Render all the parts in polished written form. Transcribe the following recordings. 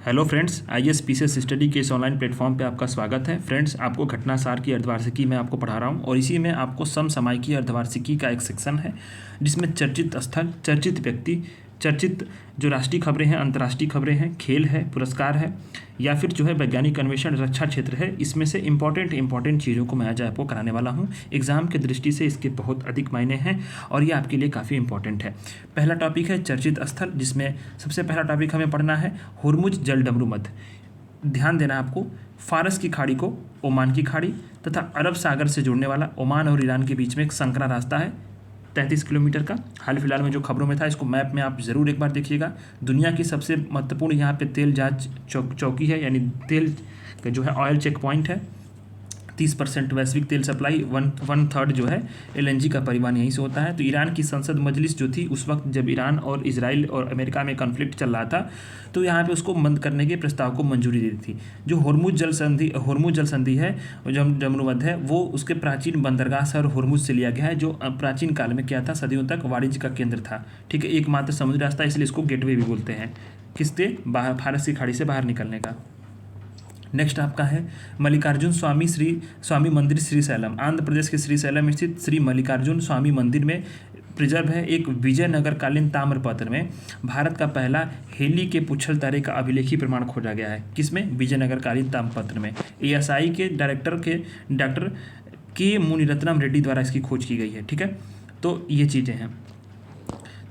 Hello friends, IAS PCS study के इस online platform पे आपका स्वागत है। फ्रेंड्स, आपको घटनासार की अर्धवार्षिकी मैं आपको पढ़ा रहा हूँ और इसी में आपको समसामयिकी अर्धवार्षिकी का एक सेक्शन है जिसमें चर्चित स्थल, चर्चित व्यक्ति, चर्चित जो राष्ट्रीय खबरें हैं, अंतर्राष्ट्रीय खबरें हैं, खेल है, पुरस्कार है या फिर जो है वैज्ञानिक अन्वेषण, रक्षा क्षेत्र है। इसमें से इंपॉर्टेंट चीज़ों को मैं आज आपको कराने वाला हूँ। एग्जाम की दृष्टि से इसके बहुत अधिक मायने हैं और ये आपके लिए काफ़ी इंपॉर्टेंट है। पहला टॉपिक है चर्चित स्थल, जिसमें सबसे पहला टॉपिक हमें पढ़ना है हुर्मुज जलडमरू मध्य। ध्यान देना आपको, फारस की खाड़ी को ओमान की खाड़ी तथा अरब सागर से जोड़ने वाला ओमान और ईरान के बीच में एक संकरा रास्ता है 33 किलोमीटर का। हाल फिलहाल में जो खबरों में था, इसको मैप में आप ज़रूर एक बार देखिएगा। दुनिया की सबसे महत्वपूर्ण यहाँ पे तेल जांच चौकी है, यानी तेल का जो है ऑयल चेक पॉइंट है। 30% वैश्विक तेल सप्लाई, वन थर्ड जो है एलएनजी का परिवहन यहीं से होता है। तो ईरान की संसद मजलिस जो थी उस वक्त, जब ईरान और इजराइल और अमेरिका में कॉन्फ्लिक्ट चल रहा था, तो यहाँ पे उसको बंद करने के प्रस्ताव को मंजूरी दी थी। जो हुर्मुज जल संधि है, जमरूमद है, वो उसके प्राचीन बंदरगाह शहर हुर्मुज से लिया गया है, जो प्राचीन काल में क्या था, सदियों तक वाणिज्य का केंद्र था। ठीक है, एकमात्र समुद्री रास्ता, इसलिए इसको गेटवे भी बोलते हैं। किससे? बाहर, फारस की खाड़ी से बाहर निकलने का। नेक्स्ट आपका है मल्लिकार्जुन स्वामी मंदिर श्रीशैलम। आंध्र प्रदेश के श्रीशैलम स्थित श्री मल्लिकार्जुन स्वामी मंदिर में प्रिजर्व है। एक विजयनगर कालीन ताम्रपत्र में भारत का पहला हेली के पुच्छल तारे का अभिलेखी प्रमाण खोजा गया है। किसमें? विजयनगर कालीन ताम्रपत्र में। एएसआई के डॉक्टर के मुनिरत्नम रेड्डी द्वारा इसकी खोज की गई है। ठीक है, तो ये चीज़ें हैं।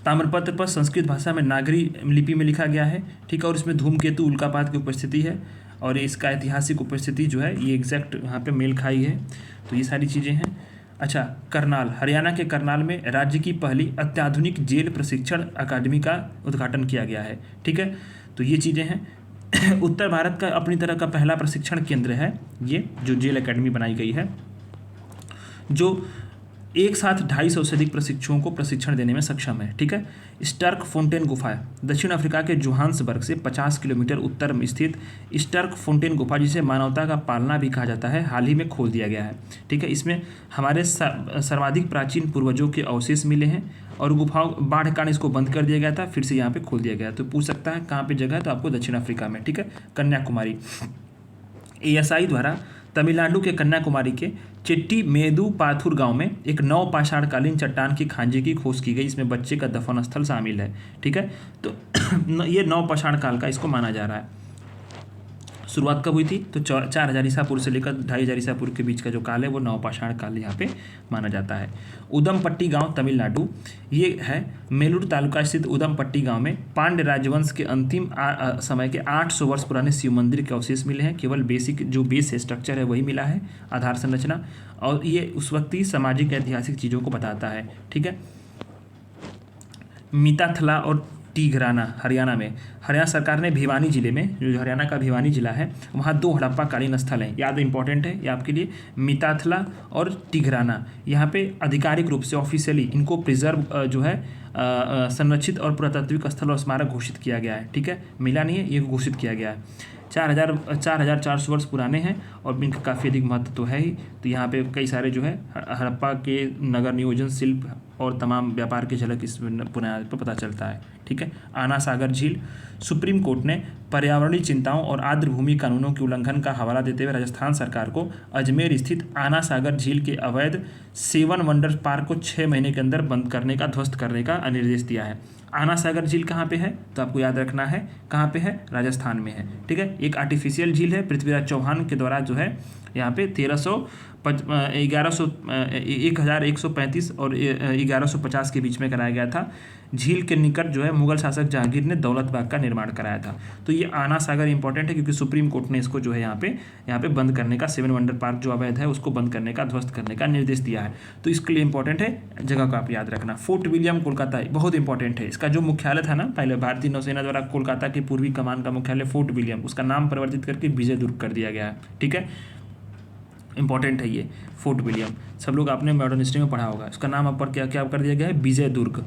ताम्रपत्र पर संस्कृत भाषा में नागरी लिपि में लिखा गया है। ठीक है, और इसमें धूमकेतु उल्कापात की उपस्थिति है और इसका ऐतिहासिक उपस्थिति जो है ये एग्जैक्ट यहाँ पे मेल खाई है। तो ये सारी चीज़ें हैं। अच्छा, करनाल, हरियाणा के करनाल में राज्य की पहली अत्याधुनिक जेल प्रशिक्षण अकादमी का उद्घाटन किया गया है। ठीक है, तो ये चीज़ें हैं। उत्तर भारत का अपनी तरह का पहला प्रशिक्षण केंद्र है ये, जो जेल अकेडमी बनाई गई है, जो एक साथ 250 से अधिक प्रशिक्षुओं को प्रशिक्षण देने में सक्षम है। ठीक है, स्टर्क फोंटेन गुफा, दक्षिण अफ्रीका के जोहान्सबर्ग से 50 किलोमीटर उत्तर में स्थित स्टर्क फोंटेन गुफा, जिसे मानवता का पालना भी कहा जाता है, हाल ही में खोल दिया गया है। ठीक है, इसमें हमारे सर्वाधिक प्राचीन पूर्वजों के अवशेष मिले हैं और गुफाओं, बाढ़ के कारण इसको बंद कर दिया गया था, फिर से यहाँ पे खोल दिया गया। तो पूछ सकता है कहाँ पे जगह है, तो आपको दक्षिण अफ्रीका में। ठीक है, कन्याकुमारी, एएसआई द्वारा तमिलनाडु के कन्याकुमारी के चेट्टीमेदु पाथुर गांव में एक नवपाषाणकालीन चट्टान की खांजे की खोज की गई। इसमें बच्चे का दफन स्थल शामिल है। ठीक है, तो ये नवपाषाण काल का इसको माना जा रहा है। शुरुआत कब हुई थी? तो 4000 ईसा पूर्व से लेकर 2500 ईसा पूर्व के बीच का जो काल है वो नवपाषाण काल यहाँ पे माना जाता है। उदमपट्टी गांव, तमिलनाडु, ये है मेलूर तालुका स्थित उदमपट्टी गांव में पांड्य राजवंश के अंतिम समय के 800 वर्ष पुराने शिव मंदिर के अवशेष मिले हैं। केवल बेसिक जो बेस स्ट्रक्चर है वही मिला है, आधार संरचना, और ये उस वक्त की सामाजिक ऐतिहासिक चीज़ों को बताता है। ठीक है, मिताथला और टीघराना, हरियाणा में, हरियाणा सरकार ने भिवानी जिले में, जो हरियाणा का भिवानी जिला है, वहाँ 2 हड़प्पा कालीन स्थल हैं। याद इंपॉर्टेंट है ये आपके लिए, मिताथला और टीघराना। यहाँ पे आधिकारिक रूप से ऑफिशियली इनको प्रिजर्व जो है संरक्षित और पुरातात्विक स्थल और स्मारक घोषित किया गया है। ठीक है, मिला नहीं है, ये घोषित किया गया है। 4400 वर्ष पुराने हैं और इनका काफ़ी अधिक महत्व तो है ही। तो यहाँ पे कई सारे जो है हड़प्पा के नगर नियोजन, शिल्प और तमाम व्यापार की झलक इस बुनियाद पर पता चलता है। ठीक है, आना सागर झील, सुप्रीम कोर्ट ने पर्यावरणीय चिंताओं और आर्द्र भूमि कानूनों के उल्लंघन का हवाला देते हुए राजस्थान सरकार को अजमेर स्थित आना सागर झील के अवैध 7 वंडर पार्क को 6 महीने के अंदर बंद करने का, ध्वस्त करने का निर्देश दिया है। आना सागर झील कहाँ पे है? तो आपको याद रखना है कहाँ पे है, राजस्थान में है। ठीक है, एक आर्टिफिशियल झील है, पृथ्वीराज चौहान के द्वारा जो है यहाँ पे 1135 और 1150 के बीच में कराया गया था। झील के निकट जो है मुगल शासक जहांगीर ने दौलत बाग का निर्माण कराया था। तो ये आना सागर इंपॉर्टेंट है क्योंकि सुप्रीम कोर्ट ने इसको जो है यहाँ पे बंद करने का, 7 वंडर पार्क जो अवैध है उसको बंद करने का, ध्वस्त करने का निर्देश दिया है। तो इसके लिए इंपॉर्टेंट है, जगह को आप याद रखना। फोर्ट विलियम कोलकाता बहुत इंपॉर्टेंट है। इसका जो मुख्यालय था ना, पहले भारतीय नौसेना द्वारा कोलकाता के पूर्वी कमान का मुख्यालय फोर्ट विलियम, उसका नाम परिवर्तित करके विजय दुर्ग कर दिया गया है। ठीक है, इंपॉर्टेंट है ये फोर्ट विलियम, सब लोग आपने मॉडर्न हिस्ट्री में पढ़ा होगा। इसका नाम अब पर क्या क्या कर दिया गया है, विजय दुर्ग।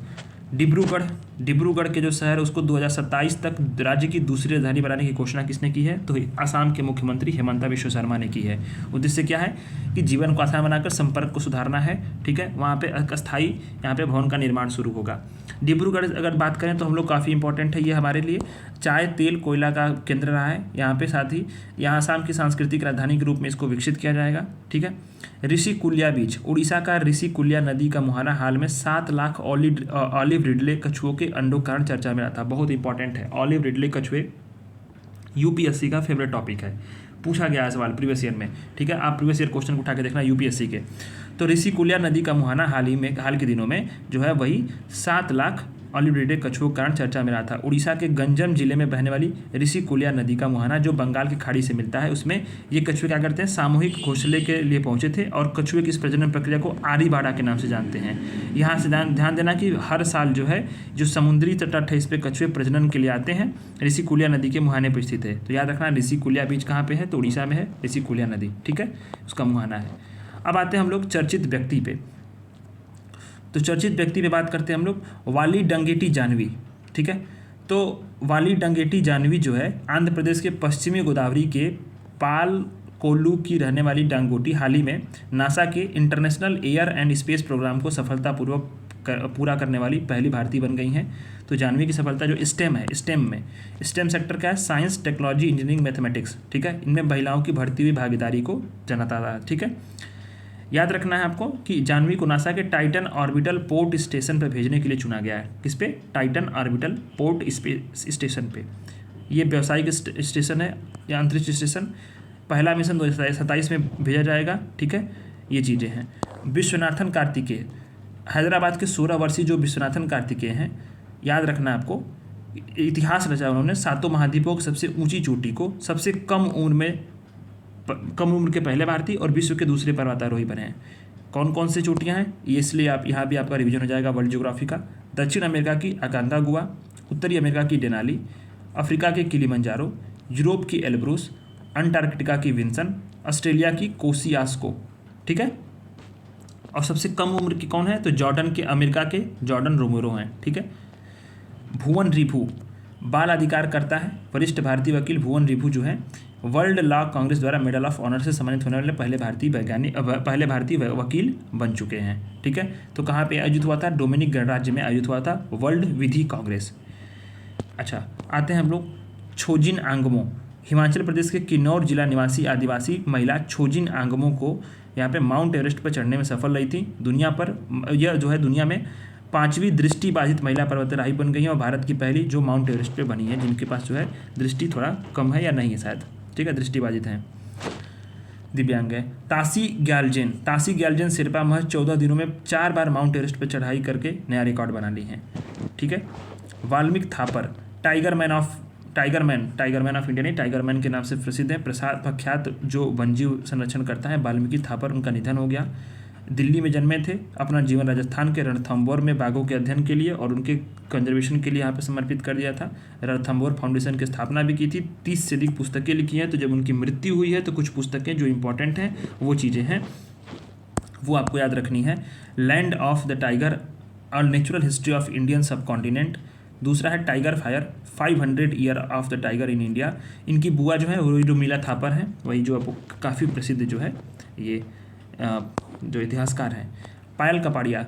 डिब्रूगढ़ के जो शहर उसको 2027 तक राज्य की दूसरी राजधानी बनाने की घोषणा किसने की है? तो असम के मुख्यमंत्री हेमंता बिश्व शर्मा ने की है। उद्देश्य क्या है कि जीवन को आसान बनाकर संपर्क को सुधारना है। ठीक है, वहाँ पे अस्थायी यहाँ पे भवन का निर्माण शुरू होगा। डिब्रूगढ़ अगर बात करें तो हम लोग काफ़ी इंपॉर्टेंट है ये हमारे लिए, चाय तेल कोयला का केंद्र रहा है यहाँ पे, साथ ही यहाँ असम की सांस्कृतिक राजधानी के रूप में इसको विकसित किया जाएगा। ठीक है, ऋषिकुल्या बीच, उड़ीसा का ऋषिकुल्या नदी का मुहाना हाल में 7 लाख ऑलिव रिडले कछुओं के अंडों के कारण चर्चा में आता है। बहुत इंपॉर्टेंट है, ऑलिव रिडले कछुए यूपीएससी का फेवरेट टॉपिक है, पूछा गया है सवाल प्रीवियस ईयर में। ठीक है, आप प्रीवियस ईयर क्वेश्चन उठा के देखना यूपीएससी के। तो ऋषिकुल्या नदी का मुहाना हाल के दिनों में जो है वही 7 लाख ऑलिव रिडले कछुओं के कारण चर्चा में रहा था। उड़ीसा के गंजम जिले में बहने वाली ऋषिकुल्या नदी का मुहाना जो बंगाल की खाड़ी से मिलता है, उसमें ये कछुए क्या करते हैं, सामूहिक घोंसले के लिए पहुंचे थे और कछुए की इस प्रजनन प्रक्रिया को आरीबाड़ा के नाम से जानते हैं। यहाँ से ध्यान देना कि हर साल जो है जो समुद्री तट है इस पर कछुए प्रजनन के लिए आते हैं, ऋषिकुल्या नदी के मुहाने पर स्थित है। तो याद रखना ऋषिकुल्या बीच कहाँ पे है? तो उड़ीसा में है ऋषिकुल्या नदी। ठीक है, उसका मुहाना है। अब आते हैं हम लोग चर्चित व्यक्ति पे। तो चर्चित व्यक्ति पे बात करते हैं हम लोग, वाली डंगेटी जानवी। ठीक है, तो वाली डंगेटी जानवी जो है आंध्र प्रदेश के पश्चिमी गोदावरी के पालकोल्लू की रहने वाली डांगोटी हाल ही में नासा के international air and space programme को सफलतापूर्वक पूरा करने वाली पहली भारतीय बन गई हैं। तो जानवी की सफलता जो स्टेम है, स्टेम सेक्टर क्या है? Science technology engineering mathematics. ठीक है, इनमें महिलाओं की बढ़ती हुई भागीदारी को जनाता है। ठीक है, याद रखना है आपको कि जानवी को नासा के टाइटन ऑर्बिटल पोर्ट स्टेशन पर भेजने के लिए चुना गया है। किस पे? टाइटन ऑर्बिटल पोर्ट स्टेशन पे। ये व्यावसायिक स्टेशन है या अंतरिक्ष स्टेशन। पहला मिशन 2027 में भेजा जाएगा। ठीक है, ये चीज़ें हैं। विश्वनाथन कार्तिकेय, हैदराबाद के 16 वर्षीय जो विश्वनाथन कार्तिकेय हैं, याद रखना है आपको, इतिहास रचा उन्होंने। 7 महाद्वीपों की सबसे ऊंची चोटी को सबसे कम उम्र के पहले भारतीय और विश्व के दूसरे पर्वतारोही बने हैं। कौन कौन से चोटियां हैं ये, इसलिए आप यहाँ भी आपका रिवीजन हो जाएगा वर्ल्ड ज्योग्राफी का। दक्षिण अमेरिका की अकांकागुआ, उत्तरी अमेरिका की डेनाली, अफ्रीका के किलिमंजारो, यूरोप की एल्ब्रूस, अंटार्कटिका की विंसन, ऑस्ट्रेलिया की कोसियास्को। ठीक है, और सबसे कम उम्र की कौन है? तो जॉर्डन के, अमेरिका के जॉर्डन रोमेरो हैं। ठीक है, भुवन रिभु बाल अधिकार करता है। वरिष्ठ भारतीय वकील भुवन रिभु जो है वर्ल्ड लॉ कांग्रेस द्वारा मेडल ऑफ ऑनर से सम्मानित होने वाले पहले भारतीय वकील बन चुके हैं। ठीक है, तो कहाँ पे आयोजित हुआ था? डोमिनिक गणराज्य में आयोजित हुआ था वर्ल्ड विधि कांग्रेस। अच्छा, आते हैं हम लोग छोजिन आंगमो, हिमाचल प्रदेश के किन्नौर जिला निवासी आदिवासी महिला छोजिन आंगमो को यहाँ पे माउंट एवरेस्ट पर चढ़ने में सफल रही थी। यह जो है दुनिया में 5वीं दृष्टिबाधित महिला पर्वतारोही बन गई है और भारत की पहली जो माउंट एवरेस्ट पे बनी है, जिनके पास जो है दृष्टि थोड़ा कम है या नहीं है शायद। ठीक है, दृष्टिबाधित हैं, दिव्यांग है। तासी ग्यालजेन शेर्पा महज 14 दिनों में 4 बार माउंट एवरेस्ट पर चढ़ाई करके नया रिकॉर्ड बना ली हैं। ठीक है, Valmiki Thapar tiger man of India नहीं, टाइगर मैन के नाम से प्रसिद्ध है। प्रख्यात जो वन्यजीव संरक्षण करता है वाल्मीकि थापर, उनका निधन हो गया। दिल्ली में जन्मे थे, अपना जीवन राजस्थान के रणथंभौर में बाघों के अध्ययन के लिए और उनके कंजर्वेशन के लिए यहाँ पे समर्पित कर दिया था। रणथंभौर फाउंडेशन की स्थापना भी की थी। 30 से अधिक पुस्तकें लिखी हैं। तो जब उनकी मृत्यु हुई है तो कुछ पुस्तकें जो इंपॉर्टेंट हैं वो चीज़ें हैं वो आपको याद रखनी है। लैंड ऑफ द टाइगर और नेचुरल हिस्ट्री ऑफ इंडियन सब कॉन्टिनेंट। दूसरा है tiger fire 500 year of the tiger in India. इनकी बुआ जो है वो रुमिला थापर हैं, वही जो आपको काफ़ी प्रसिद्ध जो है ये जो इतिहासकार हैं। पायल कपाड़िया,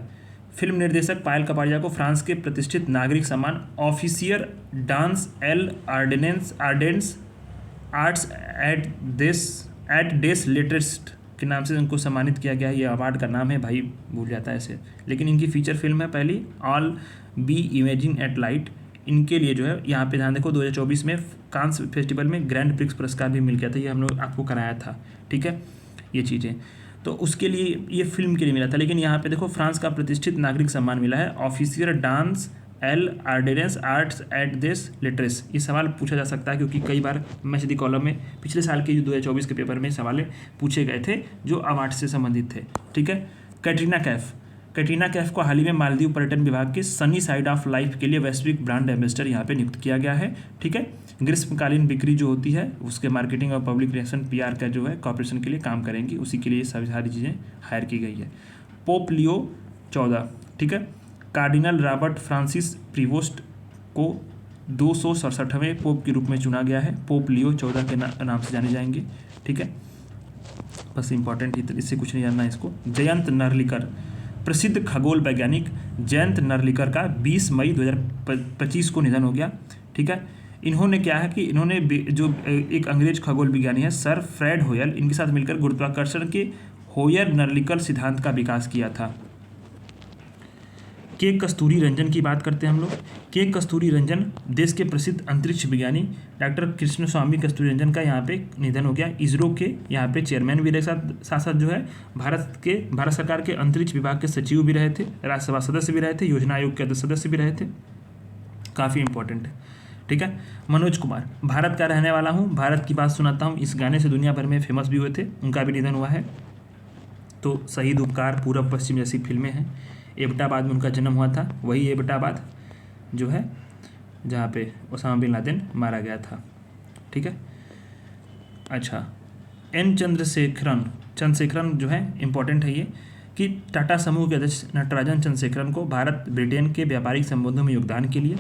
फिल्म निर्देशक पायल कपाड़िया को फ्रांस के प्रतिष्ठित नागरिक सम्मान ऑफिसियर डांस एल आर्डेंस आर्ट्स एट डेस लेटेस्ट के नाम से उनको सम्मानित किया गया है। ये अवार्ड का नाम है, भाई भूल जाता है ऐसे, लेकिन इनकी फीचर फिल्म है पहली all we imagine as light. इनके लिए जो है यहाँ पे ध्यान देखो 2024 में कांस फेस्टिवल में ग्रैंड प्रिक्स पुरस्कार भी मिल गया था, ये हम लोग आपको कराया था। ठीक है, ये चीज़ें तो उसके लिए ये फिल्म के लिए मिला था। लेकिन यहाँ पे देखो फ्रांस का प्रतिष्ठित नागरिक सम्मान मिला है ऑफिसियर डांस एल आर्डेंस आर्ट्स एट देस लेटरेस। ये सवाल पूछा जा सकता है क्योंकि कई बार मैच दी कॉलम में पिछले साल के 2024 के पेपर में सवाल पूछे गए थे जो अवार्ड से संबंधित थे। ठीक है, कैटरीना कैफ को हाल ही में मालदीव पर्यटन विभाग के सनी साइड ऑफ लाइफ के लिए वैश्विक ब्रांड एम्बेसडर यहाँ पे नियुक्त किया गया है। ठीक है, ग्रीष्मकालीन बिक्री जो होती है उसके मार्केटिंग और पब्लिक रिलेशन PR का जो है कॉर्पोरेशन के लिए काम करेंगी, उसी के लिए सभी सारी चीज़ें हायर की गई है। पोप लियो 14, ठीक है, कार्डिनल रॉबर्ट फ्रांसिस प्रीवोस्ट को 267वें पोप के रूप में चुना गया है। पोप लियो 14 के नाम से जाने जाएंगे। ठीक है, बस इंपॉर्टेंट ही, इससे कुछ नहीं जानना है इसको। जयंत नार्लिकर, प्रसिद्ध खगोल वैज्ञानिक जयंत नार्लिकर का 20 मई 2025 को निधन हो गया। ठीक है, इन्होंने क्या है कि इन्होंने जो एक अंग्रेज खगोल विज्ञानी है सर फ्रेड होयल, इनके साथ मिलकर गुरुत्वाकर्षण के होयर नार्लिकर सिद्धांत का विकास किया था। के कस्तूरी रंजन की बात करते हैं हम लोग। के कस्तूरी रंजन देश के प्रसिद्ध अंतरिक्ष विज्ञानी डॉक्टर कृष्णस्वामी कस्तूरी रंजन का यहाँ पे निधन हो गया। इसरो के यहाँ पे चेयरमैन भी रहे, साथ साथ जो है भारत सरकार के अंतरिक्ष विभाग के सचिव भी रहे थे, राज्यसभा सदस्य भी रहे थे, योजना आयोग के सदस्य भी रहे थे। काफ़ी इंपॉर्टेंट है। ठीक है, मनोज कुमार, भारत का रहने वाला हूँ, भारत की बात सुनाता हूँ, इस गाने से दुनिया भर में फेमस भी हुए थे, उनका भी निधन हुआ है। तो शहीद उपकार, पूरब पश्चिम जैसी फिल्में हैं। एबटाबाद में उनका जन्म हुआ था, वही एबटाबाद जो है जहाँ पे ओसामा बिन लादेन मारा गया था। ठीक है, अच्छा, एन चंद्रशेखरन जो है इम्पोर्टेंट है ये, कि टाटा समूह के अध्यक्ष नटराजन चंद्रशेखरन को भारत ब्रिटेन के व्यापारिक संबंधों में योगदान के लिए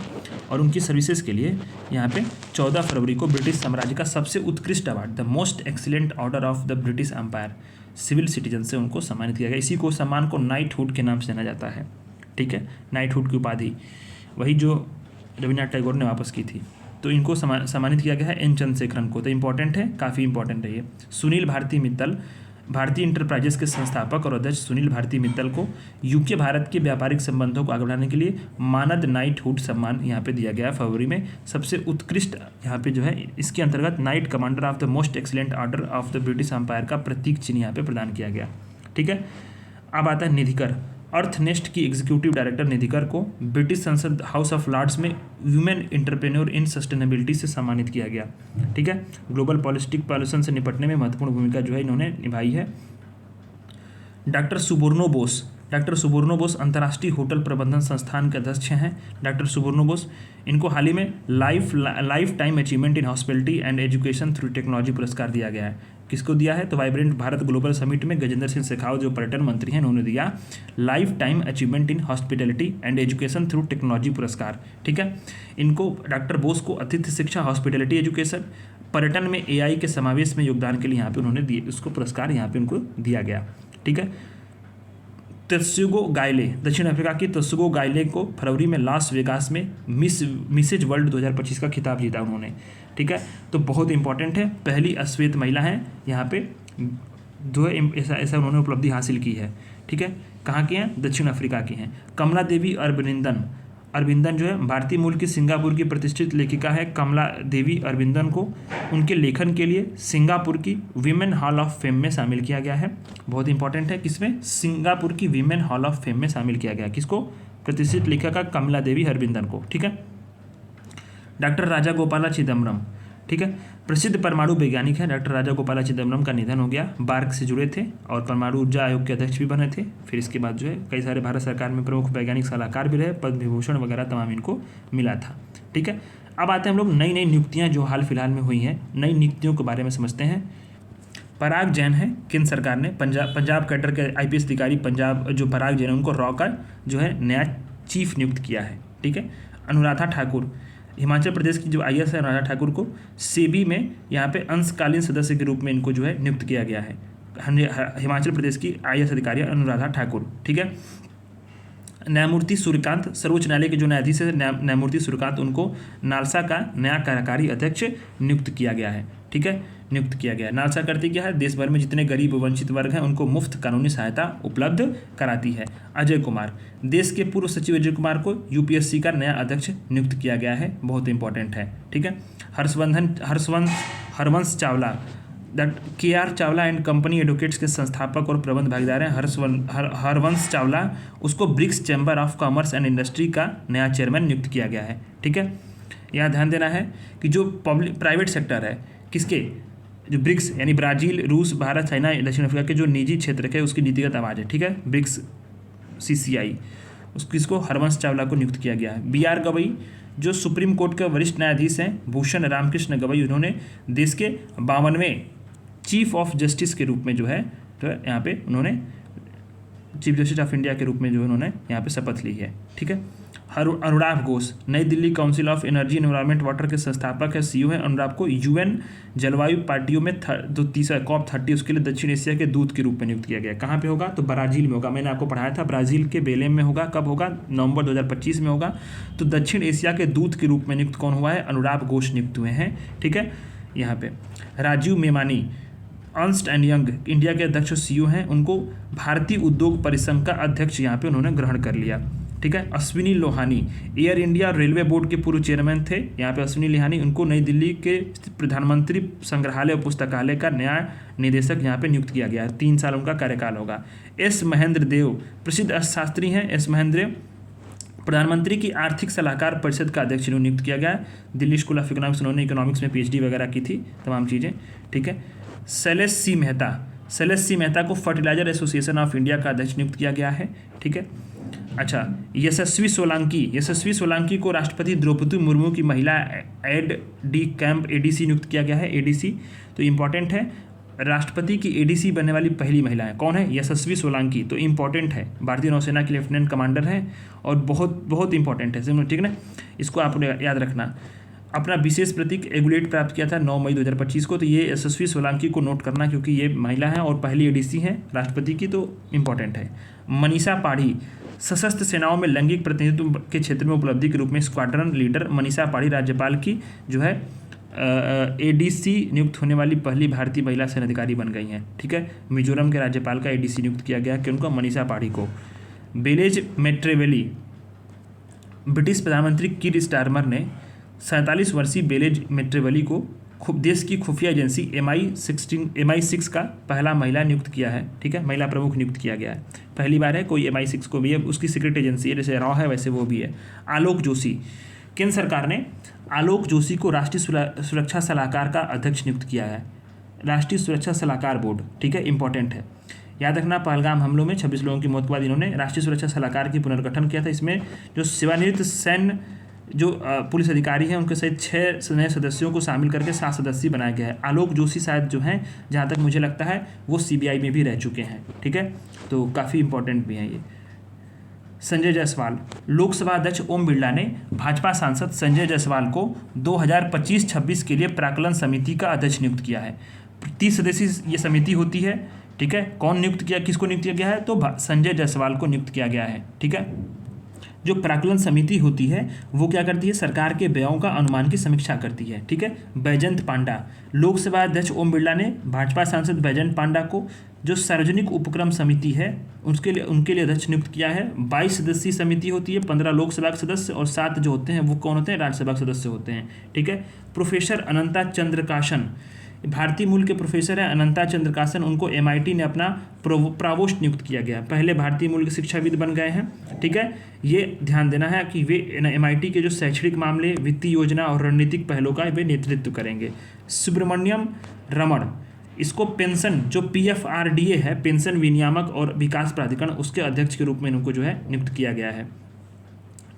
और उनकी सर्विसेज के लिए यहाँ पे 14 फरवरी को ब्रिटिश साम्राज्य का सबसे उत्कृष्ट award the most excellent order of the British empire civil citizen से उनको सम्मानित किया गया। इसी को सम्मान को नाइटहुड के नाम से जाना जाता है। ठीक है, नाइटहुड की उपाधि वही जो रविन्द्रनाथ टैगोर ने वापस की थी, तो इनको सम्मानित किया गया है एन चंद्रशेखरन को। तो इंपॉर्टेंट है, काफ़ी इंपॉर्टेंट है ये। सुनील भारती मित्तल, भारतीय इंटरप्राइजेस के संस्थापक और अध्यक्ष सुनील भारती मित्तल को यूके भारत के व्यापारिक संबंधों को आगे बढ़ाने के लिए मानद नाइटहुड सम्मान यहाँ पे दिया गया फरवरी में। सबसे उत्कृष्ट यहाँ पे जो है इसके अंतर्गत knight commander of the most excellent order of the British empire का प्रतीक चिन्ह यहाँ पे प्रदान किया गया। ठीक है, अब आता है निधिकर। अर्थनेस्ट की एग्जीक्यूटिव डायरेक्टर निधिकर को ब्रिटिश संसद हाउस ऑफ लॉर्ड्स में वुमेन एंटरप्रेन्योर इन सस्टेनेबिलिटी से सम्मानित किया गया। ठीक है, ग्लोबल पॉल्यूशन से निपटने में महत्वपूर्ण भूमिका जो है इन्होंने निभाई है। डॉक्टर सुबोर्नो बोस अंतर्राष्ट्रीय होटल प्रबंधन संस्थान के अध्यक्ष हैं। डॉक्टर सुबोर्नो बोस, इनको हाल ही में life time achievement in hospitality and education through technology पुरस्कार दिया गया है। किसको दिया है? तो वाइब्रेंट भारत ग्लोबल समिट में गजेंद्र सिंह शेखावत जो पर्यटन मंत्री हैं उन्होंने दिया life time achievement in hospitality and education through technology पुरस्कार। ठीक है, इनको डॉक्टर बोस को अतिथि शिक्षा, हॉस्पिटलिटी एजुकेशन, पर्यटन में एआई के समावेश में योगदान के लिए यहाँ पे उन्होंने दिए, उसको पुरस्कार यहाँ पे उनको दिया गया। ठीक है, त्सुगो गायले, दक्षिण अफ्रीका की त्सुगो गायले को फरवरी में लास वेगास में मिसेज वर्ल्ड 2025 का खिताब जीता उन्होंने। ठीक है, तो बहुत इंपॉर्टेंट है, पहली अश्वेत महिला है यहाँ पे जो है ऐसा उन्होंने उपलब्धि हासिल की है। ठीक है, कहाँ की हैं? दक्षिण अफ्रीका की हैं। कमला देवी अरविंदन जो है भारतीय मूल की सिंगापुर की प्रतिष्ठित लेखिका है। कमला देवी अरविंदन को उनके लेखन के लिए सिंगापुर की वीमेन हॉल ऑफ फेम में शामिल किया गया है। बहुत इंपॉर्टेंट है, किसमें? सिंगापुर की वीमेन हॉल ऑफ फेम में शामिल किया गया। किसको? प्रतिष्ठित लेखिका कमला देवी अरविंदन को। ठीक है, डॉक्टर राजा गोपाला चिदम्बरम, ठीक है, प्रसिद्ध परमाणु वैज्ञानिक हैं। डॉक्टर राजा गोपाला चिदम्बरम का निधन हो गया। बार्क से जुड़े थे और परमाणु ऊर्जा आयोग के अध्यक्ष भी बने थे। फिर इसके बाद जो है कई सारे भारत सरकार में प्रमुख वैज्ञानिक सलाहकार भी रहे, पद्म विभूषण वगैरह तमाम इनको मिला था। ठीक है, अब आते हैं हम लोग नई नियुक्तियाँ जो हाल फिलहाल में हुई हैं, नई नियुक्तियों के बारे में समझते हैं। पराग जैन है, केंद्र सरकार ने पंजाब कैडर के IPS अधिकारी पंजाब जो पराग जैन है उनको रॉ का जो है नया चीफ नियुक्त किया है। ठीक है, अनुराधा ठाकुर, हिमाचल प्रदेश की जो IAS है अनुराधा ठाकुर को सेबी में यहाँ पे अंशकालीन सदस्य के रूप में इनको जो है नियुक्त किया गया है। हिमाचल प्रदेश की IAS अधिकारी अनुराधा ठाकुर। ठीक है, न्यायमूर्ति सूर्यकांत, सर्वोच्च न्यायालय के जो न्यायाधीश है न्यायमूर्ति सूर्यकांत, उनको नालसा का नया कार्यकारी अध्यक्ष नियुक्त किया गया है। ठीक है, नियुक्त किया गया है। नालसा करती क्या है? देश भर में जितने गरीब वंचित वर्ग हैं उनको मुफ्त कानूनी सहायता उपलब्ध कराती है। अजय कुमार, देश के पूर्व सचिव अजय कुमार को UPSC का नया अध्यक्ष नियुक्त किया गया है। बहुत इंपॉर्टेंट है। ठीक है, Harvansh Chawla, that KR Chawla and company advocates के संस्थापक और प्रबंध भागीदार हैं। हरवंश चावला, उसको BRICS chamber of commerce and industry का नया चेयरमैन नियुक्त किया गया है। ठीक है, यहाँ ध्यान देना है कि जो प्राइवेट सेक्टर है, किसके? जो ब्रिक्स यानी ब्राज़ील, रूस, भारत, चाइना, दक्षिण अफ्रीका के जो निजी क्षेत्र के उसकी नीतिगत आवाज़ है। ठीक है, ब्रिक्स CCI, किसको? हरवंश चावला को नियुक्त किया गया है। BR गवई, जो सुप्रीम कोर्ट के वरिष्ठ न्यायाधीश हैं, भूषण रामकृष्ण गवई, उन्होंने देश के 52वें चीफ ऑफ जस्टिस के रूप में जो है तो यहाँ पे उन्होंने चीफ जस्टिस ऑफ इंडिया के रूप में जो उन्होंने यहाँ पे शपथ ली है। ठीक है। अनुराग घोष नई Delhi council of energy environment water के संस्थापक है, सीईओ है। अनुराग को यूएन जलवायु पार्टियों में जो तीसरा COP30 उसके लिए दक्षिण एशिया के दूत के रूप में नियुक्त किया गया। कहाँ पे होगा? तो ब्राज़ील में होगा। मैंने आपको पढ़ाया था ब्राज़ील के बेलेम में होगा। कब होगा? नवंबर 2025 में होगा। तो दक्षिण एशिया के दूत के रूप में नियुक्त कौन हुआ है? अनुराग घोष नियुक्त हुए हैं। ठीक है। यहाँ पे Rajiv Memani Ernst and Young India के अध्यक्ष सीईओ हैं, उनको भारतीय उद्योग परिसंघ का अध्यक्ष यहाँ पे उन्होंने ग्रहण कर लिया। ठीक है। अश्विनी लोहानी एयर इंडिया और रेलवे बोर्ड के पूर्व चेयरमैन थे। यहाँ पे अश्विनी लोहानी, उनको नई दिल्ली के प्रधानमंत्री संग्रहालय और पुस्तकालय का नया निदेशक यहाँ पे नियुक्त किया गया है। 3 साल उनका कार्यकाल होगा। एस महेंद्र देव प्रसिद्ध अर्थशास्त्री हैं। एस महेंद्र प्रधानमंत्री की आर्थिक सलाहकार परिषद का अध्यक्ष नियुक्त किया गया है। दिल्ली स्कूल ऑफ इकोनॉमिक्स, उन्होंने इकोनॉमिक्स में PhD वगैरह की थी, तमाम चीज़ें। ठीक है। शैलेश सी मेहता को फर्टिलाइजर एसोसिएशन ऑफ इंडिया का अध्यक्ष नियुक्त किया गया है। ठीक है। अच्छा, यशस्वी सोलंकी को राष्ट्रपति द्रौपदी मुर्मू की महिला एड डी कैंप ADC नियुक्त किया गया है। ADC तो इम्पॉर्टेंट है, राष्ट्रपति की ADC बनने वाली पहली महिला है। कौन है? यशस्वी सोलंकी। तो इम्पॉर्टेंट है, भारतीय नौसेना की लेफ्टिनेंट कमांडर है और बहुत बहुत इंपॉर्टेंट है। ठीक है ना, इसको आप याद रखना। अपना विशेष प्रतीक एगुलेट प्राप्त किया था 9 मई 2025 को। तो ये यशस्वी सोलंकी को नोट करना, क्योंकि ये महिला है और पहली ADC है राष्ट्रपति की, तो इम्पॉर्टेंट है। मनीषा पाढ़ी सशस्त्र सेनाओं में लैंगिक प्रतिनिधित्व के क्षेत्र में उपलब्धि के रूप में स्क्वाड्रन लीडर मनीषा पाढ़ी राज्यपाल की जो है ADC नियुक्त होने वाली पहली भारतीय महिला सेनाधिकारी बन गई हैं। ठीक है। मिजोरम के राज्यपाल का ADC नियुक्त किया गया कि उनको मनीषा पाढ़ी को। बेलेज मेट्रेवेली ब्रिटिश प्रधानमंत्री कीर स्टारमर ने 47 वर्षीय बेलेज मेट्रेवेली को देश की खुफिया एजेंसी MI6 का पहला महिला नियुक्त किया है। ठीक है। महिला प्रमुख नियुक्त किया गया है, पहली बार है कोई MI6 को भी है, उसकी सीक्रेट एजेंसी है, जैसे रॉ है वैसे वो भी है। आलोक जोशी, केंद्र सरकार ने आलोक जोशी को राष्ट्रीय सुरक्षा सलाहकार का अध्यक्ष नियुक्त किया है। राष्ट्रीय सुरक्षा सलाहकार बोर्ड, ठीक है, इंपॉर्टेंट है, याद रखना। पहलगाम हमलों में 26 लोगों की मौत के बाद इन्होंने राष्ट्रीय सुरक्षा सलाहकार की पुनर्गठन किया था। इसमें जो सेवानिवृत्त सैन्य जो पुलिस अधिकारी हैं उनके सहित 6 नए सदस्यों को शामिल करके 7 सदस्यीय बनाया गया है। आलोक जोशी शायद जो हैं, जहाँ तक मुझे लगता है, वो CBI में भी रह चुके हैं। ठीक है, तो काफ़ी इंपॉर्टेंट भी हैं ये। संजय जायसवाल, लोकसभा अध्यक्ष ओम बिरला ने भाजपा सांसद संजय जायसवाल को 2025-26 के लिए प्राक्कलन समिति का अध्यक्ष नियुक्त किया है। 30 सदस्यीय ये समिति होती है। ठीक है, कौन नियुक्त किया, किसको नियुक्त किया गया है? तो संजय जायसवाल को नियुक्त किया गया है। ठीक है, जो प्राक्कलन समिति होती है वो क्या करती है? सरकार के व्ययों का अनुमान की समीक्षा करती है। ठीक है। बैजंत पांडा, लोकसभा अध्यक्ष ओम बिरला ने भाजपा सांसद बैजंत पांडा को जो सार्वजनिक उपक्रम समिति है उनके लिए अध्यक्ष नियुक्त किया है। 22 सदस्यीय समिति होती है, 15 लोकसभा के सदस्य और 7 जो होते हैं वो कौन होते हैं? राज्यसभा के सदस्य होते हैं। ठीक है। प्रोफेसर अनंता चंद्रकाशन, भारतीय मूल के प्रोफेसर हैं अनंता चंद्रकाशन, उनको MIT ने अपना प्रावोस्ट नियुक्त किया गया, पहले भारतीय मूल के शिक्षाविद बन गए हैं। ठीक है, ये ध्यान देना है कि वे MIT के जो शैक्षणिक मामले, वित्तीय योजना और रणनीतिक पहलों का वे नेतृत्व करेंगे। सुब्रमण्यम रमण, इसको पेंशन जो PFRDA है, पेंशन विनियामक और विकास प्राधिकरण, उसके अध्यक्ष के रूप में इनको जो है नियुक्त किया गया है।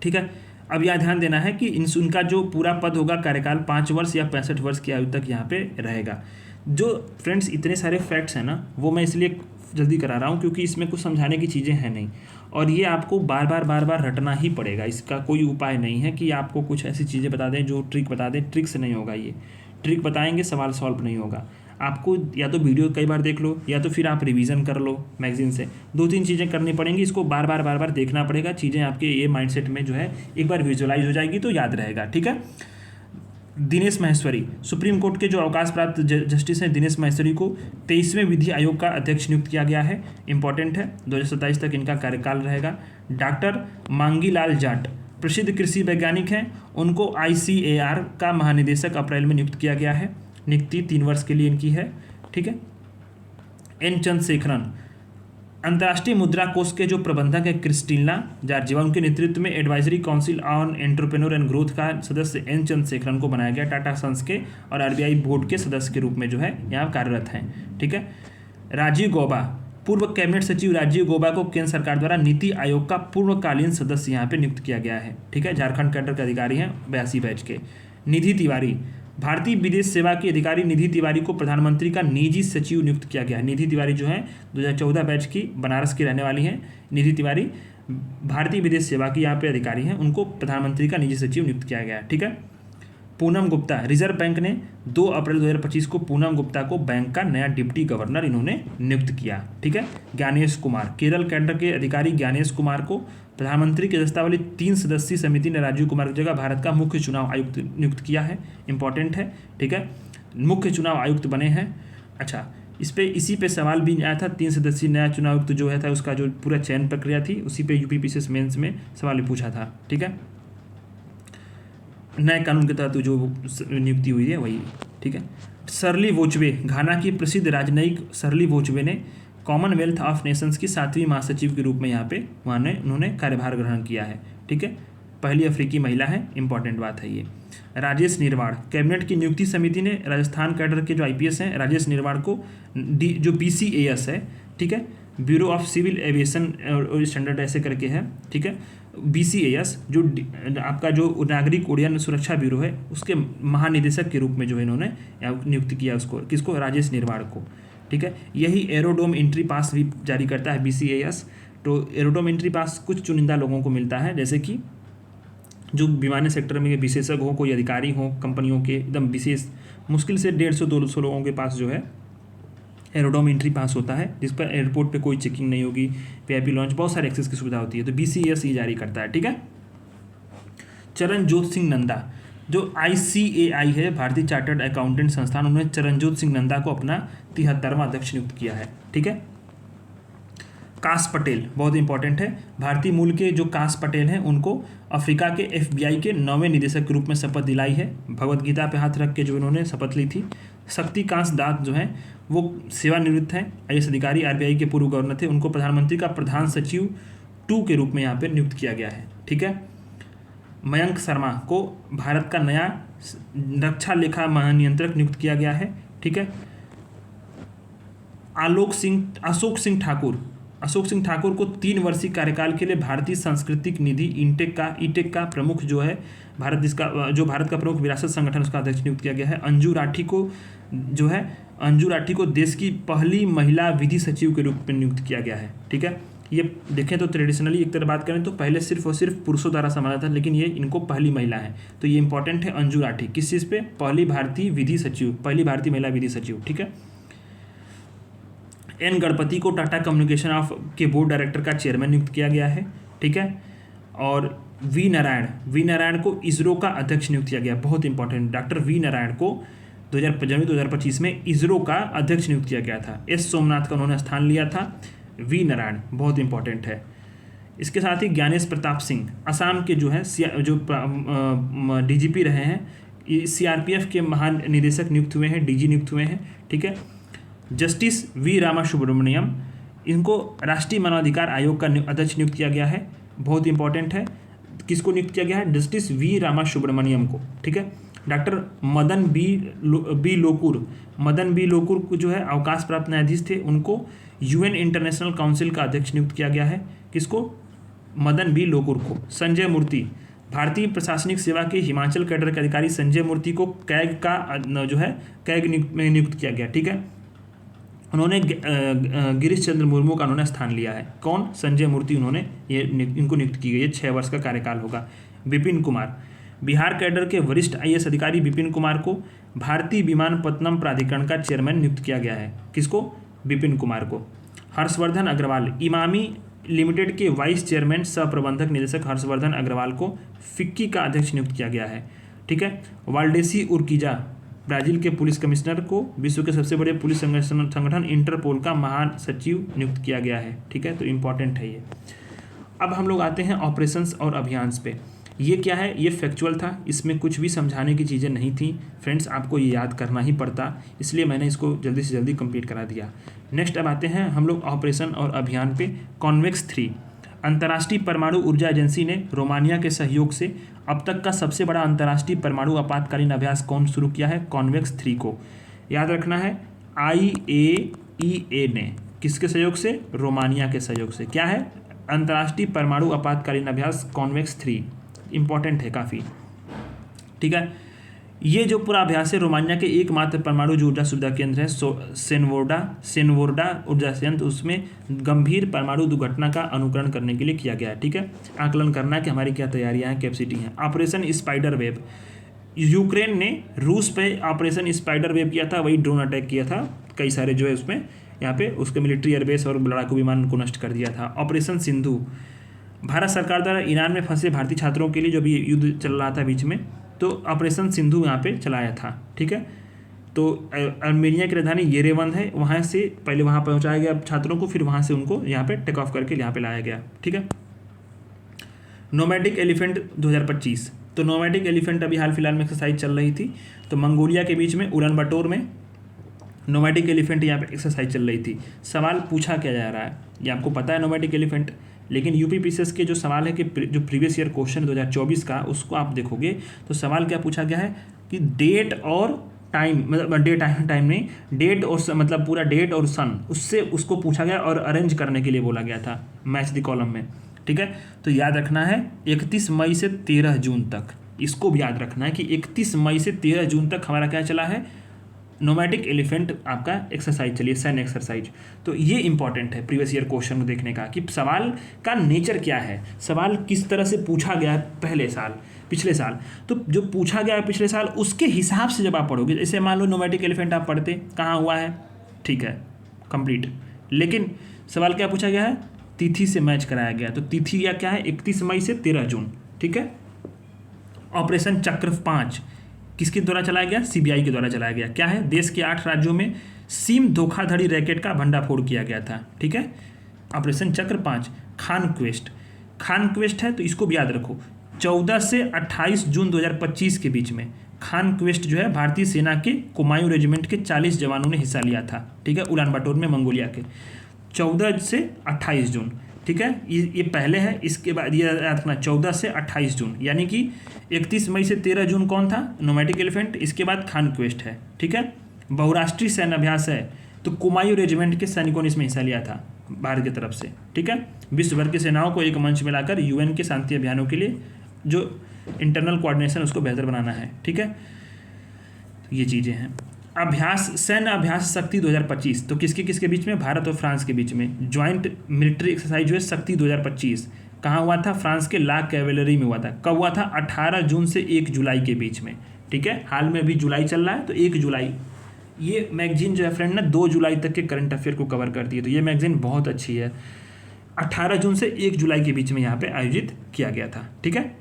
ठीक है, अब यह ध्यान देना है कि इनका जो पूरा पद होगा, कार्यकाल 5 वर्ष या 65 वर्ष की आयु तक यहाँ पे रहेगा। जो फ्रेंड्स इतने सारे फैक्ट्स हैं ना, वो मैं इसलिए जल्दी करा रहा हूँ क्योंकि इसमें कुछ समझाने की चीज़ें हैं नहीं, और ये आपको बार बार रटना ही पड़ेगा। इसका कोई उपाय नहीं है कि आपको कुछ ऐसी चीज़ें बता दें जो ट्रिक बता दें। ट्रिक से नहीं होगा, ये ट्रिक बताएंगे सवाल सॉल्व नहीं होगा। आपको या तो वीडियो कई बार देख लो या तो फिर आप रिवीजन कर लो मैगजीन से, 2-3 चीज़ें करनी पड़ेंगी। इसको बार बार देखना पड़ेगा, चीज़ें आपके ये माइंडसेट में जो है एक बार विजुअलाइज हो जाएगी तो याद रहेगा। ठीक है। दिनेश माहेश्वरी, सुप्रीम कोर्ट के जो अवकाश प्राप्त जस्टिस हैं दिनेश माहेश्वरी को 23वें विधि आयोग का अध्यक्ष नियुक्त किया गया है। इंपॉर्टेंट है, 2027 तक इनका कार्यकाल रहेगा। डॉक्टर मांगीलाल जाट, प्रसिद्ध कृषि वैज्ञानिक हैं, उनको ICAR का महानिदेशक अप्रैल में नियुक्त किया गया है। नियुक्ति 3 वर्ष के लिए इनकी है। ठीक है। N चंद्रशेखरन, अंतर्राष्ट्रीय मुद्रा कोष के जो प्रबंधक है क्रिस्टिना जॉर्जिवा, उनके नेतृत्व में advisory council on entrepreneur and growth का सदस्य N चंद्रशेखरन को बनाया गया। टाटा सन्स के और RBI बोर्ड के सदस्य के रूप में जो है यहाँ कार्यरत हैं। ठीक है। राजीव गौबा, पूर्व कैबिनेट सचिव राजीव गौबा को केंद्र सरकार द्वारा नीति आयोग का पूर्वकालीन सदस्य यहाँ पे नियुक्त किया गया है। ठीक है। झारखंड कैडर के अधिकारी हैं 82 बैच के। निधि तिवारी, भारतीय विदेश सेवा की अधिकारी निधि तिवारी को प्रधानमंत्री का निजी सचिव नियुक्त किया गया है। निधि तिवारी जो है 2014 बैच की, बनारस की रहने वाली हैं निधि तिवारी, भारतीय विदेश सेवा की यहाँ पे अधिकारी हैं, उनको प्रधानमंत्री का निजी सचिव नियुक्त किया गया है। ठीक है। पूनम गुप्ता, रिजर्व बैंक ने 2 अप्रैल 2025 को पूनम गुप्ता को बैंक का नया डिप्टी गवर्नर इन्होंने नियुक्त किया। ठीक है। ज्ञानेश कुमार, केरल कैडर के अधिकारी ज्ञानेश कुमार को प्रधानमंत्री की अध्यक्षता वाली 3 सदस्यीय समिति ने राजीव कुमार की जगह भारत का मुख्य चुनाव आयुक्त नियुक्त किया है। इंपॉर्टेंट है। ठीक है। मुख्य चुनाव आयुक्त बने हैं। अच्छा, इसी पे सवाल भी आया था। 3 सदस्यीय नया चुनाव आयुक्त जो है था, उसका जो पूरा चयन प्रक्रिया थी, उसी पे यूपीपीसीएस मेंस में सवाल भी पूछा था। ठीक है। नए कानून के तहत जो नियुक्ति हुई है वही। ठीक है। सरली वोचवे, घाना की प्रसिद्ध राजनयिक सरली वोचवे ने कॉमनवेल्थ ऑफ नेशंस की 7वीं महासचिव के रूप में यहाँ पे उन्होंने कार्यभार ग्रहण किया है। ठीक है। पहली अफ्रीकी महिला है। इंपॉर्टेंट बात है ये। राजेश निर्वाण, कैबिनेट की नियुक्ति समिति ने राजस्थान कैडर के जो आईपीएस हैं राजेश निर्वाण को जो बीसीएएस है, ठीक है, bureau of civil aviation standard ऐसे करके है, ठीक है, बीसीएएस जो आपका जो नागरिक उड्डयन सुरक्षा ब्यूरो है उसके महानिदेशक के रूप में जो है इन्होंने नियुक्त किया उसको, किसको, राजेश निर्वाण को। ठीक है। यही एरोडोम एंट्री पास भी जारी करता है बीसीएएस। तो एरोडोम एंट्री पास कुछ चुनिंदा लोगों को मिलता है, जैसे कि जो विमानन सेक्टर में विशेषज्ञ हो, कोई अधिकारी हो, कंपनियों के एकदम विशेष, मुश्किल से 150-200 लोगों के पास जो है एरोडोम एंट्री पास होता है, जिस पर एयरपोर्ट पे कोई चेकिंग नहीं होगी, वीआईपी लॉन्च, बहुत सारे एक्सेस की सुविधा होती है। तो बीसीएस ये जारी करता है। ठीक है। चरणजोत सिंह नंदा, जो आईसीएआई है, भारतीय चार्टर्ड अकाउंटेंट संस्थान, उन्होंने चरणजोत सिंह नंदा को अपना 73वां अध्यक्ष नियुक्त किया है। ठीक है। काश पटेल बहुत इंपॉर्टेंट है, भारतीय मूल के जो काश पटेल हैं उनको अफ्रीका के एफबीआई के 9वें निदेशक के रूप में शपथ दिलाई है। भगवत गीता पे हाथ रख के जो इन्होंने शपथ ली थी। शक्तिकांत दास जो हैं वो सेवानिवृत्त हैं, आईएएस अधिकारी, आरबीआई के पूर्व गवर्नर थे, उनको प्रधानमंत्री का प्रधान सचिव 2 के रूप में यहाँ पे नियुक्त किया गया है। ठीक है। मयंक शर्मा को भारत का नया रक्षा लेखा महानियंत्रक नियुक्त किया गया है। ठीक है। अशोक सिंह ठाकुर को 3 वर्षीय कार्यकाल के लिए भारतीय सांस्कृतिक निधि ईटेक का प्रमुख जो है भारत का प्रमुख विरासत संगठन उसका अध्यक्ष नियुक्त किया गया है। अंजू राठी को देश की पहली महिला विधि सचिव के रूप में नियुक्त किया गया है। ठीक है। ये देखें तो ट्रेडिशनली एक तरह बात करें तो पहले सिर्फ और सिर्फ पुरुषों द्वारा संभाला था, लेकिन ये इनको पहली महिला है, तो ये इंपॉर्टेंट है। अंजू राठी किस चीज़ पे, पहली भारतीय महिला विधि सचिव। ठीक है। एन गणपति को टाटा कम्युनिकेशन के बोर्ड डायरेक्टर का चेयरमैन नियुक्त किया गया है। ठीक है। और वी नारायण को इसरो का अध्यक्ष नियुक्त किया गया। बहुत इंपॉर्टेंट, डॉक्टर वी नारायण को 2025 में इसरो का अध्यक्ष नियुक्त किया गया था। एस सोमनाथ का उन्होंने स्थान लिया था। वी नारायण बहुत इंपॉर्टेंट है। इसके साथ ही ज्ञानेश प्रताप सिंह असम के जो है जो डीजीपी रहे हैं, सीआरपीएफ के महानिदेशक नियुक्त हुए हैं, डीजी नियुक्त हुए हैं। ठीक है। जस्टिस वी रामा सुब्रमण्यम, इनको राष्ट्रीय मानवाधिकार आयोग का अध्यक्ष नियुक्त किया गया है। बहुत इंपॉर्टेंट है, किसको नियुक्त किया गया है, जस्टिस वी रामा सुब्रमण्यम को। ठीक है। डॉक्टर मदन बी लोकुर को जो है अवकाश प्राप्त न्यायाधीश थे, उनको यूएन इंटरनेशनल काउंसिल का अध्यक्ष नियुक्त किया गया है। किसको, मदन बी लोकुर को। संजय मूर्ति, भारतीय प्रशासनिक सेवा के हिमाचल कैडर के अधिकारी संजय मूर्ति को कैग में नियुक्त किया गया। ठीक है। उन्होंने गिरीश चंद्र मुर्मू का उन्होंने स्थान लिया है। कौन, संजय मूर्ति, इनको नियुक्त की गई है। 6 वर्ष का कार्यकाल होगा। विपिन कुमार, बिहार कैडर के वरिष्ठ आईएएस अधिकारी विपिन कुमार को भारतीय विमानपत्तनम प्राधिकरण का चेयरमैन नियुक्त किया गया है। किसको, विपिन कुमार को। हर्षवर्धन अग्रवाल, इमामी लिमिटेड के वाइस चेयरमैन सह प्रबंधक निदेशक हर्षवर्धन अग्रवाल को फिक्की का अध्यक्ष नियुक्त किया गया है। ठीक है। वाल्डेसी उर्किजा, ब्राजील के पुलिस कमिश्नर को विश्व के सबसे बड़े पुलिस संगठन इंटरपोल का महासचिव नियुक्त किया गया है। ठीक है। तो इंपॉर्टेंट है ये। अब हम लोग आते हैं ऑपरेशंस और अभियान्स पे। ये क्या है, ये फैक्चुअल था, इसमें कुछ भी समझाने की चीज़ें नहीं थी फ्रेंड्स, आपको ये याद करना ही पड़ता, इसलिए मैंने इसको जल्दी से जल्दी कंप्लीट करा दिया। नेक्स्ट अब आते हैं हम लोग ऑपरेशन और अभियान पे। कॉन्वेक्स 3, अंतर्राष्ट्रीय परमाणु ऊर्जा एजेंसी ने रोमानिया के सहयोग से अब तक का सबसे बड़ा अंतर्राष्ट्रीय परमाणु आपातकालीन अभ्यास कौन शुरू किया है, कॉन्वेक्स 3 को। याद रखना है IAEA ने, किसके सहयोग से, रोमानिया के सहयोग से। क्या है, अंतर्राष्ट्रीय परमाणु आपातकालीन अभ्यास कॉन्वेक्स 3, इंपॉर्टेंट है काफ़ी। ठीक है। ये जो पूरा अभ्यास है रोमानिया के एकमात्र परमाणु जो ऊर्जा सुविधा केंद्र है सेनवोर्डा ऊर्जा संयंत्र, उसमें गंभीर परमाणु दुर्घटना का अनुकरण करने के लिए किया गया है। ठीक है, आकलन करना है कि हमारी क्या तैयारियां हैं, कैपेसिटी हैं। ऑपरेशन स्पाइडर वेब, यूक्रेन ने रूस पे ऑपरेशन स्पाइडर वेब किया था, वही ड्रोन अटैक किया था, कई सारे जो है उसमें यहाँ पे उसके मिलिट्री एयरबेस और लड़ाकू विमान को नष्ट कर दिया था। ऑपरेशन सिंधु, भारत सरकार द्वारा ईरान में फंसे भारतीय छात्रों के लिए जो भी युद्ध चल रहा था बीच में, तो ऑपरेशन सिंधु यहाँ पे चलाया था। ठीक है, तो आर्मेनिया की राजधानी येरेवन है, वहाँ से पहले वहाँ पहुँचाया गया छात्रों को, फिर वहाँ से उनको यहाँ पे टेक ऑफ करके यहाँ पे लाया गया। ठीक है, नोमैडिक एलिफेंट 2025, तो नोमैडिक एलिफेंट अभी हाल फिलहाल में एक्सरसाइज चल रही थी, तो मंगोलिया के बीच में उलान बटोर में नोमैडिक एलिफेंट यहाँ पे एक्सरसाइज चल रही थी। सवाल पूछा क्या जा रहा है, ये आपको पता है नोमैडिक एलिफेंट, लेकिन यूपीपीसीएस के जो सवाल है कि जो प्रीवियस ईयर क्वेश्चन 2024 का, उसको आप देखोगे तो सवाल क्या पूछा गया है कि डेट और टाइम, मतलब टाइम नहीं, डेट और मतलब पूरा डेट और सन, उससे उसको पूछा गया और अरेंज करने के लिए बोला गया था मैच द कॉलम में। ठीक है, तो याद रखना है 31 मई से 13 जून तक, इसको भी याद रखना है कि 31 मई से 13 जून तक हमारा क्या चला है, नोमैटिक एलिफेंट आपका एक्सरसाइज चलिए, सैन्य एक्सरसाइज। तो ये इंपॉर्टेंट है प्रीवियस ईयर क्वेश्चन को देखने का कि सवाल का नेचर क्या है, सवाल किस तरह से पूछा गया है पिछले साल। तो जो पूछा गया है पिछले साल उसके हिसाब से जब आप पढ़ोगे, जैसे मान लो नोमैटिक एलिफेंट आप पढ़ते कहाँ हुआ है, ठीक है कंप्लीट, लेकिन सवाल क्या पूछा गया है, तिथि से मैच कराया गया, तो तिथि या क्या है 31 मई से 13 जून। ठीक है, ऑपरेशन चक्र 5 किसके द्वारा चलाया गया, सीबीआई के द्वारा चलाया गया। क्या है, देश के 8 राज्यों में सिम धोखाधड़ी रैकेट का भंडाफोड़ किया गया था। ठीक है, ऑपरेशन चक्र 5। खान क्वेस्ट है, तो इसको भी याद रखो, 14 से 28 जून 2025 के बीच में खान क्वेस्ट जो है भारतीय सेना के कुमायूं रेजिमेंट के 40 जवानों ने हिस्सा लिया था। ठीक है, उलान बटोर में मंगोलिया के 14 से 28 जून। ठीक है, ये पहले है, इसके बाद ये याद रखना 14 से 28 जून, यानी कि 31 मई से 13 जून कौन था, नोमैटिक एलिफेंट, इसके बाद खान क्वेस्ट है। ठीक है, बहुराष्ट्रीय सैन्य अभ्यास है, तो कुमायूं रेजिमेंट के सैनिकों ने इसमें हिस्सा लिया था भारत की तरफ से। ठीक है, विश्व भर की सेनाओं को एक मंच में लाकर यूएन के शांति अभियानों के लिए जो इंटरनल कोऑर्डिनेशन उसको बेहतर बनाना है। ठीक है, ये चीज़ें हैं। अभ्यास, सैन्य अभ्यास शक्ति 2025, तो किसके बीच में, भारत और फ्रांस के बीच में ज्वाइंट मिलिट्री एक्सरसाइज जो है शक्ति 2025 कहाँ हुआ था, फ्रांस के ला कैवेलरी में हुआ था। कब हुआ था, 18 जून से 1 जुलाई के बीच में। ठीक है, हाल में अभी जुलाई चल रहा है, तो 1 जुलाई, ये मैगजीन जो है फ्रेंड ना 2 जुलाई तक के करंट अफेयर को कवर करती है, तो ये मैगजीन बहुत अच्छी है। 18 जून से 1 जुलाई के बीच में यहाँ पे आयोजित किया गया था। ठीक है,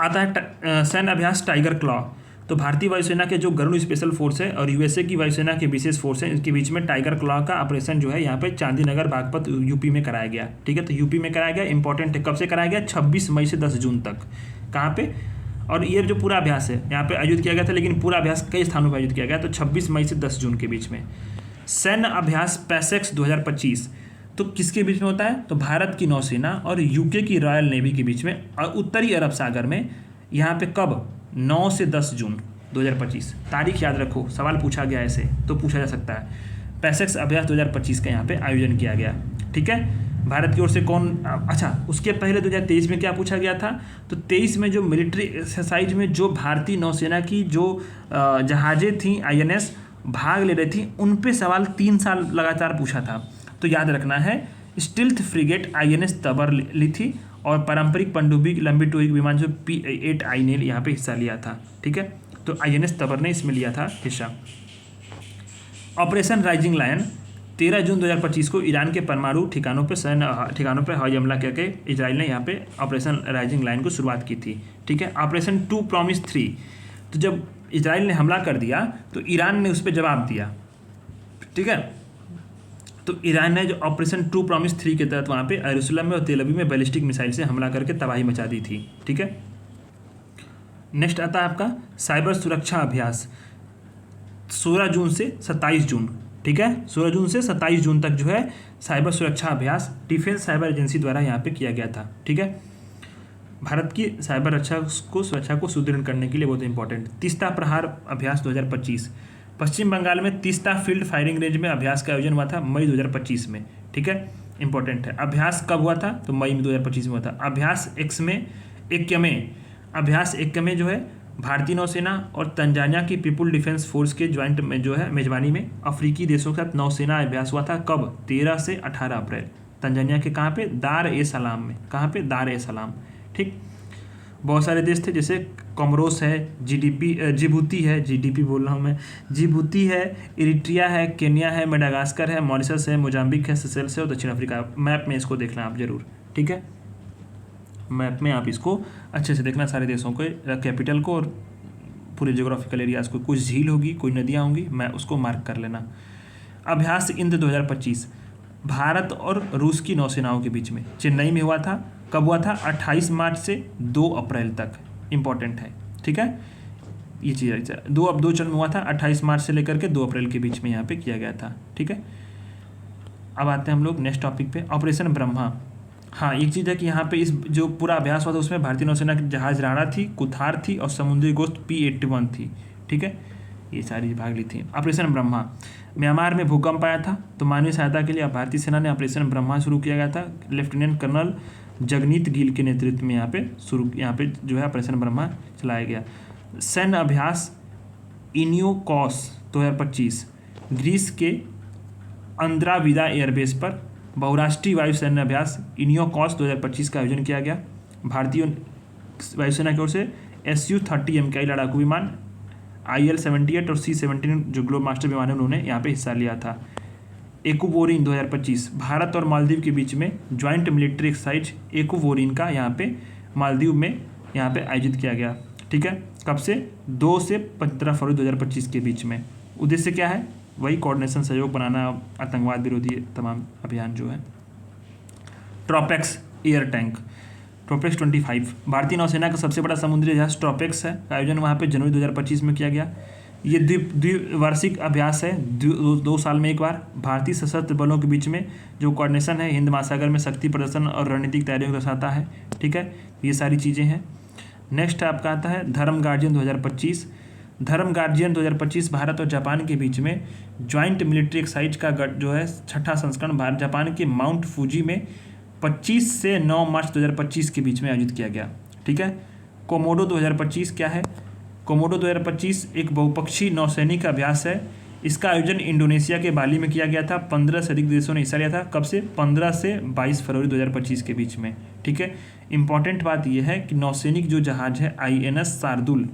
आता है सैन्य अभ्यास टाइगर क्लॉ, तो भारतीय वायुसेना के जो गरुड़ स्पेशल फोर्स है और यूएसए की वायुसेना के विशेष फोर्स है, इनके बीच में टाइगर क्लॉ का ऑपरेशन जो है यहाँ पे चांदीनगर बागपत यूपी में कराया गया। ठीक है, तो यूपी में कराया गया, इंपॉर्टेंट है, कब से कराया गया, 26 मई से 10 जून तक। कहाँ पे, और ये जो पूरा अभ्यास है यहाँ पे आयोजित किया गया था, लेकिन पूरा अभ्यास कई स्थानों पर आयोजित किया गया, तो 26 मई से 10 जून के बीच में। सैन्य अभ्यास पैसेक्स 2025, तो किसके बीच में होता है, तो भारत की नौसेना और यूके की रॉयल नेवी के बीच में उत्तरी अरब सागर में, यहाँ पे कब, 9 से 10 जून 2025। तारीख याद रखो, सवाल पूछा गया ऐसे तो पूछा जा सकता है। पैसेक्स अभ्यास 2025 का यहाँ पे आयोजन किया गया। ठीक है, भारत की ओर से कौन, अच्छा उसके पहले 2023 में क्या पूछा गया था, तो 23 में जो मिलिट्री एक्सरसाइज में जो भारतीय नौसेना की जो जहाज़ें थीं INS भाग ले रही थी, उन पे सवाल 3 साल लगातार पूछा था। तो याद रखना है, स्टिल्थ फ्रिगेट INS तबर ली थी, और पारंपरिक पनडुब्बी लंबी टोई विमान जो P-8I ने यहाँ पे हिस्सा लिया था। ठीक है, तो INS तबर ने इसमें लिया था हिस्सा। ऑपरेशन राइजिंग लायन 13 जून 2025 को ईरान के परमाणु ठिकानों पर हवाई हमला करके इजराइल ने यहाँ पे ऑपरेशन राइजिंग लायन को शुरुआत की थी। ठीक है, ऑपरेशन 2 प्रॉमिस 3, तो जब इजराइल ने हमला कर दिया तो ईरान ने उस पर जवाब दिया। ठीक है, तो ईरान ने जो ऑपरेशन 2 प्रॉमिस 3 के तहत वहाँ पे यरूशलेम में और तेल अवीव में बैलिस्टिक मिसाइल से हमला करके तबाही मचा दी थी। ठीक है, नेक्स्ट आता है आपका साइबर सुरक्षा अभ्यास 16 जून से 27 जून। ठीक है, 16 जून से 27 जून तक जो है साइबर सुरक्षा अभ्यास डिफेंस साइबर एजेंसी द्वारा यहाँ पे किया गया था। ठीक है, भारत की साइबर सुरक्षा को सुदृढ़ करने के लिए बहुत इंपॉर्टेंट। तीस्ता प्रहार अभ्यास 2025, पश्चिम बंगाल में तीस्ता फील्ड फायरिंग रेंज में अभ्यास का आयोजन हुआ था मई 2025 में। ठीक है, इंपॉर्टेंट है। अभ्यास कब हुआ था, तो मई में 2025 में हुआ था। अभ्यास एक्स में जो है भारतीय नौसेना और तंजानिया की पीपुल डिफेंस फोर्स के ज्वाइंट में जो है मेजबानी में अफ्रीकी देशों के साथ नौसेना अभ्यास हुआ था। कब? 13 से 18 अप्रैल। तंजानिया के कहाँ पे? दार ए सलाम में। कहाँ पे? दार ए सलाम। ठीक। बहुत सारे देश थे, जैसे कोमोरोस है, जिबूती है, जीडीपी बोल रहा हूँ मैं, जिबूती है, इरिट्रिया है, केन्या है, मेडागास्कर है, मॉरिशस है, मोजाम्बिक है, सेशेल्स है और दक्षिण अफ्रीका। मैप में इसको देखना आप जरूर। ठीक है, मैप में आप इसको अच्छे से देखना, सारे देशों के कैपिटल को और पूरे जियोग्राफिकल एरियाज को। कुछ झील होगी, कोई नदियाँ होंगी, मैं उसको मार्क कर लेना। अभ्यास इंद्र 2025 भारत और रूस की नौसेनाओं के बीच में चेन्नई में हुआ था। कब हुआ था? 28 मार्च से 2 अप्रैल तक। इंपॉर्टेंट है। ठीक है, ये चीज़ दो चरण में हुआ था। 28 मार्च से लेकर के 2 अप्रैल के बीच में यहाँ पे किया गया था। ठीक है, अब आते हैं हम लोग नेक्स्ट टॉपिक पे, ऑपरेशन ब्रह्मा। हाँ, एक चीज़ है कि यहाँ पे इस जो पूरा अभ्यास हुआ था उसमें भारतीय नौसेना की जहाज राणा थी, कुथार थी और समुद्री गोश्त P-81 थी। ठीक है, ये सारी भाग ली थी। ऑपरेशन ब्रह्मा, म्यांमार में भूकंप आया था तो मानवीय सहायता के लिए भारतीय सेना ने ऑपरेशन ब्रह्मा शुरू किया गया था। लेफ्टिनेंट कर्नल जगनीत गिल के नेतृत्व में यहाँ पे जो है ऑपरेशन ब्रह्मा चलाया गया। सैन्य अभ्यास इनियोकॉस 2025 ग्रीस के अंद्राविदा एयरबेस पर बहुराष्ट्रीय वायुसैन्य अभ्यास इनियोकॉस 2025 का आयोजन किया गया। भारतीय वायुसेना की ओर से Su-30 MKI लड़ाकू विमान, IL-78 और C-17 जो ग्लोब मास्टर विमान है उन्होंने यहाँ पे हिस्सा लिया था। एक्वाबोरिन 2025 भारत और मालदीव के बीच में ज्वाइंट मिलिट्री एक्सरसाइज एक्वाबोरिन का यहाँ पे मालदीव में यहाँ पे आयोजित किया गया। ठीक है, कब से? 2 से 15 फरवरी 2025 के बीच में। उद्देश्य क्या है? वही कोऑर्डिनेशन, सहयोग बनाना, आतंकवाद विरोधी तमाम अभियान जो है। ट्रोपेक्स एयर टैंक, ट्रोपेक्स 25 भारतीय नौसेना का सबसे बड़ा समुद्री जहाज ट्रोपेक्स है। आयोजन वहाँ पे जनवरी 2025 में किया गया। ये द्विवार्षिक अभ्यास है, 2 साल में एक बार। भारतीय सशस्त्र बलों के बीच में जो कोऑर्डिनेशन है, हिंद महासागर में शक्ति प्रदर्शन और रणनीतिक तैयारियों को दर्शाता है। ठीक है, ये सारी चीज़ें हैं। नेक्स्ट आपका आता है धर्म गार्जियन 2025। धर्म गार्जियन 2025 भारत और जापान के बीच में ज्वाइंट मिलिट्री एक्सरसाइज का जो है 6ठा संस्करण भारत जापान के माउंट फूजी में 25 से 9 मार्च 2025 के बीच में आयोजित किया गया। ठीक है, कोमोडो 2025 क्या है? कोमोडो 2025 एक बहुपक्षीय नौसैनिक अभ्यास है। इसका आयोजन इंडोनेशिया के बाली में किया गया था। 15 से अधिक देशों ने हिस्सा लिया था। कब से? 15 से 22 फरवरी 2025 के बीच में। ठीक है, इंपॉर्टेंट बात यह है कि नौसैनिक जो जहाज है INS शार्दुल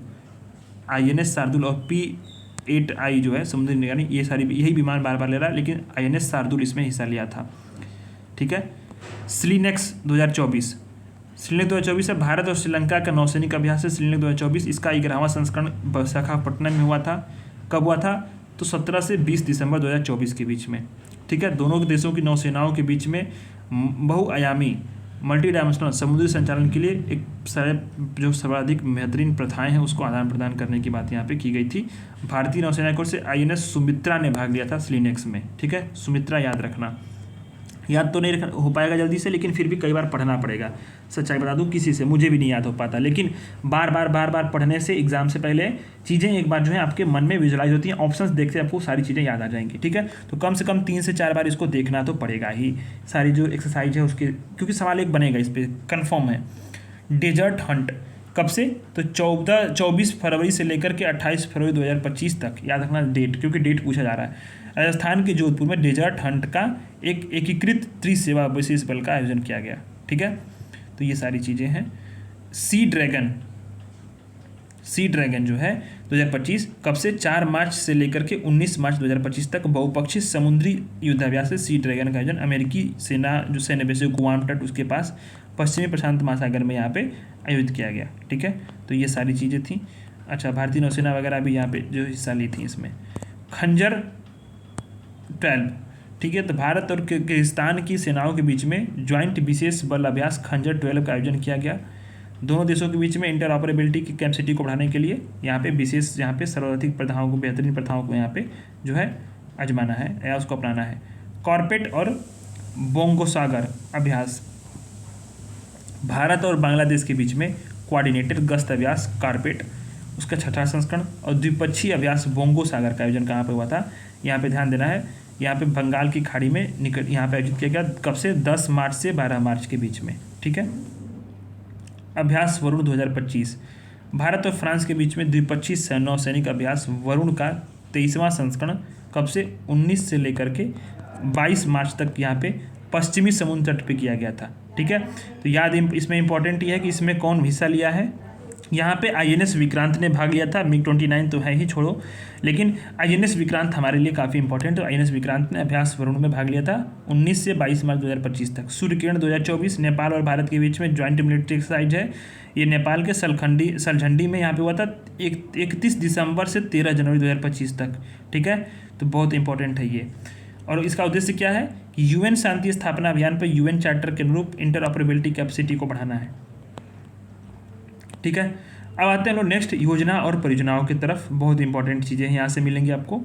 और P-8I जो है समुद्री निगरानी, ये सारी यही विमान बार बार ले रहा है, लेकिन INS शार्दुल इसमें हिस्सा लिया था। ठीक है, स्लीनेक्स 2024 है भारत और श्रीलंका का नौसैनिक अभ्यास है। स्लीनेक्स 2024 इसका 11वां संस्करण विशाखापट्टनम में हुआ था। कब हुआ था? तो 17 से 20 दिसंबर 2024 के बीच में। ठीक है, दोनों देशों की नौसेनाओं के बीच में बहुआयामी मल्टी डायमेंशनल समुद्री संचालन के लिए एक जो सर्वाधिक बेहतरीन प्रथाएं हैं उसको आदान प्रदान करने की बात यहाँ पे की गई थी। भारतीय नौसेना की ओर से INS सुमित्रा ने भाग लिया था स्लीनेक्स में। ठीक है, सुमित्रा याद रखना, याद तो नहीं हो पाएगा जल्दी से, लेकिन फिर भी कई बार पढ़ना पड़ेगा। सच्चाई बता दूं, किसी से मुझे भी नहीं याद हो पाता, लेकिन बार बार पढ़ने से एग्जाम से पहले चीज़ें एक बार जो है आपके मन में विजुलाइज होती हैं। ऑप्शंस देखते आपको सारी चीज़ें याद आ जाएंगी। ठीक है, तो कम से कम 3 से 4 बार इसको देखना तो पड़ेगा ही, सारी जो एक्सरसाइज है उसके, क्योंकि सवाल एक बनेगा इस पर कन्फर्म है। डेजर्ट हंट कब से? तो 24 फरवरी से लेकर के 28 फरवरी 2025 तक, याद रखना डेट, क्योंकि डेट पूछा जा रहा है। राजस्थान के जोधपुर में डेजर्ट हंट का एक एकीकृत त्रिसेवा विशेष बल का आयोजन किया गया। ठीक है, तो ये सारी चीज़ें हैं। सी ड्रैगन जो है 2025 कब से? 4 मार्च से लेकर के 19 मार्च 2025 तक बहुपक्षीय समुद्री युद्धाभ्यास है। सी ड्रैगन का आयोजन अमेरिकी सेना जो सैन्य बेस गुआम तट उसके पास पश्चिमी प्रशांत महासागर में यहाँ पे आयोजित किया गया। ठीक है, तो ये सारी चीज़ें थी। अच्छा, भारतीय नौसेना वगैरह भी यहाँ पे जो हिस्सा ली थी इसमें। खंजर 12, ठीक है, तो भारत और किर्गिस्तान की सेनाओं के बीच में ज्वाइंट विशेष बल अभ्यास खंजर 12 का आयोजन किया गया। दोनों देशों के बीच में इंटरऑपरेबिलिटी की कैपेसिटी को बढ़ाने के लिए यहाँ पे विशेष सर्वाधिक प्रथाओं को, बेहतरीन प्रथाओं को यहाँ पे जो है आजमाना है या उसको अपनाना है। कॉर्पेट और बोंगोसागर अभ्यास, भारत और बांग्लादेश के बीच में कोऑर्डिनेटेड गश्त अभ्यास कार्पेट, उसका 6ठा संस्करण। और द्विपक्षीय अभ्यास बोंगो सागर का आयोजन कहाँ पे हुआ था? यहाँ पे ध्यान देना है, यहाँ पे बंगाल की खाड़ी में यहाँ पे आयोजित किया गया। कब से? 10 मार्च से 12 मार्च के बीच में। ठीक है, अभ्यास वरुण 2025 भारत और फ्रांस के बीच में द्विपक्षीय नौसैनिक अभ्यास वरुण का 23वां संस्करण कब से 19 से लेकर के 22 मार्च तक यहाँ पे पश्चिमी समुद्र तट पे किया गया था। ठीक है, तो याद इसमें इंपॉर्टेंट ये है कि इसमें कौन हिस्सा लिया है। यहाँ पे INS विक्रांत ने भाग लिया था, MiG-29 तो है ही छोड़ो, लेकिन INS विक्रांत हमारे लिए काफ़ी इंपॉर्टेंट है। INS विक्रांत ने अभ्यास वरुण में भाग लिया था 19 से 22 मार्च 2025 तक। सूर्यकिरण 2024 नेपाल और भारत के बीच में ज्वाइंट मिलिट्री एक्सरसाइज है। ये नेपाल के सलझंडी में यहाँ पे हुआ था 31 दिसंबर से 13 जनवरी 2025 तक। ठीक है, तो बहुत इंपॉर्टेंट है ये। और इसका उद्देश्य क्या है कि UN शांति स्थापना अभियान पर UN चार्टर के अनुरूप इंटरऑपरेबिलिटी कैपेसिटी को बढ़ाना है। ठीक है, अब आते हैं लोग नेक्स्ट योजना और परियोजनाओं की तरफ। बहुत इंपॉर्टेंट चीज़ें यहाँ से मिलेंगी आपको।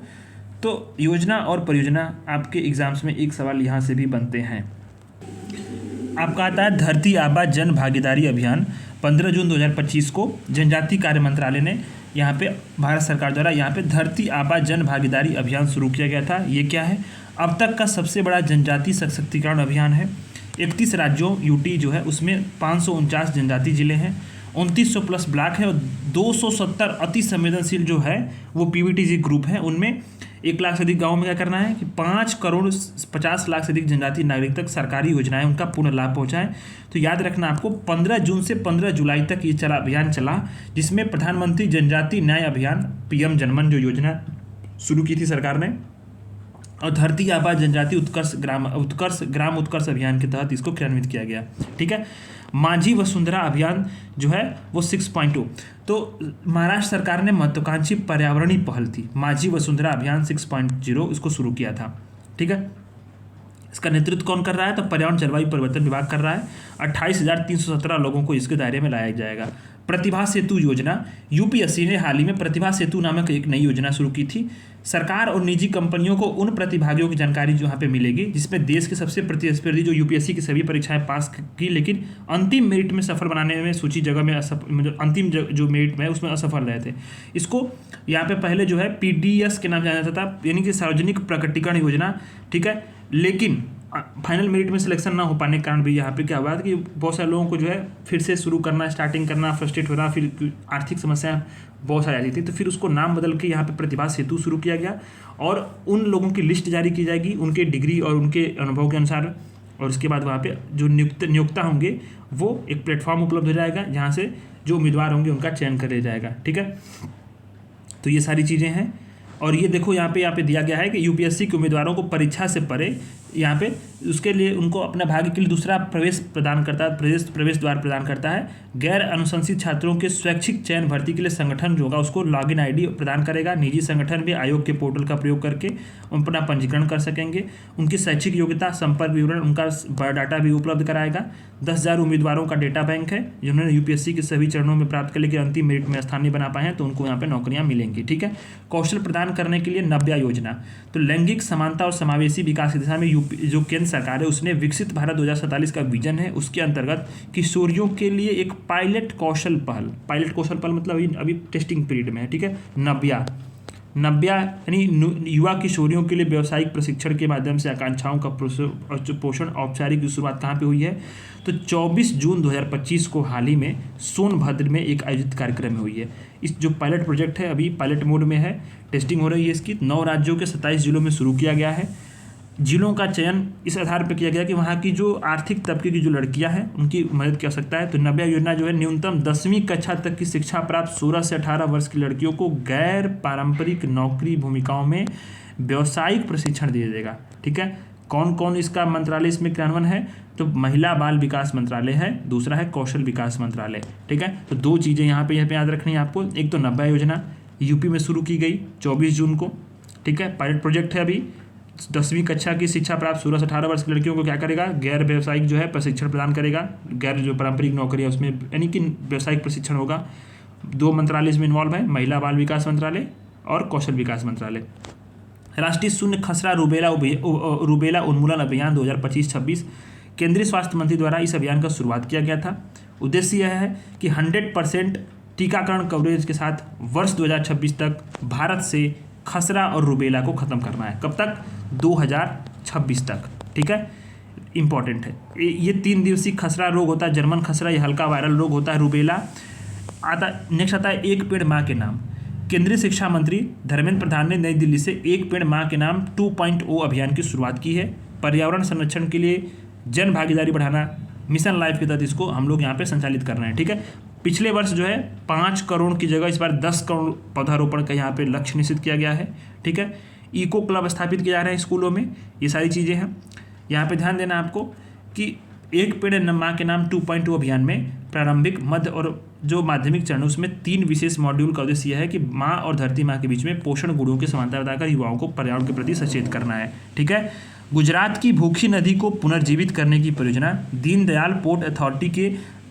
तो योजना और परियोजना आपके एग्जाम्स में एक सवाल यहाँ से भी बनते हैं। आपका आता है धरती आबा जन भागीदारी अभियान। 15 जून 2025 को जनजातीय कार्य मंत्रालय ने यहाँ पे भारत सरकार द्वारा यहाँ पे धरती आबा जन भागीदारी अभियान शुरू किया गया था। ये क्या है? अब तक का सबसे बड़ा जनजातीय सशक्तिकरण अभियान है। 31 राज्यों UT जो है उसमें 549 जनजातीय जिले हैं, 2900 प्लस ब्लॉक है और 270 अति संवेदनशील जो है वो PVTG ग्रुप है। उनमें 1 लाख से अधिक गाँव में क्या करना है कि 5 करोड़ 50 लाख से अधिक जनजातीय नागरिक तक सरकारी योजनाएं उनका पूर्ण लाभ पहुंचाएं। तो याद रखना आपको 15 जून से 15 जुलाई तक ये अभियान चला, जिसमें प्रधानमंत्री जनजातीय न्याय अभियान PM जनमन जो योजना शुरू की थी सरकार ने, और धरती आबा जनजातीय ग्राम उत्कर्ष अभियान के तहत इसको क्रियान्वित किया गया। ठीक है, माझी वसुंधरा अभियान जो है वो 6.2, तो महाराष्ट्र सरकार ने महत्वाकांक्षी पर्यावरणीय पहल थी माझी वसुंधरा अभियान 6.0 इसको शुरू किया था। ठीक है, इसका नेतृत्व कौन कर रहा है? तो पर्यावरण जलवायु परिवर्तन विभाग कर रहा है। 28,317 लोगों को इसके दायरे में लाया जाएगा। प्रतिभा सेतु योजना, UPSC ने हाल ही में प्रतिभा सेतु नामक एक नई योजना शुरू की थी। सरकार और निजी कंपनियों को उन प्रतिभागियों की जानकारी जो यहाँ पे मिलेगी जिसमें देश के सबसे प्रतिस्पर्धी जो UPSC की सभी परीक्षाएं पास की लेकिन अंतिम मेरिट में सफल बनाने में सूची जगह में अंतिम जो मेरिट में है उसमें असफल रहे थे। इसको यहाँ पे पहले जो है PDS के नाम जाना जाता था, यानी कि सार्वजनिक प्रकटीकरण योजना। ठीक है, लेकिन फाइनल मेरिट में सिलेक्शन ना हो पाने के कारण भी यहाँ पे क्या हुआ कि बहुत सारे लोगों को जो है फिर से शुरू करना, स्टार्टिंग करना, फ्रस्ट्रेट होना, फिर आर्थिक समस्याएं बहुत सारी आ जाती थी, तो फिर उसको नाम बदल के यहाँ पे प्रतिभा सेतु शुरू किया गया और उन लोगों की लिस्ट जारी की जाएगी उनके डिग्री और उनके अनुभव के अनुसार, और उसके बाद वहाँ पे जो नियुक्ता होंगे वो एक प्लेटफॉर्म उपलब्ध हो जाएगा जहाँ से जो उम्मीदवार होंगे उनका चयन कर लिया जाएगा। ठीक है, तो ये सारी चीज़ें हैं। और ये देखो यहाँ पे दिया गया है कि UPSC के उम्मीदवारों को परीक्षा से परे यहाँ पे उसके लिए उनको अपने भाग्य के लिए दूसरा प्रवेश प्रदान करता है, प्रवेश द्वार प्रदान करता है। गैर अनुशंसित छात्रों के स्वैच्छिक चयन भर्ती के लिए संगठन जो होगा उसको लॉगिन ID प्रदान करेगा। निजी संगठन भी आयोग के पोर्टल का प्रयोग करके अपना पंजीकरण कर सकेंगे। उनकी शैक्षिक योग्यता, संपर्क विवरण, उनका बायोडाटा भी उपलब्ध कराएगा। 10,000 उम्मीदवारों का डेटा बैंक है जिन्होंने UPSC के सभी चरणों में प्राप्त कर लेकर अंतिम मेरिट में स्थान नहीं बना पाए हैं तो उनको यहाँ पे नौकरियाँ मिलेंगी। ठीक है, कौशल प्रदान करने के लिए नव्या योजना, तो लैंगिक समानता और समावेशी विकास की दिशा में जो केंद्र सरकार है उसने विकसित भारत 2047 का विजन है, उसके अंतर्गत किशोरियों के लिए एक पायलट कौशल पहल मतलब अभी टेस्टिंग पीरियड में है। ठीक है, नव्या यानी युवा किशोरियों के लिए व्यावसायिक प्रशिक्षण के माध्यम से आकांक्षाओं का पोषण औपचारिक की शुरुआत कहाँ पे हुई है? तो 24 जून 2025 को हाल ही में सोनभद्र में एक आयोजित कार्यक्रम में हुई है। इस जो पायलट प्रोजेक्ट है अभी पायलट मोड में है, टेस्टिंग हो रही है इसकी। 9 राज्यों के 27 जिलों में शुरू किया गया है। जिलों का चयन इस आधार पर किया गया कि वहाँ की जो आर्थिक तबके की जो लड़कियां हैं उनकी मदद की आवश्यकता है। तो नव्या योजना जो है न्यूनतम 10वीं कक्षा तक की शिक्षा प्राप्त 16 से 18 वर्ष की लड़कियों को गैर पारंपरिक नौकरी भूमिकाओं में व्यावसायिक प्रशिक्षण दिया जाएगा। ठीक है, कौन कौन इसका मंत्रालय इसमें क्रियान्वयन है? तो महिला बाल विकास मंत्रालय है, दूसरा है कौशल विकास मंत्रालय। ठीक है, तो 2 चीज़ें यहाँ पे याद रखनी है आपको। एक तो नव्या योजना UP में शुरू की गई 24 जून को। ठीक है, पायलट प्रोजेक्ट है अभी 10वीं कक्षा की शिक्षा प्राप्त 16 से 18 वर्ष की लड़कियों को क्या करेगा? गैर व्यावसायिक जो है प्रशिक्षण प्रदान करेगा। गैर जो पारंपरिक नौकरी है उसमें यानी कि व्यावसायिक प्रशिक्षण होगा। 2 मंत्रालय इसमें इन्वॉल्व है, महिला बाल विकास मंत्रालय और कौशल विकास मंत्रालय। राष्ट्रीय शून्य खसरा रूबेला उन्मूलन अभियान 2025-26 केंद्रीय स्वास्थ्य मंत्री द्वारा इस अभियान का शुरुआत किया गया था। उद्देश्य यह है कि 100% टीकाकरण कवरेज के साथ वर्ष 2026 तक भारत से खसरा और रूबेला को ख़त्म करना है। कब तक? 2026 तक। ठीक है, इंपॉर्टेंट है। ये 3 दिवसीय खसरा रोग होता है, जर्मन खसरा, ये हल्का वायरल रोग होता है। रूबेला नेक्स्ट आता है एक पेड़ माँ के नाम। केंद्रीय शिक्षा मंत्री धर्मेंद्र प्रधान ने नई दिल्ली से एक पेड़ माँ के नाम 2.0 अभियान की शुरुआत की है। पर्यावरण संरक्षण के लिए जन भागीदारी बढ़ाना मिशन लाइफ के तहत इसको हम लोग यहाँ पे संचालित कर रहे हैं। ठीक है, पिछले वर्ष जो है 5 करोड़ की जगह इस बार 10 करोड़ पौधारोपण का यहाँ पे लक्ष्य निश्चित किया गया है। ठीक है, इको क्लब स्थापित किए जा रहे हैं स्कूलों में, ये सारी चीज़ें हैं। यहाँ पे ध्यान देना आपको कि एक पेड़ माँ के नाम 2.0 अभियान में प्रारंभिक, मध्य और जो माध्यमिक चरण उसमें 3 विशेष मॉड्यूल का उद्देश्य यह है कि माँ और धरती माँ के बीच में पोषण गुणों की समानता बताकर युवाओं को पर्यावरण के प्रति सचेत करना है। ठीक है, गुजरात की भूखी नदी को पुनर्जीवित करने की परियोजना दीनदयाल पोर्ट अथॉरिटी के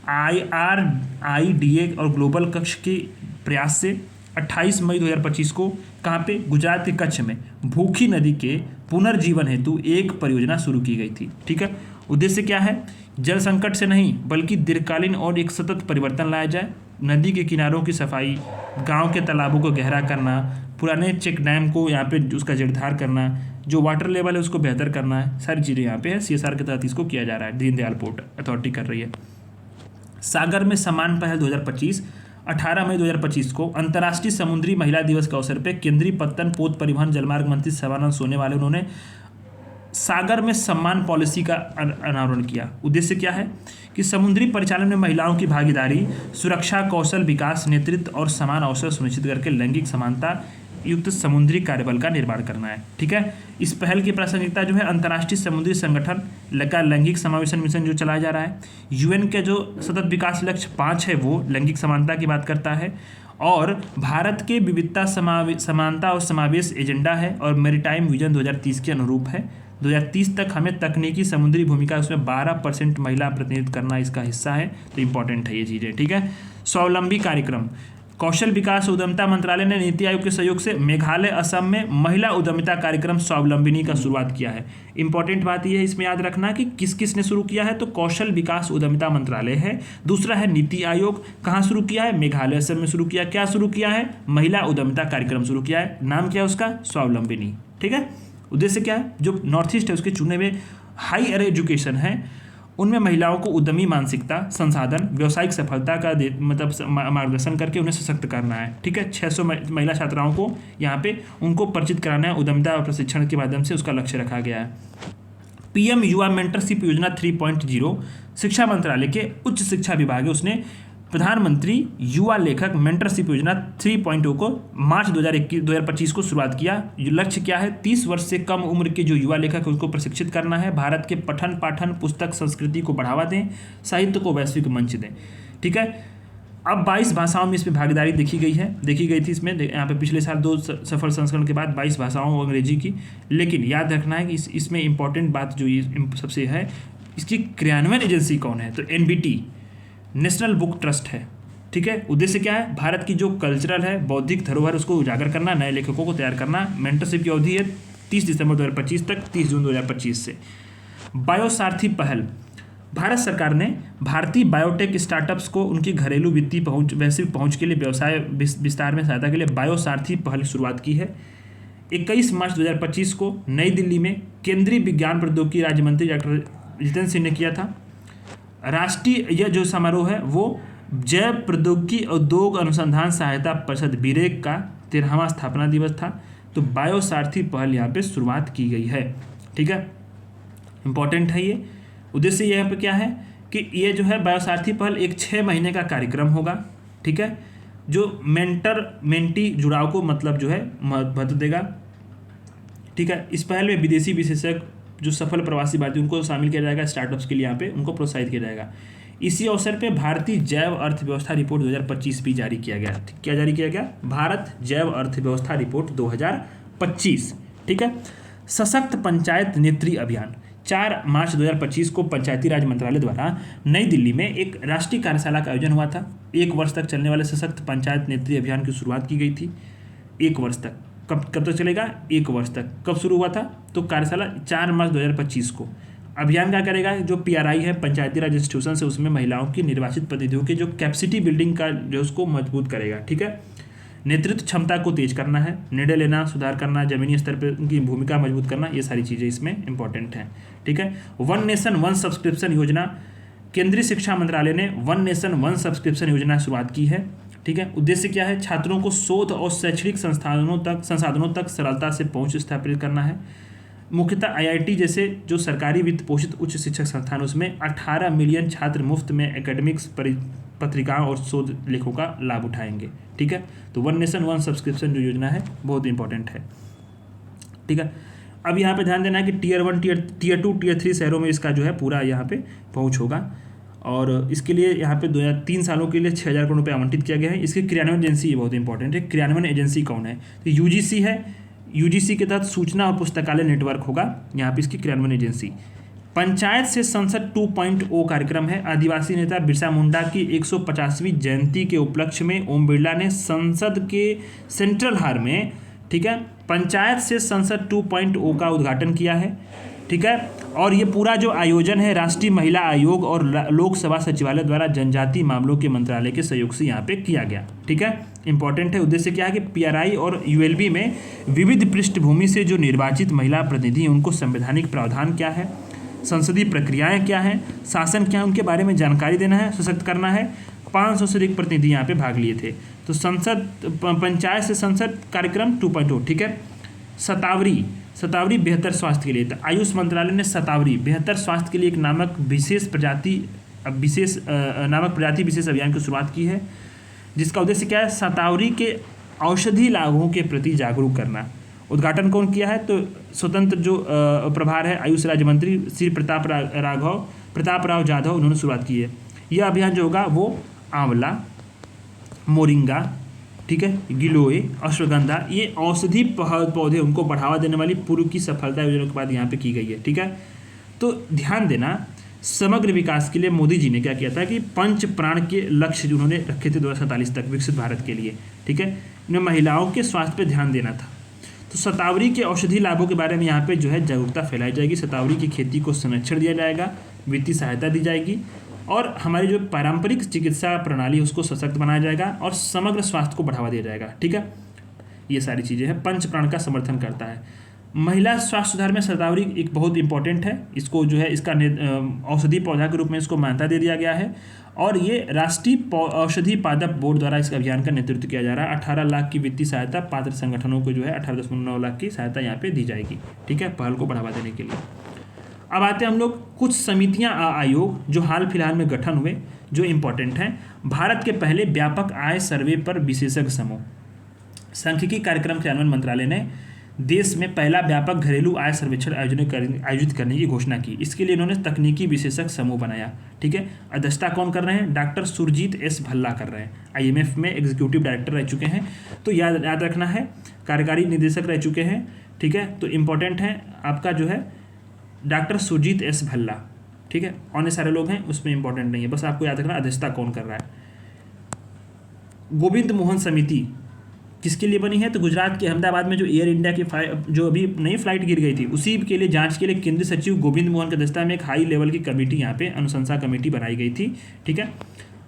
IRIDA और ग्लोबल कक्ष के प्रयास से 28 मई 2025 को कहाँ पे, गुजरात के कच्छ में भूखी नदी के पुनर्जीवन हेतु एक परियोजना शुरू की गई थी। ठीक है, उद्देश्य क्या है, जल संकट से नहीं बल्कि दीर्घकालीन और एक सतत परिवर्तन लाया जाए। नदी के किनारों की सफाई, गांव के तालाबों को गहरा करना, पुराने चेक डैम को यहाँ पे उसका जीर्णोद्धार करना, जो वाटर लेवल है उसको बेहतर करना है, सारी चीज़ें यहाँ पे है। CSR के तहत इसको किया जा रहा है, दीनदयाल पोर्ट अथॉरिटी कर रही है। सागर में सम्मान पहल 2025, 18 मई 2025 को अंतर्राष्ट्रीय समुद्री महिला दिवस के अवसर पर केंद्रीय पत्तन, पोत परिवहन, जलमार्ग मंत्री सर्बानंद सोनोवाल उन्होंने सागर में सम्मान पॉलिसी का अनावरण किया। उद्देश्य क्या है कि समुद्री परिचालन में महिलाओं की भागीदारी, सुरक्षा, कौशल विकास, नेतृत्व और समान अवसर सुनिश्चित करके लैंगिक समानता युक्त समुद्री कार्यबल का निर्माण करना है। ठीक है, इस पहल की प्रासंगिकता जो है अंतर्राष्ट्रीय समुद्री संगठन का लैंगिक समावेशन मिशन जो चलाया जा रहा है, UN के जो सतत विकास लक्ष्य 5 है वो लैंगिक समानता की बात करता है, और भारत के विविधता, समानता और समावेश एजेंडा है, और मैरीटाइम विजन 2030 के अनुरूप है। 2030 तक हमें तकनीकी समुद्री भूमिका उसमें 12% महिला प्रतिनिधित्व करना इसका हिस्सा है, तो इंपॉर्टेंट है ये चीज़ें। ठीक है, स्वावलंबी कार्यक्रम, कौशल विकास उद्यमिता मंत्रालय ने नीति आयोग के सहयोग से मेघालय, असम में महिला उद्यमिता कार्यक्रम स्वावलंबिनी का शुरुआत किया है। इंपॉर्टेंट बात यह है इसमें याद रखना कि किस किस ने शुरू किया है, तो कौशल विकास उद्यमिता मंत्रालय है, दूसरा है नीति आयोग। कहाँ शुरू किया है, मेघालय, असम में शुरू किया। क्या शुरू किया है, महिला उद्यमिता कार्यक्रम शुरू किया है। नाम क्या है उसका, स्वावलंबिनी। ठीक है, उद्देश्य क्या है, जो नॉर्थ ईस्ट है उसके चुने हुए हायर एजुकेशन है उनमें महिलाओं को उद्यमी मानसिकता, संसाधन, व्यावसायिक सफलता का मतलब मार्गदर्शन करके उन्हें सशक्त करना है। ठीक है, 600 महिला छात्राओं को यहाँ पे उनको परिचित कराना है उद्यमिता और प्रशिक्षण के माध्यम से, उसका लक्ष्य रखा गया है। PM युवा मेंटरशिप योजना 3.0 शिक्षा मंत्रालय के उच्च शिक्षा विभाग है, उसने प्रधानमंत्री युवा लेखक मेंटरशिप योजना 3.0 को मार्च 2025 को शुरुआत किया। लक्ष्य क्या है, 30 वर्ष से कम उम्र के जो युवा लेखक है उसको प्रशिक्षित करना है, भारत के पठन पाठन, पुस्तक, संस्कृति को बढ़ावा दें, साहित्य को वैश्विक मंच दें। ठीक है, अब 22 भाषाओं में इसमें भागीदारी देखी गई थी इसमें। यहाँ पे पिछले साल 2 सफल संस्करण के बाद 22 भाषाओं अंग्रेजी की। लेकिन याद रखना है कि इसमें इंपॉर्टेंट बात जो सबसे है, इसकी क्रियान्वयन एजेंसी कौन है, तो NBT नेशनल बुक ट्रस्ट है। ठीक है, उद्देश्य क्या है, भारत की जो कल्चरल है, बौद्धिक धरोहर, उसको उजागर करना, नए लेखकों को तैयार करना। मेंटरशिप की अवधि है 30 दिसंबर 2025 तक 30 जून 2025 से। बायोसारथी पहल, भारत सरकार ने भारतीय बायोटेक स्टार्टअप्स को उनकी घरेलू वित्तीय पहुंच, वैश्विक पहुंच के लिए व्यवसाय विस्तार में सहायता के लिए बायोसारथी पहल की शुरुआत की है। 21 मार्च 2025 को नई दिल्ली में केंद्रीय विज्ञान प्रौद्योगिकी राज्य मंत्री डॉक्टर जितेंद्र सिंह ने किया था। राष्ट्रीय यह जो समारोह है वो जैव प्रौद्योगिकी उद्योग अनुसंधान सहायता परिषद BIREC का 13वां स्थापना दिवस था। तो बायोसारथी पहल यहाँ पे शुरुआत की गई है। ठीक है, इंपॉर्टेंट है ये। उद्देश्य यहाँ पे क्या है कि ये जो है बायोसारथी पहल एक 6 महीने का कार्यक्रम होगा। ठीक है, जो मेंटर मेंटी जुड़ाव को मतलब जो है महत्व देगा। ठीक है, इस पहल में विदेशी विशेषज्ञ जो सफल प्रवासी भारतीय उनको शामिल किया जाएगा, स्टार्टअप्स के लिए यहाँ पे उनको प्रोत्साहित किया जाएगा। इसी अवसर पे भारतीय जैव अर्थव्यवस्था रिपोर्ट 2025 भी जारी किया गया। क्या जारी किया गया, भारत जैव अर्थव्यवस्था रिपोर्ट 2025। ठीक है, सशक्त पंचायत नेत्री अभियान 4 मार्च 2025 को पंचायती राज मंत्रालय द्वारा नई दिल्ली में एक राष्ट्रीय कार्यशाला का आयोजन हुआ था। 1 वर्ष तक चलने वाले सशक्त पंचायत नेत्री अभियान की शुरुआत की गई थी। 1 वर्ष तक, कब तक चलेगा, 1 वर्ष तक। कब शुरू हुआ था, तो कार्यशाला 4 मार्च 2025 को। अभियान क्या करेगा, जो PRI है पंचायती राज इंस्टीट्यूशन से, उसमें महिलाओं की निर्वाचित प्रतिनिधियों की जो कैपेसिटी बिल्डिंग का जो उसको मजबूत करेगा। ठीक है, नेतृत्व क्षमता को तेज करना है, निर्णय लेना सुधार करना, जमीनी स्तर पर उनकी भूमिका मजबूत करना, ये सारी चीज़ें इसमें इंपॉर्टेंट हैं। ठीक है, 1 नेशन 1 सब्सक्रिप्शन योजना, केंद्रीय शिक्षा मंत्रालय ने 1 नेशन 1 सब्सक्रिप्शन योजना शुरुआत की है। ठीक है। उद्देश्य क्या है? छात्रों को शोध और शैक्षणिक संसाधनों तक सरलता से पहुंच स्थापित करना है। मुख्यतः आईआईटी जैसे जो सरकारी वित्त पोषित उच्च शिक्षक संस्थान, उसमें 18 मिलियन छात्र मुफ्त में एकेडमिक्स पत्रिकाओं और शोध लेखों का लाभ उठाएंगे। ठीक है। तो वन नेशन वन सब्सक्रिप्शन जो योजना है बहुत इंपॉर्टेंट है। ठीक है। अब यहाँ पे ध्यान देना है कि टीयर 1, टीयर 2, टीयर 3 शहरों में इसका जो है पूरा यहाँ पे पहुँच होगा, और इसके लिए यहाँ पे 3 सालों के लिए 6,000 करोड़ रुपये आवंटित किया गया है। इसकी क्रियान्वयन एजेंसी ये बहुत इंपॉर्टेंट है। क्रियान्वयन एजेंसी कौन है? तो यूजीसी है। यूजीसी के तहत सूचना और पुस्तकालय नेटवर्क होगा यहाँ पे इसकी क्रियान्वयन एजेंसी। पंचायत से संसद 2.0 कार्यक्रम है। आदिवासी नेता बिरसा मुंडा की 150वीं जयंती के उपलक्ष्य में ओम बिरला ने संसद के सेंट्रल हॉल में, ठीक है, पंचायत से संसद 2.0 का उद्घाटन किया है। ठीक है। और ये पूरा जो आयोजन है राष्ट्रीय महिला आयोग और लोकसभा सचिवालय द्वारा जनजातीय मामलों के मंत्रालय के सहयोग से यहाँ पे किया गया। ठीक है। इंपॉर्टेंट है। उद्देश्य क्या है कि पीआरआई और यूएलबी में विविध पृष्ठभूमि से जो निर्वाचित महिला प्रतिनिधि हैं उनको संवैधानिक प्रावधान क्या है, संसदीय प्रक्रियाएं क्या हैं, शासन क्या है, उनके बारे में जानकारी देना है, सशक्त करना है। 500 से अधिक प्रतिनिधि यहाँ पे भाग लिए थे। तो पंचायत से संसद कार्यक्रम 2.0। ठीक है। शतावरी बेहतर स्वास्थ्य के लिए, तो आयुष मंत्रालय ने शतावरी बेहतर स्वास्थ्य के लिए एक नामक प्रजाति विशेष अभियान की शुरुआत की है, जिसका उद्देश्य क्या है? शतावरी के औषधि लाभों के प्रति जागरूक करना। उद्घाटन कौन किया है? तो स्वतंत्र जो प्रभार है आयुष राज्य मंत्री श्री प्रताप राव जाधव, उन्होंने शुरुआत की है। यह अभियान जो होगा वो आंवला, मोरिंगा, ठीक है, गिलोय, अश्वगंधा, ये औषधि पौधे उनको बढ़ावा देने वाली पूर्व की सफलता योजना के बाद यहाँ पे की गई है। ठीक है। तो ध्यान देना, समग्र विकास के लिए मोदी जी ने क्या किया था कि 5 प्राण के लक्ष्य जो उन्होंने रखे थे 2047 तक विकसित भारत के लिए। ठीक है। इन्हें महिलाओं के स्वास्थ्य पे ध्यान देना था। तो शतावरी के औषधि लाभों के बारे में यहाँ पे जो है जागरूकता फैलाई जाएगी। शतावरी की खेती को संरक्षण दिया जाएगा, वित्तीय सहायता दी जाएगी, और हमारी जो पारंपरिक चिकित्सा प्रणाली है उसको सशक्त बनाया जाएगा और समग्र स्वास्थ्य को बढ़ावा दिया जाएगा। ठीक है। ये सारी चीज़ें हैं। 5 प्राण का समर्थन करता है। महिला स्वास्थ्य सुधार में शतावरी एक बहुत इंपॉर्टेंट है। इसको जो है इसका औषधि पौधा के रूप में इसको मान्यता दे दिया गया है, और ये राष्ट्रीय औषधि पादप बोर्ड द्वारा इस अभियान का नेतृत्व किया जा रहा है। 18 लाख की वित्तीय सहायता पात्र संगठनों को जो है 18.9 लाख की सहायता यहाँ पे दी जाएगी। ठीक है, पहल को बढ़ावा देने के लिए। अब आते हैं हम लोग कुछ समितियां आयोग जो हाल फिलहाल में गठन हुए जो इम्पोर्टेंट हैं। भारत के पहले व्यापक आय सर्वे पर विशेषज्ञ समूह। सांख्यिकी कार्यक्रम क्रियान्वयन मंत्रालय ने देश में पहला व्यापक घरेलू आय सर्वेक्षण आयोजित करने की घोषणा की। इसके लिए इन्होंने तकनीकी विशेषज्ञ समूह बनाया। ठीक है। अध्यक्षता कौन कर रहे हैं? डॉक्टर सुरजीत एस भल्ला कर रहे हैं। IMF में एग्जीक्यूटिव डायरेक्टर रह चुके हैं, तो याद रखना है। कार्यकारी निदेशक रह चुके हैं। ठीक है। तो इम्पोर्टेंट है आपका जो है डॉक्टर सुरजीत एस भल्ला। ठीक है। अन्य सारे लोग हैं उसमें इंपॉर्टेंट नहीं है, बस आपको याद रखना अध्यक्षता कौन कर रहा है। गोविंद मोहन समिति किसके लिए बनी है? तो गुजरात के अहमदाबाद में जो एयर इंडिया की जो अभी नई फ्लाइट गिर गई थी उसी के लिए जांच के लिए केंद्रीय सचिव गोविंद मोहन की अध्यक्षता में एक हाई लेवल की कमेटी यहाँ पे अनुशंसा कमेटी बनाई गई थी। ठीक है।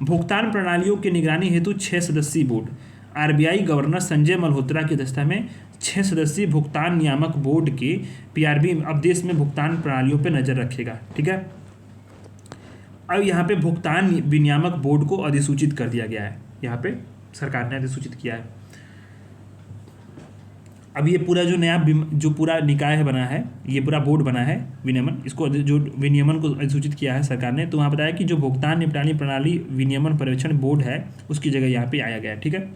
भुगतान प्रणालियों की निगरानी हेतु 6 सदस्यीय board. RBI governor Sanjay Malhotra की अध्यक्षता में 6 सदस्यीय भुगतान नियामक बोर्ड के PRB अब देश में भुगतान प्रणालियों पर नजर रखेगा। ठीक है। अब यहाँ पे भुगतान विनियामक बोर्ड को अधिसूचित कर दिया गया है। यहाँ पे सरकार ने अधिसूचित किया है। अब ये पूरा जो पूरा निकाय है बना है, ये पूरा बोर्ड बना है विनियमन, इसको जो विनियमन को अधिसूचित किया है सरकार ने, तो वहाँ बताया कि जो भुगतान निपटानी प्रणाली विनियमन पर्यवेक्षण बोर्ड है उसकी जगह यहाँ पे आया गया है। ठीक है।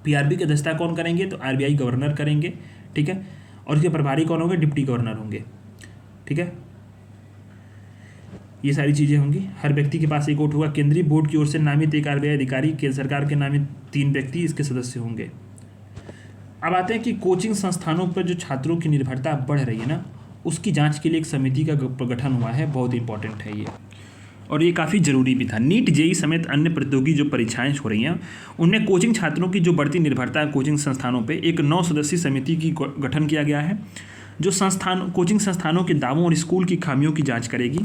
PRB की अध्यक्षता कौन करेंगे? तो RBI गवर्नर करेंगे। ठीक है। और इसके प्रभारी कौन होंगे? डिप्टी गवर्नर होंगे। ठीक है। ये सारी चीज़ें होंगी। हर व्यक्ति के पास एक वोट होगा। केंद्रीय बोर्ड की ओर से नामित एक RBI अधिकारी, केंद्र सरकार के नामित 3 व्यक्ति इसके सदस्य होंगे। अब आते हैं कि कोचिंग संस्थानों पर जो छात्रों की निर्भरता बढ़ रही है ना, उसकी जांच के लिए एक समिति का गठन हुआ है। बहुत इंपॉर्टेंट है ये, और ये काफ़ी ज़रूरी भी था। नीट जेई समेत अन्य प्रतियोगी जो परीक्षाएं हो रही हैं उनमें कोचिंग छात्रों की जो बढ़ती निर्भरता है कोचिंग संस्थानों पे, एक 9 सदस्यीय समिति की गठन किया गया है जो कोचिंग संस्थानों के दावों और स्कूल की खामियों की जाँच करेगी।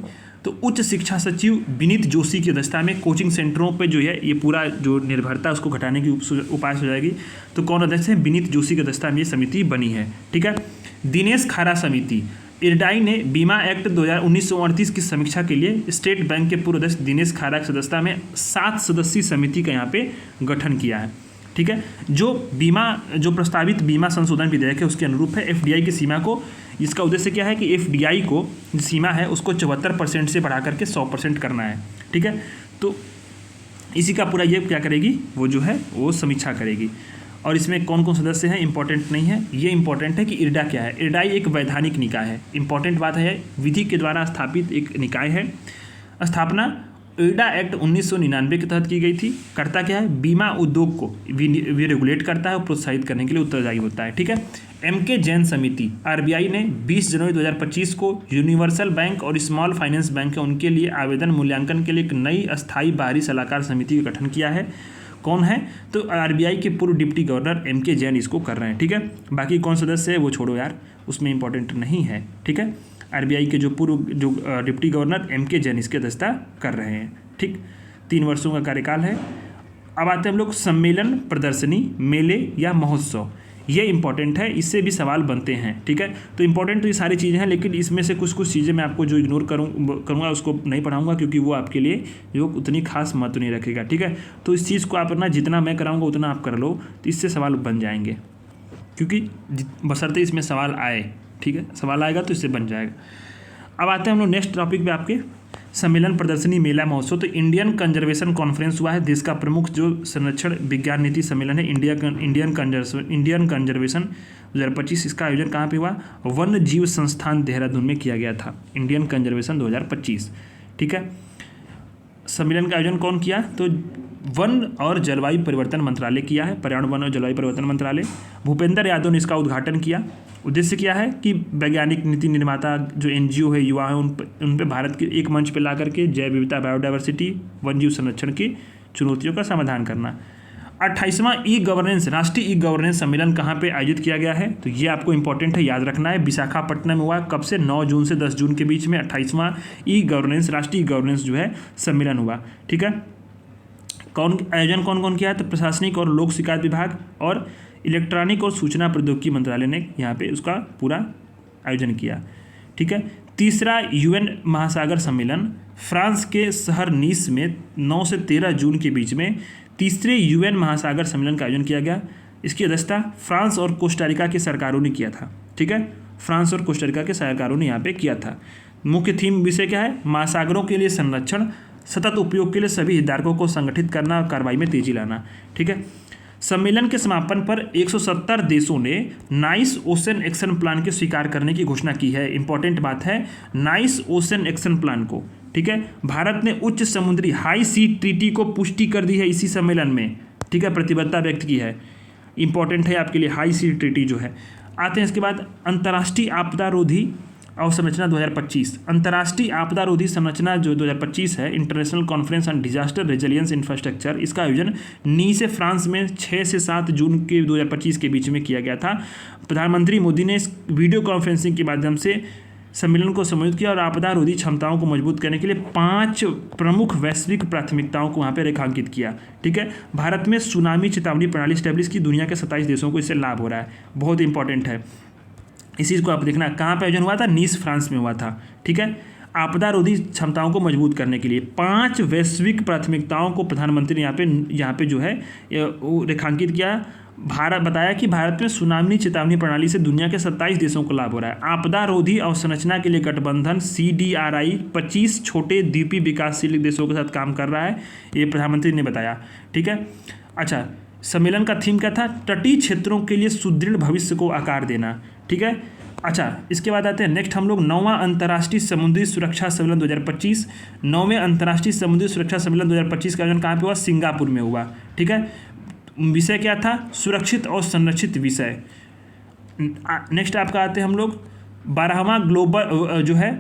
तो उच्च शिक्षा सचिव विनीत जोशी की अध्यक्षता में कोचिंग सेंटरों पे जो है ये पूरा जो निर्भरता उसको घटाने की उपाय हो जाएगी। तो कौन अध्यक्ष है? विनीत जोशी की अध्यक्षता में ये समिति बनी है। ठीक है। दिनेश खारा समिति इरडाई ने बीमा एक्ट 1938 की समीक्षा के लिए स्टेट बैंक के पूर्व अध्यक्ष दिनेश खारा की सदस्यता में 7 सदस्यीय समिति का यहाँ पे गठन किया है। ठीक है, जो प्रस्तावित बीमा संशोधन विधेयक है उसके अनुरूप है। एफडीआई की सीमा को, इसका उद्देश्य क्या है कि एफडीआई को सीमा है उसको 74% से बढ़ा करके 100% करना है। ठीक है, तो इसी का पूरा ये क्या करेगी, वो जो है वो समीक्षा करेगी। और इसमें कौन कौन सदस्य हैं इंपॉर्टेंट नहीं है, ये इंपॉर्टेंट है कि इरडा क्या है। इरडाई एक वैधानिक निकाय है, इंपॉर्टेंट बात है, विधि के द्वारा स्थापित एक निकाय है। स्थापना इरडा एक्ट 1999 के तहत की गई थी। करता क्या है, बीमा उद्योग को रेगुलेट करता है और प्रोत्साहित करने के लिए उत्तरदायी होता है। ठीक है, एमके जैन समिति, आरबीआई ने 20 जनवरी 2025 को यूनिवर्सल बैंक और स्मॉल फाइनेंस बैंक है उनके लिए आवेदन मूल्यांकन के लिए एक नई अस्थायी बाहरी सलाहकार समिति का गठन किया है। कौन है, तो आरबीआई के पूर्व डिप्टी गवर्नर एमके जैन इसको कर रहे हैं। ठीक है, बाकी कौन सदस्य है वो छोड़ो यार, उसमें इंपॉर्टेंट नहीं है। ठीक है, आरबीआई के जो पूर्व डिप्टी गवर्नर एमके जैन इसकी अध्यक्षता कर रहे हैं। ठीक, 3 वर्षों का कार्यकाल है। अब आते हैं हम लोग सम्मेलन, प्रदर्शनी, मेले या महोत्सव, ये इंपॉर्टेंट है, इससे भी सवाल बनते हैं। ठीक है, तो इंपॉर्टेंट तो ये सारी चीज़ें हैं, लेकिन इसमें से कुछ चीज़ें मैं आपको जो इग्नोर करूँगा उसको नहीं पढ़ाऊँगा, क्योंकि वो आपके लिए जो उतनी खास महत्व नहीं रखेगा। ठीक है, तो इस चीज़ को आप अपना जितना मैं कराऊँगा उतना आप कर लो, तो इससे सवाल बन जाएंगे, क्योंकि बशर्ते इसमें सवाल आए। ठीक है, सवाल आएगा तो इससे बन जाएगा। अब आते हैं हम लोग नेक्स्ट टॉपिक पे आपके, सम्मेलन, प्रदर्शनी, मेला, महोत्सव। तो इंडियन कंजर्वेशन कॉन्फ्रेंस हुआ है, देश का प्रमुख जो संरक्षण विज्ञान नीति सम्मेलन है, इंडियन कंजर्वेशन 2025। इसका आयोजन कहाँ पे हुआ, वन्य जीव संस्थान देहरादून में किया गया था, इंडियन कंजर्वेशन 2025। ठीक है, सम्मेलन का आयोजन कौन किया, तो वन और जलवायु परिवर्तन मंत्रालय किया है, पर्यावरण वन और जलवायु परिवर्तन मंत्रालय। भूपेंद्र यादव ने इसका उद्घाटन किया। उद्देश्य क्या है कि वैज्ञानिक, नीति निर्माता, जो एनजीओ है, युवा है, उन पे भारत के एक मंच पे ला करके जैव विविधता, बायोडाइवर्सिटी, वन्यजीव संरक्षण की चुनौतियों का समाधान करना। 28वां ई गवर्नेंस, राष्ट्रीय ई गवर्नेंस सम्मेलन कहाँ पे आयोजित किया गया है, तो ये आपको इंपॉर्टेंट है, याद रखना है। विशाखापट्टनम में हुआ, कब से, 9 जून से 10 जून के बीच में 28वां ई गवर्नेंस, राष्ट्रीय ई गवर्नेंस जो है सम्मेलन हुआ। ठीक है, आयोजन कौन कौन किया है, तो प्रशासनिक और लोक शिकायत विभाग और इलेक्ट्रॉनिक और सूचना प्रौद्योगिकी मंत्रालय ने यहाँ पे उसका पूरा आयोजन किया। ठीक है, तीसरा यूएन महासागर सम्मेलन फ्रांस के शहर नीस में 9 से 13 जून के बीच में तीसरे यूएन महासागर सम्मेलन का आयोजन किया गया। इसकी अध्यक्षता फ्रांस और कोस्टारिका की सरकारों ने किया था। ठीक है, फ्रांस और कोस्टारिका के सरकारों ने यहाँ पे किया था। मुख्य थीम विषय क्या है, महासागरों के लिए संरक्षण, सतत उपयोग के लिए सभी हितधारकों को संगठित करना और कार्रवाई में तेजी लाना। ठीक है, सम्मेलन के समापन पर 170 देशों ने नाइस ओशन एक्शन प्लान के स्वीकार करने की घोषणा की है। इंपॉर्टेंट बात है, नाइस ओशन एक्शन प्लान को। ठीक है, भारत ने उच्च समुद्री हाई सी ट्रीटी को पुष्टि कर दी है इसी सम्मेलन में। ठीक है, प्रतिबद्धता व्यक्त की है। इंपॉर्टेंट है आपके लिए हाई सी ट्रीटी जो है। आते हैं इसके बाद अंतर्राष्ट्रीय आपदा रोधी अवसंरचना 2025। अंतर्राष्ट्रीय आपदा रोधी संरचना जो 2025 है, international conference on disaster resilience infrastructure, इसका आयोजन नीस से फ्रांस में 6 से 7 जून के 2025 के बीच में किया गया था। प्रधानमंत्री मोदी ने इस वीडियो कॉन्फ्रेंसिंग के माध्यम से सम्मेलन को संबोधित किया और आपदा रोधी क्षमताओं को मजबूत करने के लिए 5 प्रमुख वैश्विक प्राथमिकताओं को वहाँ पर रेखांकित किया। ठीक है, भारत में सुनामी चेतावनी प्रणाली स्टैब्लिश की, दुनिया के 27 देशों को इससे लाभ हो रहा है, बहुत इंपॉर्टेंट है। इस चीज़ को आप देखना, कहाँ पे आयोजन हुआ था, नीस फ्रांस में हुआ था। ठीक है, आपदा रोधी क्षमताओं को मजबूत करने के लिए 5 वैश्विक प्राथमिकताओं को प्रधानमंत्री ने यहाँ पे जो है रेखांकित किया। भारत बताया कि भारत में सुनामी चेतावनी प्रणाली से दुनिया के 27 देशों को लाभ हो रहा है। आपदा रोधी अवसंरचना के लिए गठबंधन CDRI 25 छोटे द्वीपीय विकासशील देशों के साथ काम कर रहा है, ये प्रधानमंत्री ने बताया। ठीक है, अच्छा, सम्मेलन का थीम क्या था, तटीय क्षेत्रों के लिए सुदृढ़ भविष्य को आकार देना। ठीक है, अच्छा, इसके बाद आते हैं नेक्स्ट हम लोग 9वां अंतर्राष्ट्रीय समुद्री सुरक्षा सम्मेलन 2025। 9वें अंतर्राष्ट्रीय समुद्री सुरक्षा सम्मेलन 2025 का आयोजन कहाँ पे हुआ, सिंगापुर में हुआ। ठीक है, विषय क्या था, सुरक्षित और संरक्षित विषय। नेक्स्ट आपका आते हैं हम लोग 12वां ग्लोबल जो है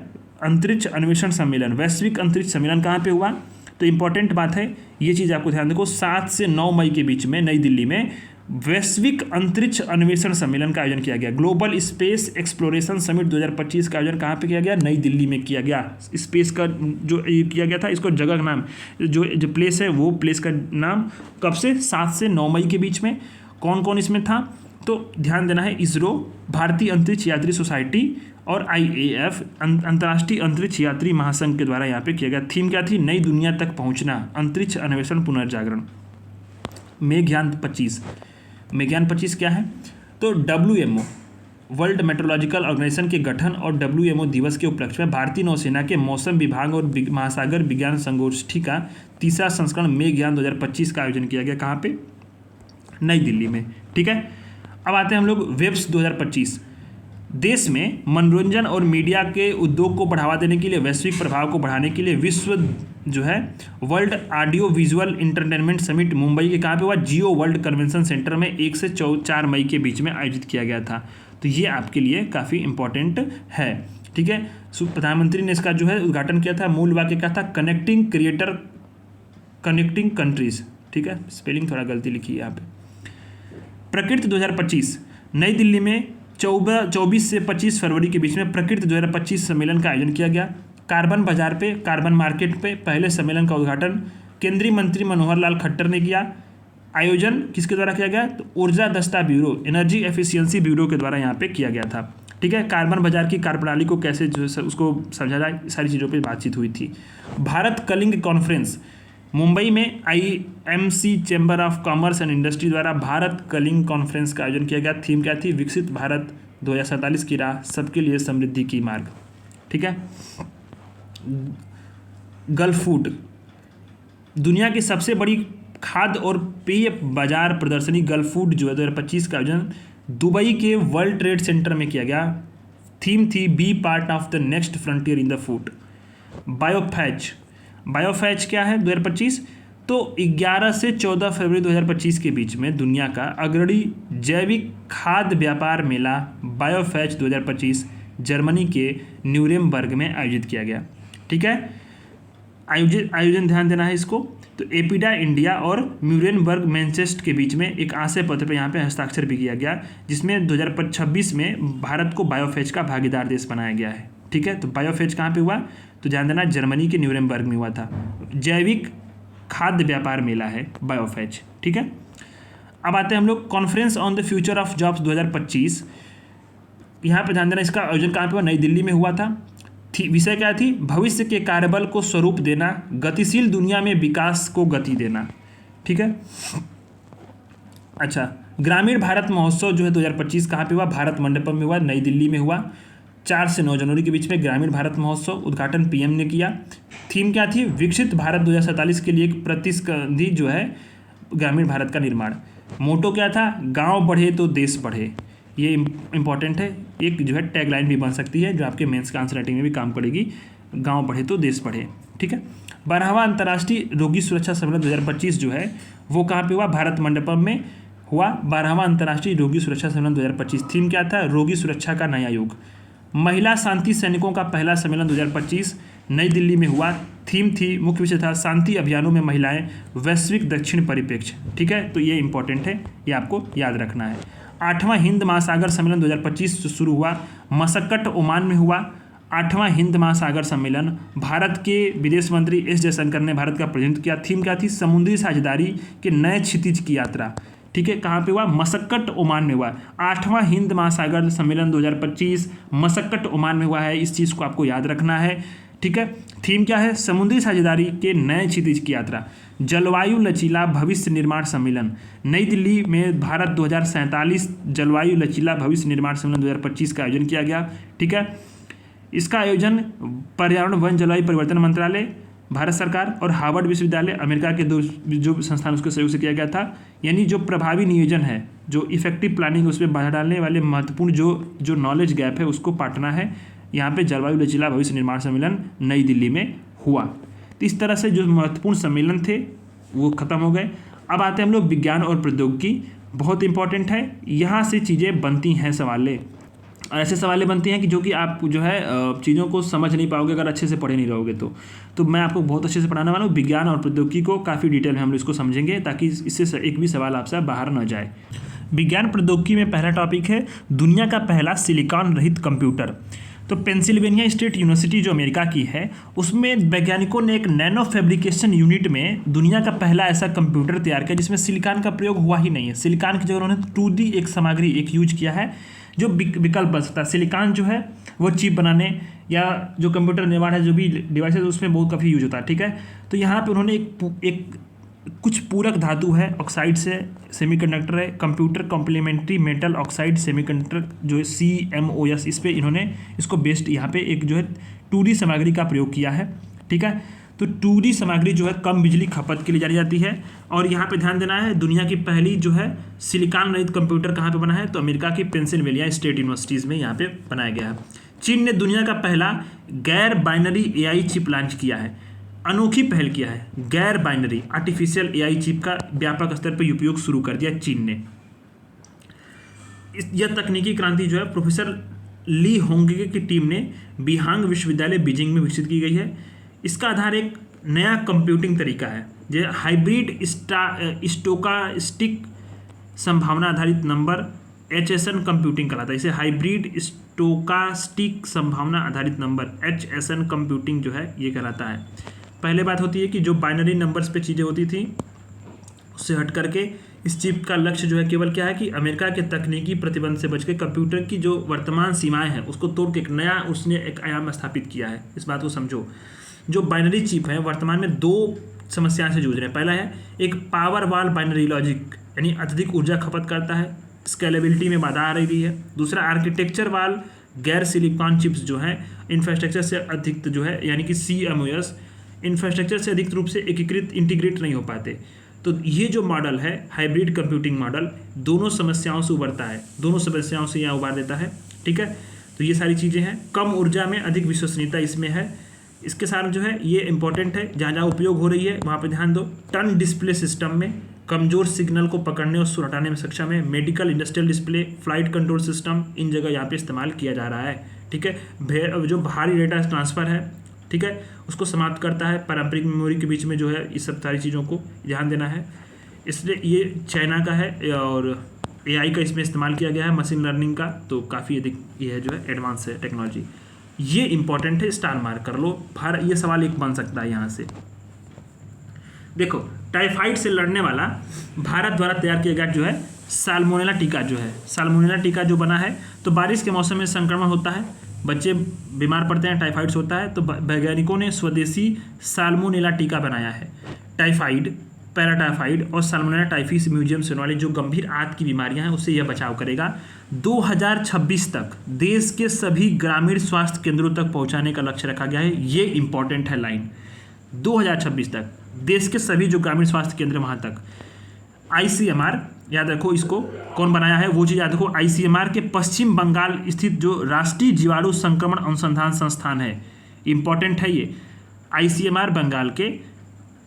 अंतरिक्ष अन्वेषण सम्मेलन, वैश्विक अंतरिक्ष सम्मेलन कहाँ पे हुआ, तो इंपॉर्टेंट बात है, ये चीज़ आपको ध्यान देखो, 7 से 9 मई के बीच में नई दिल्ली में वैश्विक अंतरिक्ष अन्वेषण सम्मेलन का आयोजन किया गया। ग्लोबल स्पेस एक्सप्लोरेशन समिट 2025 का आयोजन कहाँ पे किया गया, नई दिल्ली में किया गया। स्पेस का जो किया गया था, इसको जगह का नाम, जो प्लेस है वो प्लेस का नाम, कब से, 7 से 9 मई के बीच में। कौन कौन इसमें था, तो ध्यान देना है, इसरो, भारतीय अंतरिक्ष यात्री सोसाइटी और IAF अंतर्राष्ट्रीय अंतरिक्ष यात्री महासंघ के द्वारा यहाँ पे किया गया। थीम क्या थी? नई दुनिया तक पहुँचना, अंतरिक्ष अन्वेषण पुनर्जागरण। मेघयान 25। मेघयान 25 क्या है? तो WMO वर्ल्ड मेट्रोलॉजिकल ऑर्गेनाइजेशन के गठन और WMO दिवस के उपलक्ष्य में भारतीय नौसेना के मौसम विभाग और महासागर विज्ञान संगोष्ठी का तीसरा संस्करण मेघयान 2025 का आयोजन किया गया। कहाँ पे? नई दिल्ली में। ठीक है, अब आते हैं हम लोग वेब्स 2025। देश में मनोरंजन और मीडिया के उद्योग को बढ़ावा देने के लिए, वैश्विक प्रभाव को बढ़ाने के लिए विश्व जो है world audio visual entertainment summit Mumbai के कहाँ पे हुआ? जियो वर्ल्ड कन्वेंशन सेंटर में 1 से 4 मई के बीच में आयोजित किया गया था। तो ये आपके लिए काफ़ी इंपॉर्टेंट है। ठीक है, प्रधानमंत्री ने इसका जो है उद्घाटन किया था। मूल वाक्य क्या था? Connecting creator connecting countries. ठीक है, स्पेलिंग थोड़ा गलती लिखी है यहाँ पे। प्रकृति 2025 नई दिल्ली में 24 से 25 फरवरी के बीच में प्रकृति 2025 सम्मेलन का आयोजन किया गया। कार्बन बाजार पे, कार्बन मार्केट पे पहले सम्मेलन का उद्घाटन केंद्रीय मंत्री मनोहर लाल खट्टर ने किया। आयोजन किसके द्वारा किया गया? तो ऊर्जा दस्ता ब्यूरो, एनर्जी एफिशिएंसी ब्यूरो के द्वारा यहाँ पे किया गया था। ठीक है, कार्बन बाजार की कार्यप्रणाली को कैसे जो उसको समझा जाए, सारी चीज़ों पे बातचीत हुई थी। भारत कलिंग कॉन्फ्रेंस मुंबई में IMC chamber of commerce and industry द्वारा भारत कलिंग कॉन्फ्रेंस का आयोजन किया गया। थीम क्या थी? विकसित भारत 2047 की राह, सबके लिए समृद्धि की मार्ग। ठीक है, गल्फ फूड दुनिया की सबसे बड़ी खाद्य और पेय बाजार प्रदर्शनी गल्फ फूड जो 2025 का आयोजन दुबई के वर्ल्ड ट्रेड सेंटर में किया गया। थीम थी be part of the next frontier in the food. Biofach क्या है 2025? तो 11 से 14 फरवरी 2025 के बीच में दुनिया का अग्रणी जैविक खाद्य व्यापार मेला बायोफैज 2025 जर्मनी के न्यूरेमबर्ग में आयोजित किया गया। ठीक है, आयोजन ध्यान देना है इसको। तो एपिडा इंडिया और म्यूरेनबर्ग मैनचेस्ट के बीच में एक आशय पत्र पर यहाँ पे हस्ताक्षर भी किया गया, जिसमें 2026 में भारत को बायोफेज का भागीदार देश बनाया गया है। ठीक है, तो बायोफेज कहाँ पे हुआ? तो ध्यान देना, जर्मनी के न्यूरेमबर्ग में हुआ था। जैविक खाद्य व्यापार मेला है बायोफेज। ठीक है, अब आते हैं हम लोग conference on the future of jobs 2025। यहाँ पे ध्यान देना, इसका आयोजन कहाँ पे हुआ? नई दिल्ली में हुआ था। विषय क्या थी? भविष्य के कार्यबल को स्वरूप देना, गतिशील दुनिया में विकास को गति देना। ठीक है, अच्छा, ग्रामीण भारत महोत्सव जो है 2025 कहाँ पे हुआ? भारत मंडपम में हुआ, नई दिल्ली में हुआ। 4 से 9 जनवरी के बीच में ग्रामीण भारत महोत्सव, उद्घाटन PM ने किया। थीम क्या थी? विकसित भारत 2047 के लिए एक प्रतिस्पर्धी जो है ग्रामीण भारत का निर्माण। मोटो क्या था? गांव बढ़े तो देश बढ़े। ये इंपॉर्टेंट है, एक जो है टैगलाइन भी बन सकती है जो आपके मेंस का आंसर राइटिंग में भी काम पड़ेगी। गांव बढ़े तो देश बढ़े। ठीक है, 12वां अंतर्राष्ट्रीय रोगी सुरक्षा सम्मेलन 2025 जो है वो कहाँ पे हुआ? भारत मंडपम में हुआ। 12वां अंतर्राष्ट्रीय रोगी सुरक्षा सम्मेलन 2025। थीम क्या था? रोगी सुरक्षा का नया युग। महिला शांति सैनिकों का पहला सम्मेलन 2025 नई दिल्ली में हुआ। थीम थी, मुख्य विषय था शांति अभियानों में महिलाएं, वैश्विक दक्षिण परिप्रेक्ष्य। ठीक है, तो ये इंपॉर्टेंट है, ये आपको याद रखना है। 8वां हिंद महासागर सम्मेलन 2025 जो शुरू हुआ मस्कट ओमान में हुआ। 8वां हिंद महासागर सम्मेलन, भारत के विदेश मंत्री S जयशंकर ने भारत का प्रतिनिधित्व किया। थीम क्या थी? समुद्री साझेदारी के नए क्षितिज की यात्रा। ठीक है, कहाँ पे हुआ? मस्कट ओमान में हुआ। 8वां हिंद महासागर सम्मेलन 2025 मस्कट ओमान में हुआ है, इस चीज़ को आपको याद रखना है। ठीक है, थीम क्या है? समुद्री साझेदारी के नए क्षितिज की यात्रा। जलवायु लचीला भविष्य निर्माण सम्मेलन, नई दिल्ली में भारत 2047 जलवायु लचीला भविष्य निर्माण सम्मेलन 2025 का आयोजन किया गया। ठीक है, इसका आयोजन पर्यावरण वन जलवायु परिवर्तन मंत्रालय, भारत सरकार और हार्वर्ड विश्वविद्यालय अमेरिका के दो जो संस्थान उसके सहयोग से किया गया था। यानी जो प्रभावी नियोजन है, जो इफेक्टिव प्लानिंग, उसमें बाधा डालने वाले महत्वपूर्ण जो नॉलेज गैप है उसको पाटना है। यहाँ पे जलवायु लचीला भविष्य निर्माण सम्मेलन नई दिल्ली में हुआ। तो इस तरह से जो महत्वपूर्ण सम्मेलन थे वो खत्म हो गए। अब आते हैं हम लोग विज्ञान और प्रौद्योगिकी, बहुत इंपॉर्टेंट है। यहाँ से चीज़ें बनती हैं, सवालें और ऐसे सवालें बनती हैं कि जो कि आप जो है चीज़ों को समझ नहीं पाओगे अगर अच्छे से पढ़े नहीं रहोगे। तो मैं आपको बहुत अच्छे से पढ़ाने वाला हूँ। विज्ञान और प्रौद्योगिकी को काफ़ी डिटेल में हम लोग इसको समझेंगे ताकि इससे एक भी सवाल आपसे बाहर न जाए। विज्ञान प्रौद्योगिकी में पहला टॉपिक है दुनिया का पहला सिलिकॉन रहित कंप्यूटर। तो पेंसिल्वेनिया स्टेट यूनिवर्सिटी जो अमेरिका की है, उसमें वैज्ञानिकों ने एक नैनो फैब्रिकेशन यूनिट में दुनिया का पहला ऐसा कंप्यूटर तैयार किया जिसमें सिलिकॉन का प्रयोग हुआ ही नहीं है। सिलिकॉन की जगह उन्होंने 2D एक सामग्री एक यूज किया है जो विकल्प बन सकता है। सिलिकॉन जो है वो चिप बनाने या जो कंप्यूटर निर्माण है, जो भी डिवाइस है, उसमें बहुत काफ़ी यूज होता है, ठीक है। तो यहाँ पे उन्होंने एक कुछ पूरक धातु है, ऑक्साइड से सेमीकंडक्टर है, computer complementary metal oxide semiconductor जो है CMOS, इस पे इन्होंने इसको बेस्ड यहाँ पे एक जो है 2D सामग्री का प्रयोग किया है, ठीक है। तो 2D सामग्री जो है कम बिजली खपत के लिए जानी जाती है। और यहाँ पे ध्यान देना है, दुनिया की पहली जो है सिलिकॉन रहित कंप्यूटर कहाँ पे बना है, तो अमेरिका की पेंसिल्वेनिया स्टेट यूनिवर्सिटीज़ में यहाँ पे बनाया गया है। चीन ने दुनिया का पहला गैर बाइनरी AI चिप लॉन्च किया है, अनोखी पहल किया है। गैर बाइनरी आर्टिफिशियल AI चिप का व्यापक स्तर पर उपयोग शुरू कर दिया चीन ने। यह तकनीकी क्रांति जो है प्रोफेसर ली होंगे की टीम ने बिहांग विश्वविद्यालय बीजिंग में विकसित की गई है। इसका आधार एक नया कंप्यूटिंग तरीका है जो हाइब्रिड स्टोकास्टिक संभावना आधारित नंबर HSN कंप्यूटिंग कहलाता है। इसे हाइब्रिड स्टोकास्टिक संभावना आधारित नंबर HSN कंप्यूटिंग जो है ये कहलाता है। पहले बात होती है कि जो बाइनरी नंबर्स पे चीज़ें होती थी उससे हट करके इस चिप का लक्ष्य जो है केवल क्या है कि अमेरिका के तकनीकी प्रतिबंध से बचकर कंप्यूटर की जो वर्तमान सीमाएं हैं उसको तोड़ के एक नया उसने एक आयाम स्थापित किया है। इस बात को समझो। जो बाइनरी चिप है वर्तमान में दो समस्याओं से जूझ रहे हैं। पहला है एक पावर वाल बाइनरी लॉजिक, यानी अत्यधिक ऊर्जा खपत करता है, स्केलेबिलिटी में बाधा आ रही है। दूसरा आर्किटेक्चर वाल गैर सिलिकॉन चिप्स जो हैं इंफ्रास्ट्रक्चर से अधिक जो है यानी कि CMOS इंफ्रास्ट्रक्चर से अधिक रूप से एकीकृत इंटीग्रेट नहीं हो पाते। तो ये जो मॉडल है हाइब्रिड कंप्यूटिंग मॉडल दोनों समस्याओं से उबरता है, दोनों समस्याओं से यहाँ उबार देता है, ठीक है। तो ये सारी चीज़ें हैं। कम ऊर्जा में अधिक विश्वसनीयता इसमें है। इसके साथ जो है ये इंपॉर्टेंट है, जहाँ जहाँ उपयोग हो रही है वहाँ पे ध्यान दो। टर्न डिस्प्ले सिस्टम में कमज़ोर सिग्नल को पकड़ने और हटाने में सक्षम है। Medical industrial display, flight control system, इन जगह यहाँ पे इस्तेमाल किया जा रहा है, ठीक है। जो भारी डेटा ट्रांसफ़र है, ठीक है, उसको समाप्त करता है। पारंपरिक मेमोरी के बीच में जो है इस सब सारी चीज़ों को ध्यान देना है। इसलिए ये चाइना का है और AI का इसमें इस्तेमाल किया गया है, मशीन लर्निंग का, तो काफ़ी अधिक ये है जो है एडवांस है टेक्नोलॉजी। ये इंपॉर्टेंट है, स्टार मार्क कर लो। ये सवाल एक बन सकता है यहाँ से। देखो टाइफाइड से लड़ने वाला भारत द्वारा तैयार किया गया जो है साल्मोनेला टीका जो है, साल्मोनेला टीका जो बना है, तो बारिश के मौसम में संक्रमण होता है, बच्चे बीमार पड़ते हैं, टाइफाइड्स होता है, तो वैज्ञानिकों ने स्वदेशी साल्मोनेला टीका बनाया है। टाइफाइड, पैराटाइफाइड और साल्मोनेला टाइफिस म्यूजियम से होने वाली जो गंभीर आंत की बीमारियां हैं उससे यह बचाव करेगा। 2026 तक देश के सभी ग्रामीण स्वास्थ्य केंद्रों तक पहुंचाने का लक्ष्य रखा गया है। ये इंपॉर्टेंट है लाइन, 2026 तक देश के सभी जो ग्रामीण स्वास्थ्य केंद्र वहाँ तक। ICMR याद रखो, इसको कौन बनाया है वो चीज़ याद रखो। ICMR के पश्चिम बंगाल स्थित जो राष्ट्रीय जीवाणु संक्रमण अनुसंधान संस्थान है, इंपॉर्टेंट है ये। ICMR बंगाल के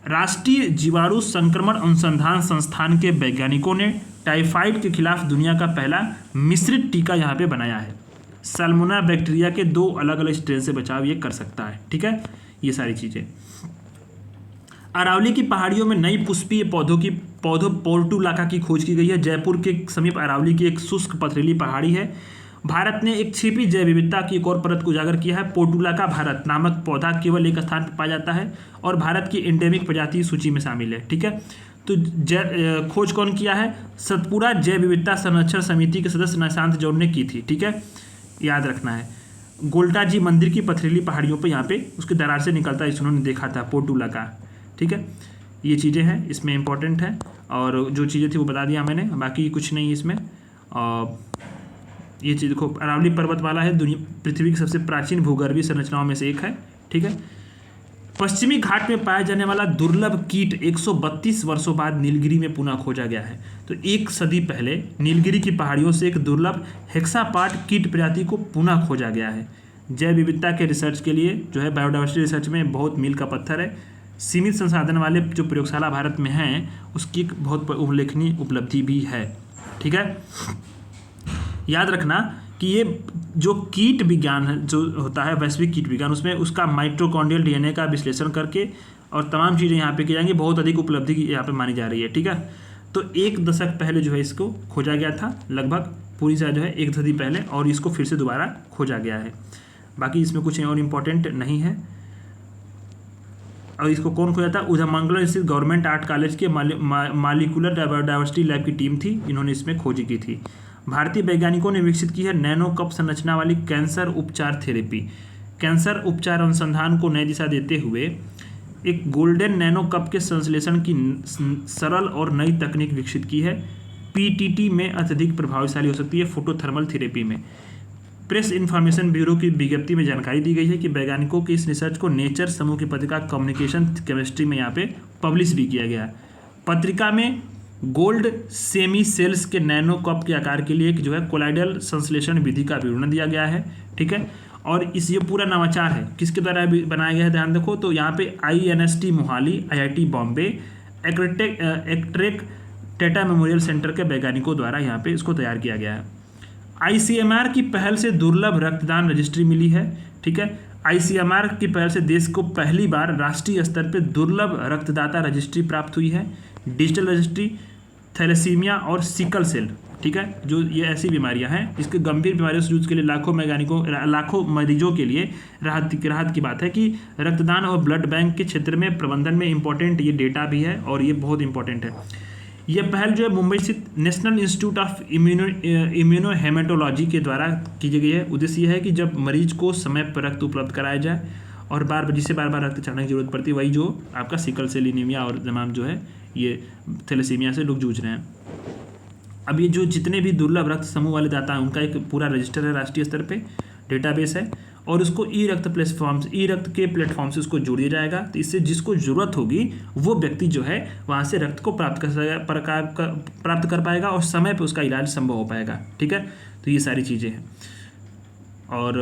राष्ट्रीय जीवाणु संक्रमण अनुसंधान संस्थान के वैज्ञानिकों ने टाइफाइड के खिलाफ दुनिया का पहला मिश्रित टीका यहाँ पे बनाया है। सल्मोनेला बैक्टीरिया के 2 अलग अलग स्ट्रेन से बचाव ये कर सकता है, ठीक है। ये सारी चीज़ें। अरावली की पहाड़ियों में नई पुष्पीय पौधों पोर्टुलाका की खोज की गई है। जयपुर के समीप अरावली की एक शुष्क पथरीली पहाड़ी है। भारत ने एक छिपी जैव विविधता की एक और परत को उजागर किया है। पोर्टुलाका भारत नामक पौधा केवल एक स्थान पर पाया जाता है और भारत की एंडेमिक प्रजाति सूची में शामिल है, ठीक है। तो खोज कौन किया है? सतपुरा जैव विविधता संरक्षण समिति के सदस्य निशांत जौन ने की थी, ठीक है, याद रखना है। गोल्टा जी मंदिर की पथरीली पहाड़ियों पर यहाँ पे उसके दरार से निकलता है, उन्होंने देखा था पोर्टुलाका, ठीक है। ये चीज़ें हैं इसमें इंपॉर्टेंट है और जो चीज़ें थी वो बता दिया मैंने, बाकी कुछ नहीं इसमें। ये चीज़ देखो, अरावली पर्वतमाला है, पृथ्वी की सबसे प्राचीन भूगर्भीय संरचनाओं में से एक है, ठीक है। पश्चिमी घाट में पाया जाने वाला दुर्लभ कीट 132 वर्षों बाद नीलगिरी में पुनः खोजा गया है। तो 1 सदी पहले नीलगिरी की पहाड़ियों से एक दुर्लभ हेक्सापार्ट कीट प्रजाति को पुनः खोजा गया है। जैव विविधता के रिसर्च के लिए जो है बायोडाइवर्सिटी रिसर्च में बहुत मील का पत्थर है। सीमित संसाधन वाले जो प्रयोगशाला भारत में हैं उसकी एक बहुत उल्लेखनीय उपलब्धि भी है, ठीक है। याद रखना कि ये जो कीट विज्ञान है जो होता है वैश्विक कीट विज्ञान, उसमें उसका माइटोकॉन्ड्रियल DNA का विश्लेषण करके और तमाम चीज़ें यहाँ पे की जाएंगी। बहुत अधिक उपलब्धि यहाँ पे मानी जा रही है, ठीक है। तो 1 दशक पहले जो है इसको खोजा गया था, लगभग पूरी तरह जो है 1 सदी पहले, और इसको फिर से दोबारा खोजा गया है। बाकी इसमें कुछ और इम्पोर्टेंट नहीं है। और इसको कौन खोजा था? उधममंगलम स्थित गवर्नमेंट आर्ट कॉलेज के मालिकुलर डाइवर्सिटी लैब की टीम थी, इन्होंने इसमें खोजी की थी। भारतीय वैज्ञानिकों ने विकसित की है नैनो कप संरचना वाली कैंसर उपचार थेरेपी। कैंसर उपचार अनुसंधान को नई दिशा देते हुए एक गोल्डन नैनो कप के संश्लेषण की सरल और नई तकनीक विकसित की है। पीटीटी में अत्यधिक प्रभावशाली हो सकती है फोटोथर्मल थेरेपी में। प्रेस इन्फॉर्मेशन ब्यूरो की विज्ञप्ति में जानकारी दी गई है कि वैज्ञानिकों की इस रिसर्च को नेचर समूह की पत्रिका कम्युनिकेशन केमिस्ट्री में यहाँ पे पब्लिश भी किया गया है। पत्रिका में गोल्ड सेमी सेल्स के नैनो कप के आकार के लिए एक जो है कोलाइडल संश्लेषण विधि का विवरण दिया गया है, ठीक है। और इस ये पूरा नवाचार है, किसके द्वारा बनाया गया है ध्यान देखो तो यहाँ पे INST Mohali, IIT Bombay, ACTREC Tata memorial centre के वैज्ञानिकों द्वारा यहाँ पे इसको तैयार किया गया है। ICMR की पहल से दुर्लभ रक्तदान रजिस्ट्री मिली है, ठीक है। ICMR की पहल से देश को पहली बार राष्ट्रीय स्तर पर दुर्लभ रक्तदाता रजिस्ट्री प्राप्त हुई है। डिजिटल रजिस्ट्री थैलेसीमिया और सिकल सेल, ठीक है, जो ये ऐसी बीमारियां हैं इसके गंभीर बीमारियों से जूझ के लिए लाखों मरीजों के लिए राहत की बात है कि रक्तदान और ब्लड बैंक के क्षेत्र में प्रबंधन में इंपॉर्टेंट ये डेटा भी है और ये बहुत इंपॉर्टेंट है। यह पहल जो है मुंबई स्थित नेशनल इंस्टीट्यूट ऑफ इम्यूनोहेमेटोलॉजी के द्वारा की गई है। उद्देश्य यह है कि जब मरीज को समय पर रक्त उपलब्ध कराया जाए और जिसे बार बार रक्त चढ़ाने की जरूरत पड़ती है, वही जो आपका सिकल सेल एनीमिया और तमाम जो है ये थैलेसीमिया से लोग जूझ रहे हैं। अब ये जो जितने भी दुर्लभ रक्त समूह वाले दाता हैं उनका एक पूरा रजिस्टर है, राष्ट्रीय स्तर पे डेटाबेस है और उसको ई रक्त के प्लेटफॉर्म से उसको जोड़ दिया जाएगा। तो इससे जिसको ज़रूरत होगी वो व्यक्ति जो है वहाँ से रक्त को प्राप्त कर पाएगा और समय पे उसका इलाज संभव हो पाएगा, ठीक है। तो ये सारी चीज़ें हैं और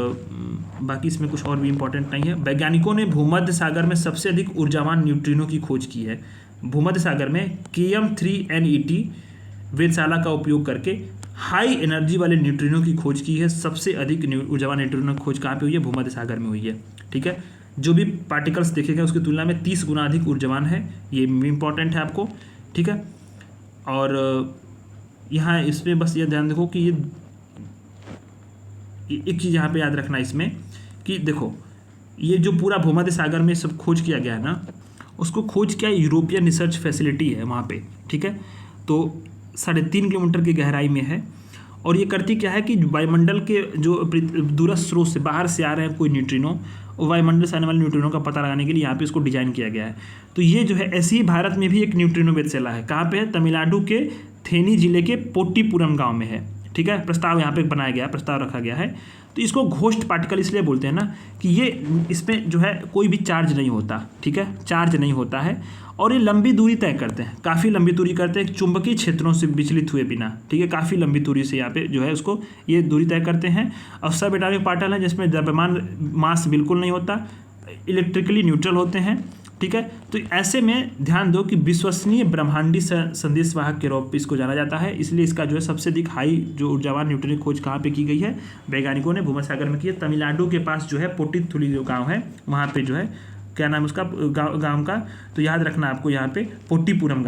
बाकी इसमें कुछ और भी इम्पोर्टेंट नहीं है। वैज्ञानिकों ने भूमध्य सागर में सबसे अधिक ऊर्जावान न्यूट्रिनो की खोज की है। भूमध्य सागर में KM3NET वेधशाला का उपयोग करके हाई एनर्जी वाले न्यूट्रिनो की खोज की है। सबसे अधिक ऊर्जावान न्यूट्रिनो की खोज कहाँ पे हुई है? भूमध्य सागर में हुई है, ठीक है। जो भी पार्टिकल्स देखे गए उसकी तुलना में 30 गुना अधिक ऊर्जावान है, ये इंपॉर्टेंट है आपको, ठीक है। और यहाँ इसमें बस ये ध्यान देखो कि ये एक चीज़ यहाँ पे याद रखना इसमें कि देखो ये जो पूरा भूमध्य सागर में सब खोज किया गया है ना, उसको खोज किया यूरोपियन रिसर्च फैसिलिटी है वहाँ पे, ठीक है। तो 3.5 किलोमीटर की गहराई में है और ये करती क्या है कि वायुमंडल के जो दूरस्थ स्रोत से बाहर से आ रहे हैं कोई न्यूट्रिनो, वायुमंडल से आने वाले न्यूट्रिनो का पता लगाने के लिए यहाँ पे इसको डिजाइन किया गया है। तो ये जो है ऐसे ही भारत में भी एक न्यूट्रिनो वेधशाला है। कहाँ पे है? तमिलनाडु के थेनी जिले के पोट्टीपुरम गाँव में है, ठीक है। प्रस्ताव यहाँ पे बनाया गया, प्रस्ताव रखा गया है। तो इसको घोस्ट पार्टिकल इसलिए बोलते हैं ना कि ये इसमें जो है कोई भी चार्ज नहीं होता, ठीक है, चार्ज नहीं होता है और ये लंबी दूरी तय करते हैं, काफ़ी लंबी दूरी करते हैं चुंबकीय क्षेत्रों से विचलित हुए बिना, ठीक है। काफ़ी लंबी दूरी से यहाँ पे जो है उसको ये दूरी तय करते हैं। और सब एटॉमिक पार्टिकल हैं जिसमें द्रव्यमान मास बिल्कुल नहीं होता, इलेक्ट्रिकली न्यूट्रल होते हैं, ठीक है। तो ऐसे में ध्यान दो कि विश्वसनीय ब्रह्मांडी संदेशवाहक के रूप में इसको जाना जाता है। इसलिए इसका जो है सबसे अधिक हाई जो ऊर्जावान न्यूट्रिनो खोज कहाँ पे की गई है? वैज्ञानिकों ने भूमध्य सागर में की है। तमिलनाडु के पास जो है पोट्टीथुली जो गाँव है वहाँ पे जो है, क्या नाम है उसका गाँव का, तो याद रखना आपको यहाँ पे पोट्टीपुरम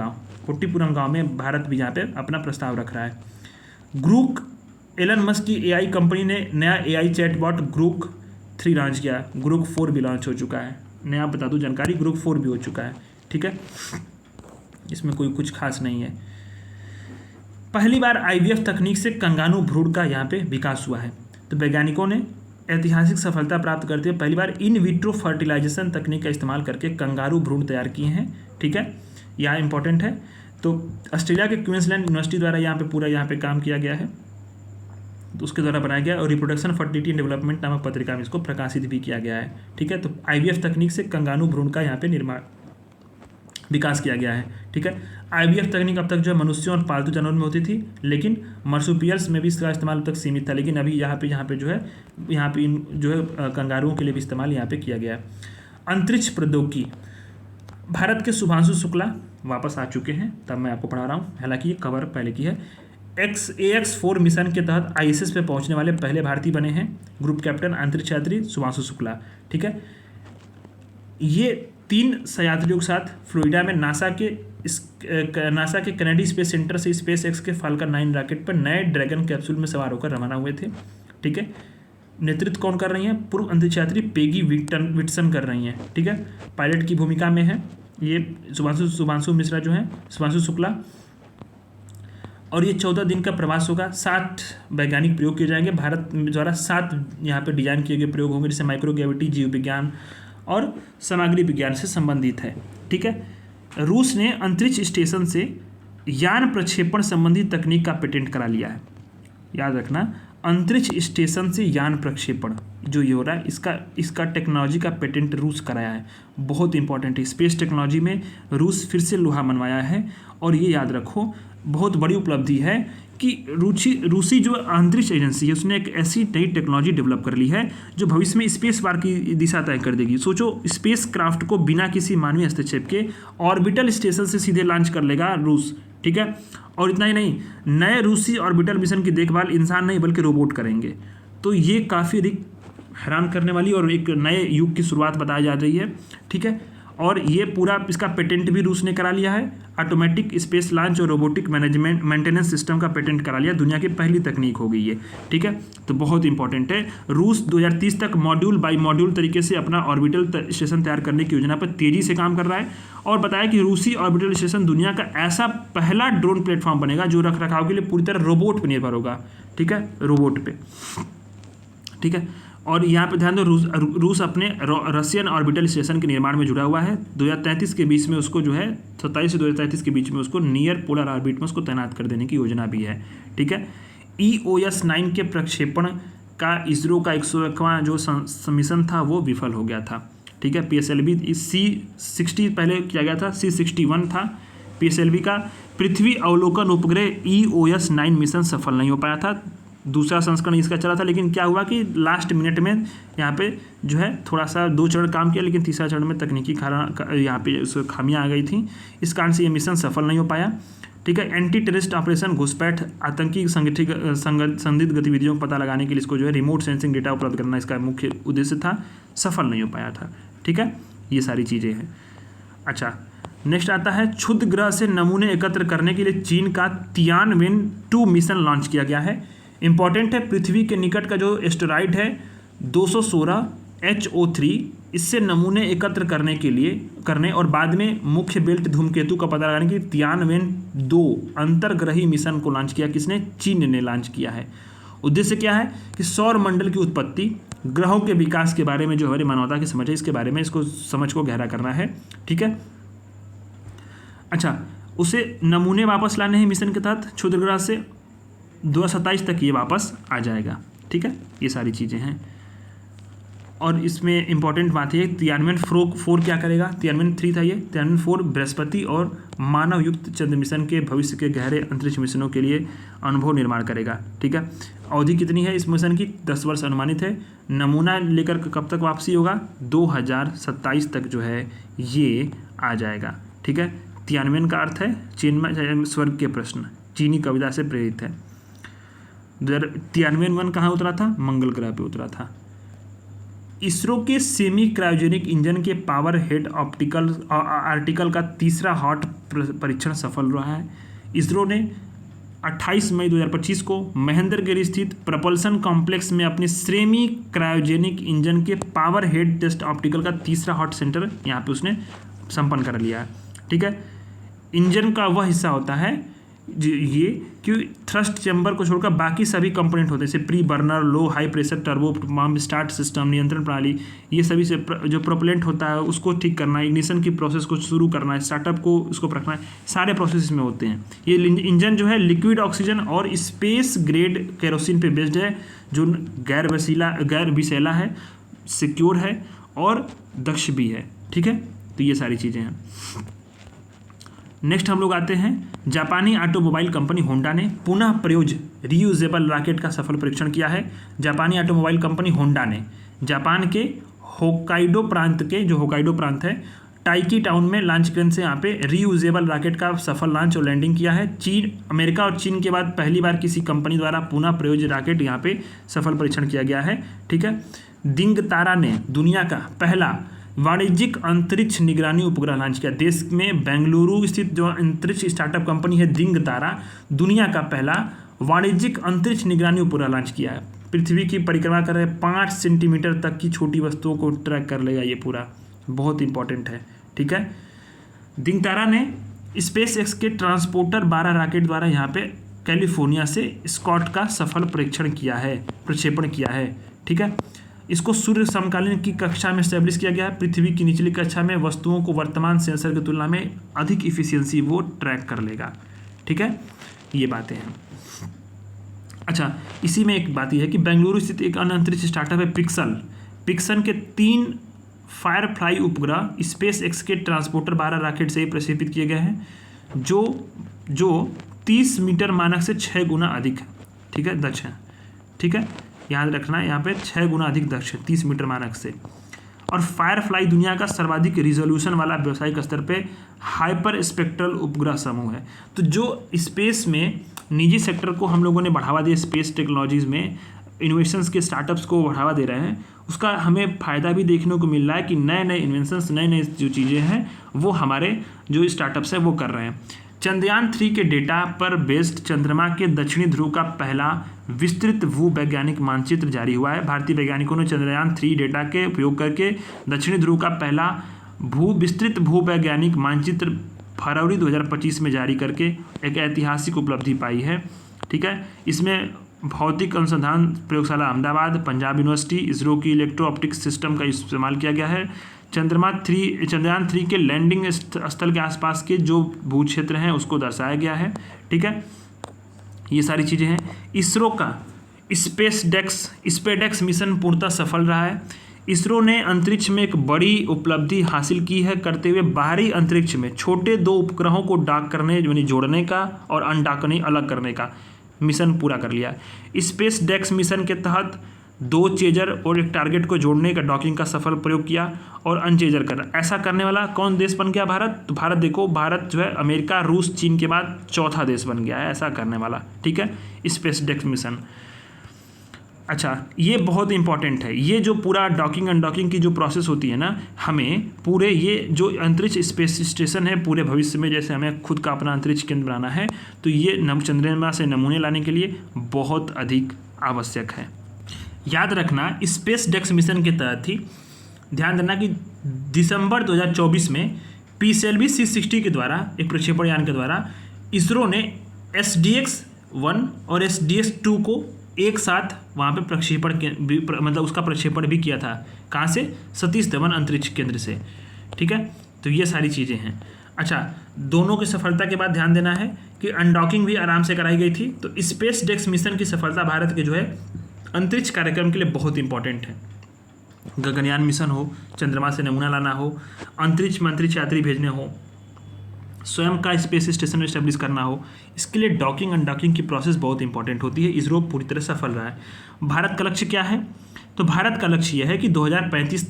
गाँव में भारत भी यहाँ पे अपना प्रस्ताव रख रहा है। ग्रूक एलन मस्क की AI कंपनी ने नया AI चैटबॉट ग्रूक 3 लॉन्च किया। ग्रूक 4 भी लॉन्च हो चुका है। नया बता दूं जानकारी, ग्रूक 4 भी हो चुका है, ठीक है। इसमें कोई कुछ खास नहीं है। पहली बार IVF तकनीक से कंगारू भ्रूण का यहाँ पे विकास हुआ है। तो वैज्ञानिकों ने ऐतिहासिक सफलता प्राप्त करते हुए पहली बार इन विट्रो फर्टिलाइजेशन तकनीक का इस्तेमाल करके कंगारू भ्रूण तैयार किए हैं, ठीक है। यह इंपॉर्टेंट है। तो ऑस्ट्रेलिया के क्वींसलैंड यूनिवर्सिटी द्वारा यहाँ पे पूरा यहाँ पे काम किया गया है, तो उसके द्वारा बनाया गया और रिप्रोडक्शन फर्टिलिटी एंड डेवलपमेंट नामक पत्रिका में इसको प्रकाशित भी किया गया है, ठीक है। तो IVF तकनीक से कंगारू भ्रूण का यहाँ पे विकास किया गया है, ठीक है। IVF तकनीक अब तक जो है मनुष्यों और पालतू जानवरों में होती थी, लेकिन मार्सुपियल्स में भी इसका इस्तेमाल अब तक सीमित था, लेकिन अभी यहाँ पे जो है कंगारुओं के लिए भी इस्तेमाल यहाँ पे किया गया है। अंतरिक्ष प्रौद्योगिकी, भारत के शुभांशु शुक्ला वापस आ चुके हैं, तब मैं आपको पढ़ा रहा हूँ, हालांकि ये कवर पहले की है। AX4 मिशन के तहत ISS पे पहुंचने वाले पहले भारतीय बने हैं ग्रुप कैप्टन अंतरिक्ष यात्री शुभांशु शुक्ला, ठीक है। ये 3 यात्रियों के साथ फ्लोरिडा में नासा के कैनेडी स्पेस सेंटर से SpaceX के फाल्कन 9 रॉकेट पर नए ड्रैगन कैप्सूल में सवार होकर रवाना हुए थे, ठीक है। नेतृत्व कौन कर रही हैं? पूर्व अंतरिक्ष यात्री पेगी विटसन कर रही हैं, ठीक है। पायलट की भूमिका में है ये शुभांशु मिश्रा जो है, शुभांशु शुक्ला। और ये 14 दिन का प्रवास होगा। 7 वैज्ञानिक प्रयोग किए जाएंगे भारत द्वारा। 7 यहाँ पे डिजाइन किए गए प्रयोग होंगे, जैसे माइक्रोग्रेविटी, जीव विज्ञान और सामग्री विज्ञान से संबंधित है, ठीक है। रूस ने अंतरिक्ष स्टेशन से यान प्रक्षेपण संबंधी तकनीक का पेटेंट करा लिया है। याद रखना, अंतरिक्ष स्टेशन से यान प्रक्षेपण जो ये हो रहा है, इसका टेक्नोलॉजी का पेटेंट रूस कराया है। बहुत इंपॉर्टेंट है। स्पेस टेक्नोलॉजी में रूस फिर से लोहा मनवाया है। और ये याद रखो, बहुत बड़ी उपलब्धि है कि रूसी जो अंतरिक्ष एजेंसी है उसने एक ऐसी नई टेक्नोलॉजी डेवलप कर ली है जो भविष्य में स्पेस वार की दिशा तय कर देगी। सोचो, स्पेस क्राफ्ट को बिना किसी मानवीय हस्तक्षेप के ऑर्बिटल स्टेशन से सीधे लॉन्च कर लेगा रूस, ठीक है। और इतना ही नहीं, नए रूसी ऑर्बिटल मिशन की देखभाल इंसान नहीं बल्कि रोबोट करेंगे। तो ये काफ़ी अधिक हैरान करने वाली और एक नए युग की शुरुआत बताई जा रही है, ठीक है। और ये पूरा इसका पेटेंट भी रूस ने करा लिया है। ऑटोमेटिक स्पेस लॉन्च और रोबोटिक मैनेजमेंट मेंटेनेंस सिस्टम का पेटेंट करा लिया। दुनिया की पहली तकनीक हो गई है, ठीक है। तो बहुत इंपॉर्टेंट है। रूस 2030 तक मॉड्यूल बाई मॉड्यूल तरीके से अपना ऑर्बिटल स्टेशन तैयार करने की योजना पर तेजी से काम कर रहा है। और बताया कि रूसी ऑर्बिटल स्टेशन दुनिया का ऐसा पहला ड्रोन प्लेटफॉर्म बनेगा जो रख रखाव के लिए पूरी तरह रोबोट पर निर्भर होगा, ठीक है, रोबोट पे, ठीक है। और यहाँ पे ध्यान दो, रूस अपने रशियन ऑर्बिटल स्टेशन के निर्माण में जुड़ा हुआ है। 2033 के बीच में उसको जो है 27 से 2033 के बीच में उसको नियर पोलर ऑर्बिट में उसको तैनात कर देने की योजना भी है, ठीक है। EOS-9 के प्रक्षेपण का इसरो का 101वां जो मिशन था वो विफल हो गया था, ठीक है। PSLV C60 पहले किया गया था, C61 था PSLV का। पृथ्वी अवलोकन उपग्रह EOS-9 मिशन सफल नहीं हो पाया था। दूसरा संस्करण इसका चला था, लेकिन क्या हुआ कि लास्ट मिनट में यहाँ पे जो है थोड़ा सा 2 चरण काम किया, लेकिन तीसरा चरण में तकनीकी यहाँ पे खामियां आ गई थी। इस कारण से ये मिशन सफल नहीं हो पाया, ठीक है। एंटी टेररिस्ट ऑपरेशन, घुसपैठ, आतंकी संदिग्ध गतिविधियों का पता लगाने के लिए इसको जो है रिमोट सेंसिंग डेटा उपलब्ध करना इसका मुख्य उद्देश्य था, सफल नहीं हो पाया था, ठीक है। ये सारी चीज़ें हैं। अच्छा, नेक्स्ट आता है, क्षुद्र ग्रह से नमूने एकत्र करने के लिए चीन का तियानवेन-2 मिशन लॉन्च किया गया है। इंपॉर्टेंट है, पृथ्वी के निकट का जो एस्टेरॉइड है 216 HO3, इससे नमूने एकत्र करने और बाद में मुख्य बेल्ट धूमकेतु का पता लगाने के लिए तियानवेन-2 अंतर्ग्रही मिशन को लॉन्च किया। किसने? चीन ने लॉन्च किया है। उद्देश्य क्या है कि सौर मंडल की उत्पत्ति, ग्रहों के विकास के बारे में जो हमारी मानवता की समझ है इसके बारे में इसको समझ को गहरा करना है, ठीक है। अच्छा, उसे नमूने वापस लाने हैं मिशन के तहत क्षुद्र ग्रह से। 2027 तक ये वापस आ जाएगा, ठीक है। ये सारी चीज़ें हैं। और इसमें इंपॉर्टेंट बात है, तियानवेन-4 क्या करेगा? तियानवेन-3 था ये, तियानवेन-4 बृहस्पति और मानव युक्त चंद्र मिशन के भविष्य के गहरे अंतरिक्ष मिशनों के लिए अनुभव निर्माण करेगा, ठीक है। अवधि कितनी है इस मिशन की? 10 वर्ष अनुमानित है। नमूना लेकर कब तक वापसी होगा? 2027 तक जो है ये आ जाएगा, ठीक है। तियानवेन का अर्थ है चीन स्वर्ग के प्रश्न, चीनी कविता से प्रेरित है। 93 कहाँ उतरा था? मंगल ग्रह पे उतरा था। इसरो के सेमी क्रायोजेनिक इंजन के पावर हेड आर्टिकल का तीसरा हॉट परीक्षण सफल रहा है। इसरो ने 28 मई 2025 को महेंद्रगिरी स्थित प्रपल्सन कॉम्प्लेक्स में अपने सेमी क्रायोजेनिक इंजन के पावर हेड टेस्ट ऑप्टिकल का तीसरा हॉट सेंटर यहाँ पे उसने संपन्न कर लिया है, ठीक है। इंजन का वह हिस्सा होता है ये कि थ्रस्ट चैम्बर को छोड़कर बाकी सभी कंपोनेंट होते हैं, जैसे pre burner, low high pressure turbo pump, start system, नियंत्रण प्रणाली, ये सभी से जो प्रोपेलेंट होता है उसको ठीक करना, इग्निशन की प्रोसेस को शुरू करना है, स्टार्टअप को उसको रखना है, सारे प्रोसेस इसमें होते हैं। ये इंजन जो है लिक्विड ऑक्सीजन और स्पेस ग्रेड केरोसिन पे बेस्ड है, जो गैर विषैला है, सिक्योर है और दक्ष भी है, ठीक है। तो ये सारी चीज़ें हैं। नेक्स्ट हम लोग आते हैं, जापानी ऑटोमोबाइल कंपनी होंडा ने पुनः प्रयोज्य रीयूजेबल रॉकेट का सफल परीक्षण किया है। जापानी ऑटोमोबाइल कंपनी होंडा ने जापान के होकाइडो प्रांत है टाइकी टाउन में लॉन्च क्रेन से यहाँ पे रीयूजेबल रॉकेट का सफल लॉन्च और लैंडिंग किया है। अमेरिका और चीन के बाद पहली बार किसी कंपनी द्वारा पुनः प्रयोज्य रॉकेट यहाँ पे सफल परीक्षण किया गया है, ठीक है। दिंग तारा ने दुनिया का पहला वाणिज्यिक अंतरिक्ष निगरानी उपग्रह लॉन्च किया। देश में बेंगलुरु स्थित जो अंतरिक्ष स्टार्टअप कंपनी है दिंग तारा, दुनिया का पहला वाणिज्यिक अंतरिक्ष निगरानी उपग्रह लॉन्च किया है। पृथ्वी की परिक्रमा कर रहे 5 सेंटीमीटर तक की छोटी वस्तुओं को ट्रैक कर लेगा ये पूरा, बहुत इंपॉर्टेंट है। ठीक है, दिनतारा ने स्पेस एक्स के ट्रांसपोर्टर 12 रॉकेट द्वारा यहाँ पे कैलिफोर्निया से स्कॉट का सफल प्रक्षेपण किया है। ठीक है, इसको सूर्य समकालीन की कक्षा में स्टैब्लिश किया गया है। पृथ्वी की निचली कक्षा में वस्तुओं को वर्तमान सेंसर की तुलना में अधिक इफिशियंसी वो ट्रैक कर लेगा। ठीक है, ये बातें हैं। अच्छा, इसी में एक बात यह है कि बेंगलुरु स्थित एक अन्य अंतरिक्ष स्टार्टअप है पिक्सन के 3 फायरफ्लाई उपग्रह स्पेस एक्स के ट्रांसपोर्टर 12 रॉकेट से प्रक्षेपित किए गए हैं, जो 30 मीटर मानक से 6 गुना अधिक है। ठीक है, दक्ष है। ठीक है, याद रखना यहाँ पे 6 गुना अधिक दक्ष है 30 मीटर मानक से। और फायरफ्लाई दुनिया का सर्वाधिक रिजोल्यूशन वाला व्यावसायिक स्तर पे हाइपर स्पेक्ट्रल उपग्रह समूह है। तो जो स्पेस में निजी सेक्टर को हम लोगों ने बढ़ावा दिया, स्पेस टेक्नोलॉजीज़ में इनोवेशंस के स्टार्टअप्स को बढ़ावा दे रहे हैं, उसका हमें फ़ायदा भी देखने को मिल रहा है कि नए नए इन्वेंशंस, नए नए जो चीज़ें हैं वो हमारे जो स्टार्टअप्स हैं वो कर रहे हैं। चंद्रयान 3 के डेटा पर बेस्ड चंद्रमा के दक्षिणी ध्रुव का पहला विस्तृत भूवैज्ञानिक मानचित्र जारी हुआ है। भारतीय वैज्ञानिकों ने चंद्रयान 3 डेटा के उपयोग करके दक्षिणी ध्रुव का पहला विस्तृत भूवैज्ञानिक मानचित्र फरवरी 2025 में जारी करके एक ऐतिहासिक उपलब्धि पाई है। ठीक है, इसमें भौतिक अनुसंधान प्रयोगशाला अहमदाबाद, पंजाब यूनिवर्सिटी, इसरो की इलेक्ट्रो ऑप्टिक्स सिस्टम का इस्तेमाल किया गया है। चंद्रयान 3 के लैंडिंग स्थल के आसपास के जो भू क्षेत्र हैं उसको दर्शाया गया है। ठीक है, ये सारी चीज़ें हैं। इसरो का स्पेडेक्स मिशन पूर्णतः सफल रहा है। इसरो ने अंतरिक्ष में एक बड़ी उपलब्धि हासिल की है करते हुए बाहरी अंतरिक्ष में छोटे 2 उपग्रहों को डॉक करने यानी जोड़ने का और अनडॉकने अलग करने का मिशन पूरा कर लिया। स्पेस डेक्स मिशन के तहत 2 चेजर और एक टारगेट को जोड़ने का डॉकिंग का सफल प्रयोग किया और अनचेजर कर ऐसा करने वाला कौन देश बन गया? भारत। तो भारत देखो, भारत जो है अमेरिका, रूस, चीन के बाद चौथा देश बन गया है ऐसा करने वाला। ठीक है, स्पेस डेक्स मिशन। अच्छा, ये बहुत इंपॉर्टेंट है। ये जो पूरा डॉकिंग अनडॉकिंग की जो प्रोसेस होती है ना, हमें पूरे ये जो अंतरिक्ष स्पेस स्टेशन है पूरे भविष्य में, जैसे हमें खुद का अपना अंतरिक्ष केंद्र बनाना है, तो ये चंद्रमा से नमूने लाने के लिए बहुत अधिक आवश्यक है। याद रखना, स्पेस डेक्स मिशन के तहत ही ध्यान देना कि दिसंबर 2024 में PSLV C60 के द्वारा, एक प्रक्षेपण यान के द्वारा, इसरो ने SDX-1 और SDX-2 को एक साथ वहाँ पे प्रक्षेपण मतलब उसका प्रक्षेपण भी किया था। कहाँ से? सतीश धवन अंतरिक्ष केंद्र से। ठीक है, तो ये सारी चीज़ें हैं। अच्छा, दोनों की सफलता के बाद ध्यान देना है कि अनडॉकिंग भी आराम से कराई गई थी। तो स्पेस डेक्स मिशन की सफलता भारत के जो है अंतरिक्ष कार्यक्रम के लिए बहुत इंपॉर्टेंट है। गगनयान मिशन हो, चंद्रमा से नमूना लाना हो, अंतरिक्ष में अंतरिक्ष यात्री भेजने हो, स्वयं का स्पेस स्टेशन एस्टेब्लिश करना हो, इसके लिए डॉकिंग अनडॉकिंग की प्रोसेस बहुत इंपॉर्टेंट होती है। इसरो पूरी तरह सफल रहा है। भारत का लक्ष्य क्या है? तो भारत का लक्ष्य यह है कि 2035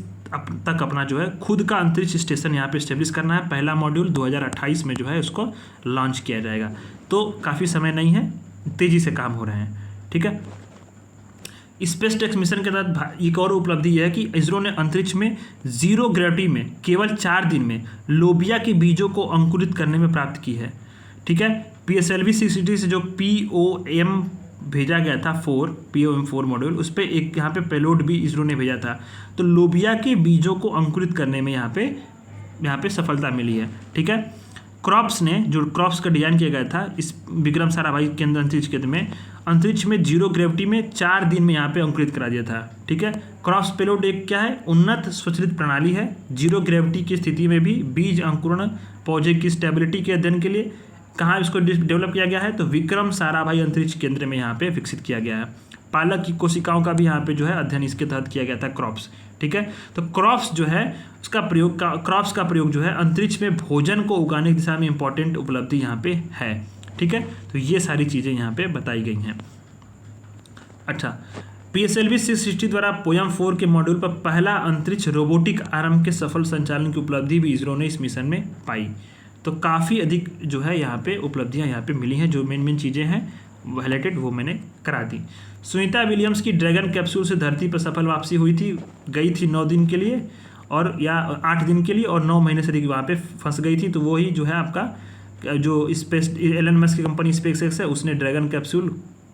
तक अपना जो है खुद का अंतरिक्ष स्टेशन यहाँ पे एस्टेब्लिश करना है। पहला मॉड्यूल 2028 में जो है उसको लॉन्च किया जाएगा। तो काफ़ी समय नहीं है, तेज़ी से काम हो रहे हैं। ठीक है, स्पेस डेक्स मिशन के तहत एक और उपलब्धि यह है कि इसरो ने अंतरिक्ष में 0 ग्रेविटी में केवल 4 दिन में लोबिया के बीजों को अंकुरित करने में प्राप्त की है। ठीक है, PSLV C60 से जो POM भेजा गया था POM4 मॉड्यूल, उस पर एक यहाँ पे पेलोड भी इसरो ने भेजा था। तो लोबिया के बीजों को अंकुरित करने में यहाँ पे सफलता मिली है। ठीक है, क्रॉप्स ने जो क्रॉप्स का डिजाइन किया गया था इस विक्रम साराभाई केंद्र अंतरिक्ष केंद्र में, अंतरिक्ष में 0 ग्रेविटी में 4 दिन में यहाँ पे अंकुरित करा दिया था। ठीक है, क्रॉप्स पेलोड एक क्या है? उन्नत स्वचालित प्रणाली है। 0 ग्रेविटी की स्थिति में भी बीज अंकुरण पौधे की स्टेबिलिटी के अध्ययन के लिए कहाँ इसको डेवलप किया गया है? तो विक्रम साराभाई अंतरिक्ष केंद्र में यहाँ पे विकसित किया गया है। पालक की कोशिकाओं का भी यहाँ पे जो है अध्ययन इसके तहत किया गया था, क्रॉप्स। ठीक है, तो क्रॉप्स जो है उसका क्रॉप्स का प्रयोग जो है अंतरिक्ष में भोजन को उगाने की दिशा में इंपॉर्टेंट उपलब्धि यहाँ पे है। ठीक है, तो ये सारी चीज़ें यहाँ पे बताई गई हैं। अच्छा, PSLV C60 द्वारा POM4 के मॉड्यूल पर पहला अंतरिक्ष रोबोटिक आर्म के सफल संचालन की उपलब्धि भी इसरो ने इस मिशन में पाई। तो काफ़ी अधिक जो है यहाँ पे उपलब्धियाँ यहाँ पे मिली हैं। जो मेन चीज़ें हैं हाईलाइटेड वो मैंने करा दी। सुनीता विलियम्स की ड्रैगन कैप्सूल से धरती पर सफल वापसी हुई थी, गई थी 9 दिन के लिए और या 8 दिन के लिए और 9 महीने से वहाँ पे फंस गई थी। तो वही जो है आपका जो स्पेस एलन मस्क की कंपनी स्पेसएक्स है, उसने ड्रैगन कैप्सूल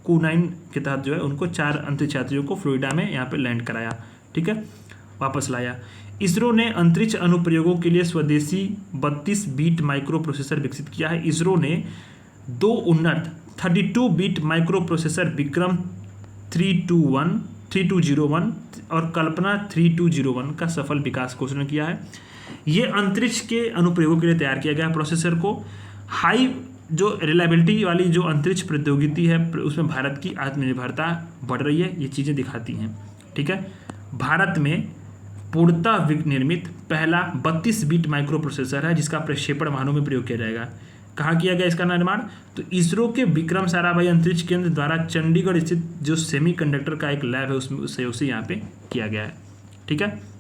Q9 के तहत जो है उनको 4 अंतरिक्ष यात्रियों को फ्लोरिडा में यहाँ पे लैंड कराया, ठीक है, वापस लाया। इसरो ने अंतरिक्ष अनुप्रयोगों के लिए स्वदेशी 32 बीट माइक्रो प्रोसेसर विकसित किया है। इसरो ने 2 उन्नत 32 बीट माइक्रो प्रोसेसर विक्रम 3201 और कल्पना 3201 का सफल विकास घोषणा किया है। ये अंतरिक्ष के अनुप्रयोगों के लिए तैयार किया गया प्रोसेसर को। हाई जो रिलायबिलिटी वाली जो अंतरिक्ष प्रौद्योगिकी है उसमें भारत की आत्मनिर्भरता बढ़ रही है, ये चीज़ें दिखाती हैं, ठीक है। भारत में पूर्णतः निर्मित पहला 32 बीट माइक्रो प्रोसेसर है जिसका प्रक्षेपण वाहनों में प्रयोग किया जाएगा। कहाँ किया गया इसका निर्माण? तो इसरो के विक्रम साराभाई अंतरिक्ष केंद्र द्वारा चंडीगढ़ स्थित जो सेमीकंडक्टर का एक लैब है उसमें सहयोग से यहाँ पे किया गया है, ठीक है।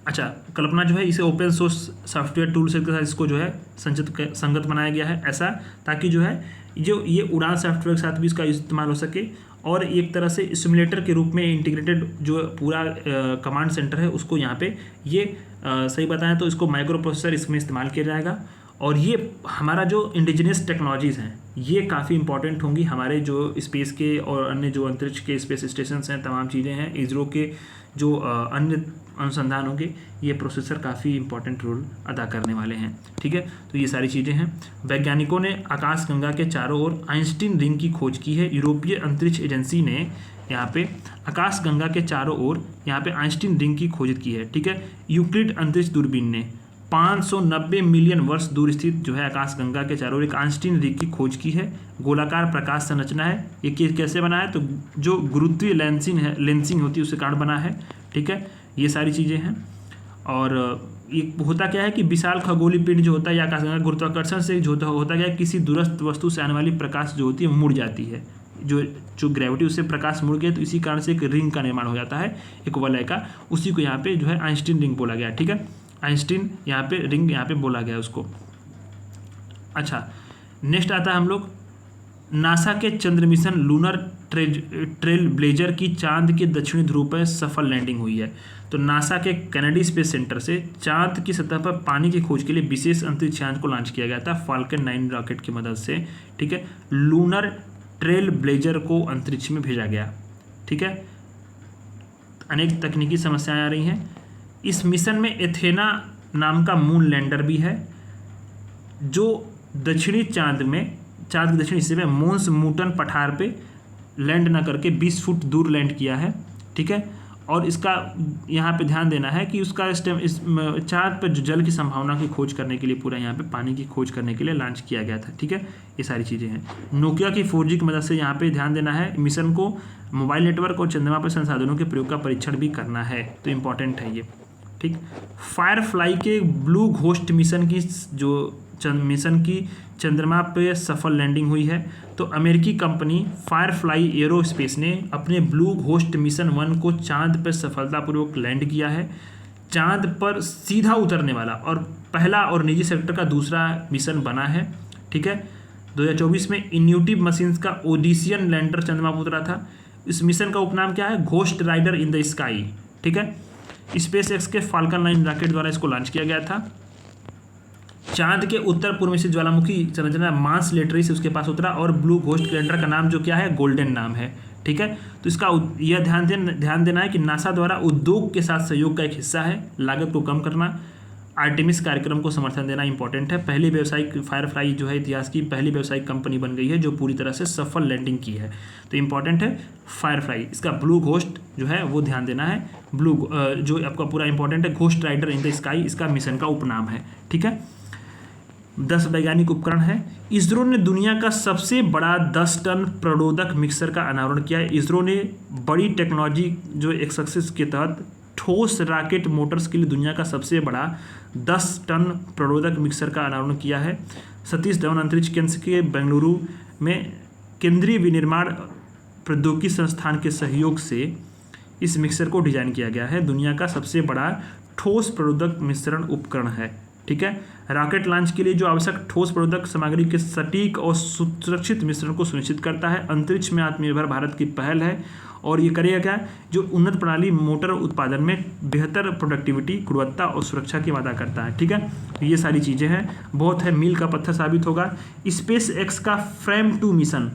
अच्छा, कल्पना जो है इसे open source software tool set के साथ इसको जो है संगत बनाया गया है, ऐसा ताकि जो है जो ये उड़ान सॉफ्टवेयर के साथ भी इसका इस्तेमाल हो सके और एक तरह से सिमुलेटर के रूप में इंटीग्रेटेड जो पूरा कमांड सेंटर है उसको यहाँ पे ये सही बताएं तो इसको माइक्रो प्रोसेसर इसमें इस्तेमाल किया जाएगा। और ये हमारा जो इंडिजिनियस टेक्नोलॉजीज़ हैं ये काफ़ी इंपॉर्टेंट होंगी हमारे जो स्पेस के और अन्य जो अंतरिक्ष के स्पेस स्टेशन हैं, तमाम चीज़ें हैं, इसरो के जो अन्य अनुसंधान होंगे, ये प्रोसेसर काफ़ी इंपॉर्टेंट रोल अदा करने वाले हैं, ठीक है। तो ये सारी चीज़ें हैं। वैज्ञानिकों ने आकाशगंगा के चारों ओर आइंस्टीन रिंग की खोज की है। यूरोपीय अंतरिक्ष एजेंसी ने यहाँ पे आकाशगंगा के चारों ओर यहाँ पे आइंस्टीन रिंग की खोज की है, ठीक है। यूक्लिड अंतरिक्ष दूरबीन ने 590 मिलियन वर्ष दूर स्थित जो है आकाशगंगा के चारों ओर एक आइंस्टीन रिंग की खोज की है। गोलाकार प्रकाश संरचना है, ये कैसे बना है? तो जो गुरुत्वीय लेंसिंग होती है उसके कारण बना है, ठीक है। ये सारी चीज़ें हैं। और ये होता क्या है कि विशाल खगोलीय पिंड जो होता है या आकाशगंगा गुरुत्वाकर्षण से जो होता क्या है, किसी दूरस्थ वस्तु से आने वाली प्रकाश जो होती है मुड़ जाती है, जो ग्रेविटी उससे प्रकाश मुड़ गया, तो इसी कारण से एक रिंग का निर्माण हो जाता है, एक वलय का। उसी को यहाँ पे जो है आइंस्टीन रिंग बोला गया, ठीक है। आइंस्टीन यहाँ पे रिंग यहाँ पे बोला गया उसको। अच्छा, नेक्स्ट आता है हम लोग नासा के चंद्र मिशन लूनर ट्रेल ब्लेजर की चांद के दक्षिणी ध्रुव पर सफल लैंडिंग हुई है। तो नासा के कैनेडी स्पेस सेंटर से चांद की सतह पर पानी की खोज के लिए विशेष अंतरिक्ष यान को लॉन्च किया गया था फाल्कन 9 रॉकेट की मदद से, ठीक है। लूनर ट्रेल ब्लेजर को अंतरिक्ष में भेजा गया, ठीक है। अनेक तकनीकी समस्याएं आ रही हैं। इस मिशन में एथेना नाम का मून लैंडर भी है जो दक्षिणी चांद के दक्षिणी हिस्से में मोन्स मूटन पठार पे लैंड न करके 20 फुट दूर लैंड किया है, ठीक है। और इसका यहाँ पे ध्यान देना है कि उसका इस चांद पर जो जल की संभावना की खोज करने के लिए, पूरा यहाँ पे पानी की खोज करने के लिए लॉन्च किया गया था, ठीक है। ये सारी चीज़ें हैं। नोकिया की 4G की मदद से यहाँ पे ध्यान देना है, मिशन को मोबाइल नेटवर्क और चंद्रमा पर संसाधनों के प्रयोग का परीक्षण भी करना है, तो इम्पॉर्टेंट है ये, ठीक। फायरफ्लाई के ब्लू घोस्ट मिशन की चंद्रमा पे सफल लैंडिंग हुई है। तो अमेरिकी कंपनी फायरफ्लाई एरोस्पेस ने अपने ब्लू घोस्ट मिशन 1 को चांद पर सफलतापूर्वक लैंड किया है। चांद पर सीधा उतरने वाला और पहला और निजी सेक्टर का दूसरा मिशन बना है, ठीक है। 2024 में इन्यूटिव मशीन्स का ओडिसियन लैंडर चंद्रमा पर उतरा था। इस मिशन का उपनाम क्या है? Ghost rider in the sky, ठीक है। स्पेस एक्स के फाल्कन 9 रॉकेट द्वारा इसको लॉन्च किया गया था। चांद के उत्तर पूर्व में से ज्वालामुखी संरचना मांस लेटरी से उसके पास उतरा और ब्लू घोस्ट कैलेंडर का नाम जो क्या है? गोल्डन नाम है, ठीक है। तो इसका यह ध्यान देना है कि नासा द्वारा उद्योग के साथ सहयोग का एक हिस्सा है, लागत को कम करना, आर्टेमिस कार्यक्रम को समर्थन देना इंपॉर्टेंट है। पहली व्यावसायिक फायरफ्लाई जो है इतिहास की पहली व्यावसायिक कंपनी बन गई है जो पूरी तरह से सफल लैंडिंग की है, तो इंपॉर्टेंट है फायरफ्लाई। इसका ब्लू घोस्ट जो है वो ध्यान देना है, ब्लू जो आपका पूरा इंपॉर्टेंट है, ghost rider in the sky इसका मिशन का उपनाम है, ठीक है। 10 वैज्ञानिक उपकरण है। इसरो ने दुनिया का सबसे बड़ा 10 टन प्रणोदक मिक्सर का अनावरण किया है। इसरो ने बड़ी टेक्नोलॉजी जो एक सक्सेस के तहत ठोस रॉकेट मोटर्स के लिए दुनिया का सबसे बड़ा 10 टन प्रणोदक मिक्सर का अनावरण किया है। सतीश धवन अंतरिक्ष केंद्र के बेंगलुरु में केंद्रीय विनिर्माण प्रौद्योगिकी संस्थान के सहयोग से इस मिक्सर को डिजाइन किया गया है। दुनिया का सबसे बड़ा ठोस प्रणोदक मिश्रण उपकरण है, ठीक है। रॉकेट लॉन्च के लिए जो आवश्यक ठोस प्रणोदक सामग्री के सटीक और सुरक्षित मिश्रण को सुनिश्चित करता है। अंतरिक्ष में आत्मनिर्भर भारत की पहल है और ये करेगा क्या? जो उन्नत प्रणाली मोटर उत्पादन में बेहतर प्रोडक्टिविटी, गुणवत्ता और सुरक्षा की वादा करता है, ठीक है। ये सारी चीज़ें हैं, बहुत है, मील का पत्थर साबित होगा। स्पेस एक्स का Fram 2 mission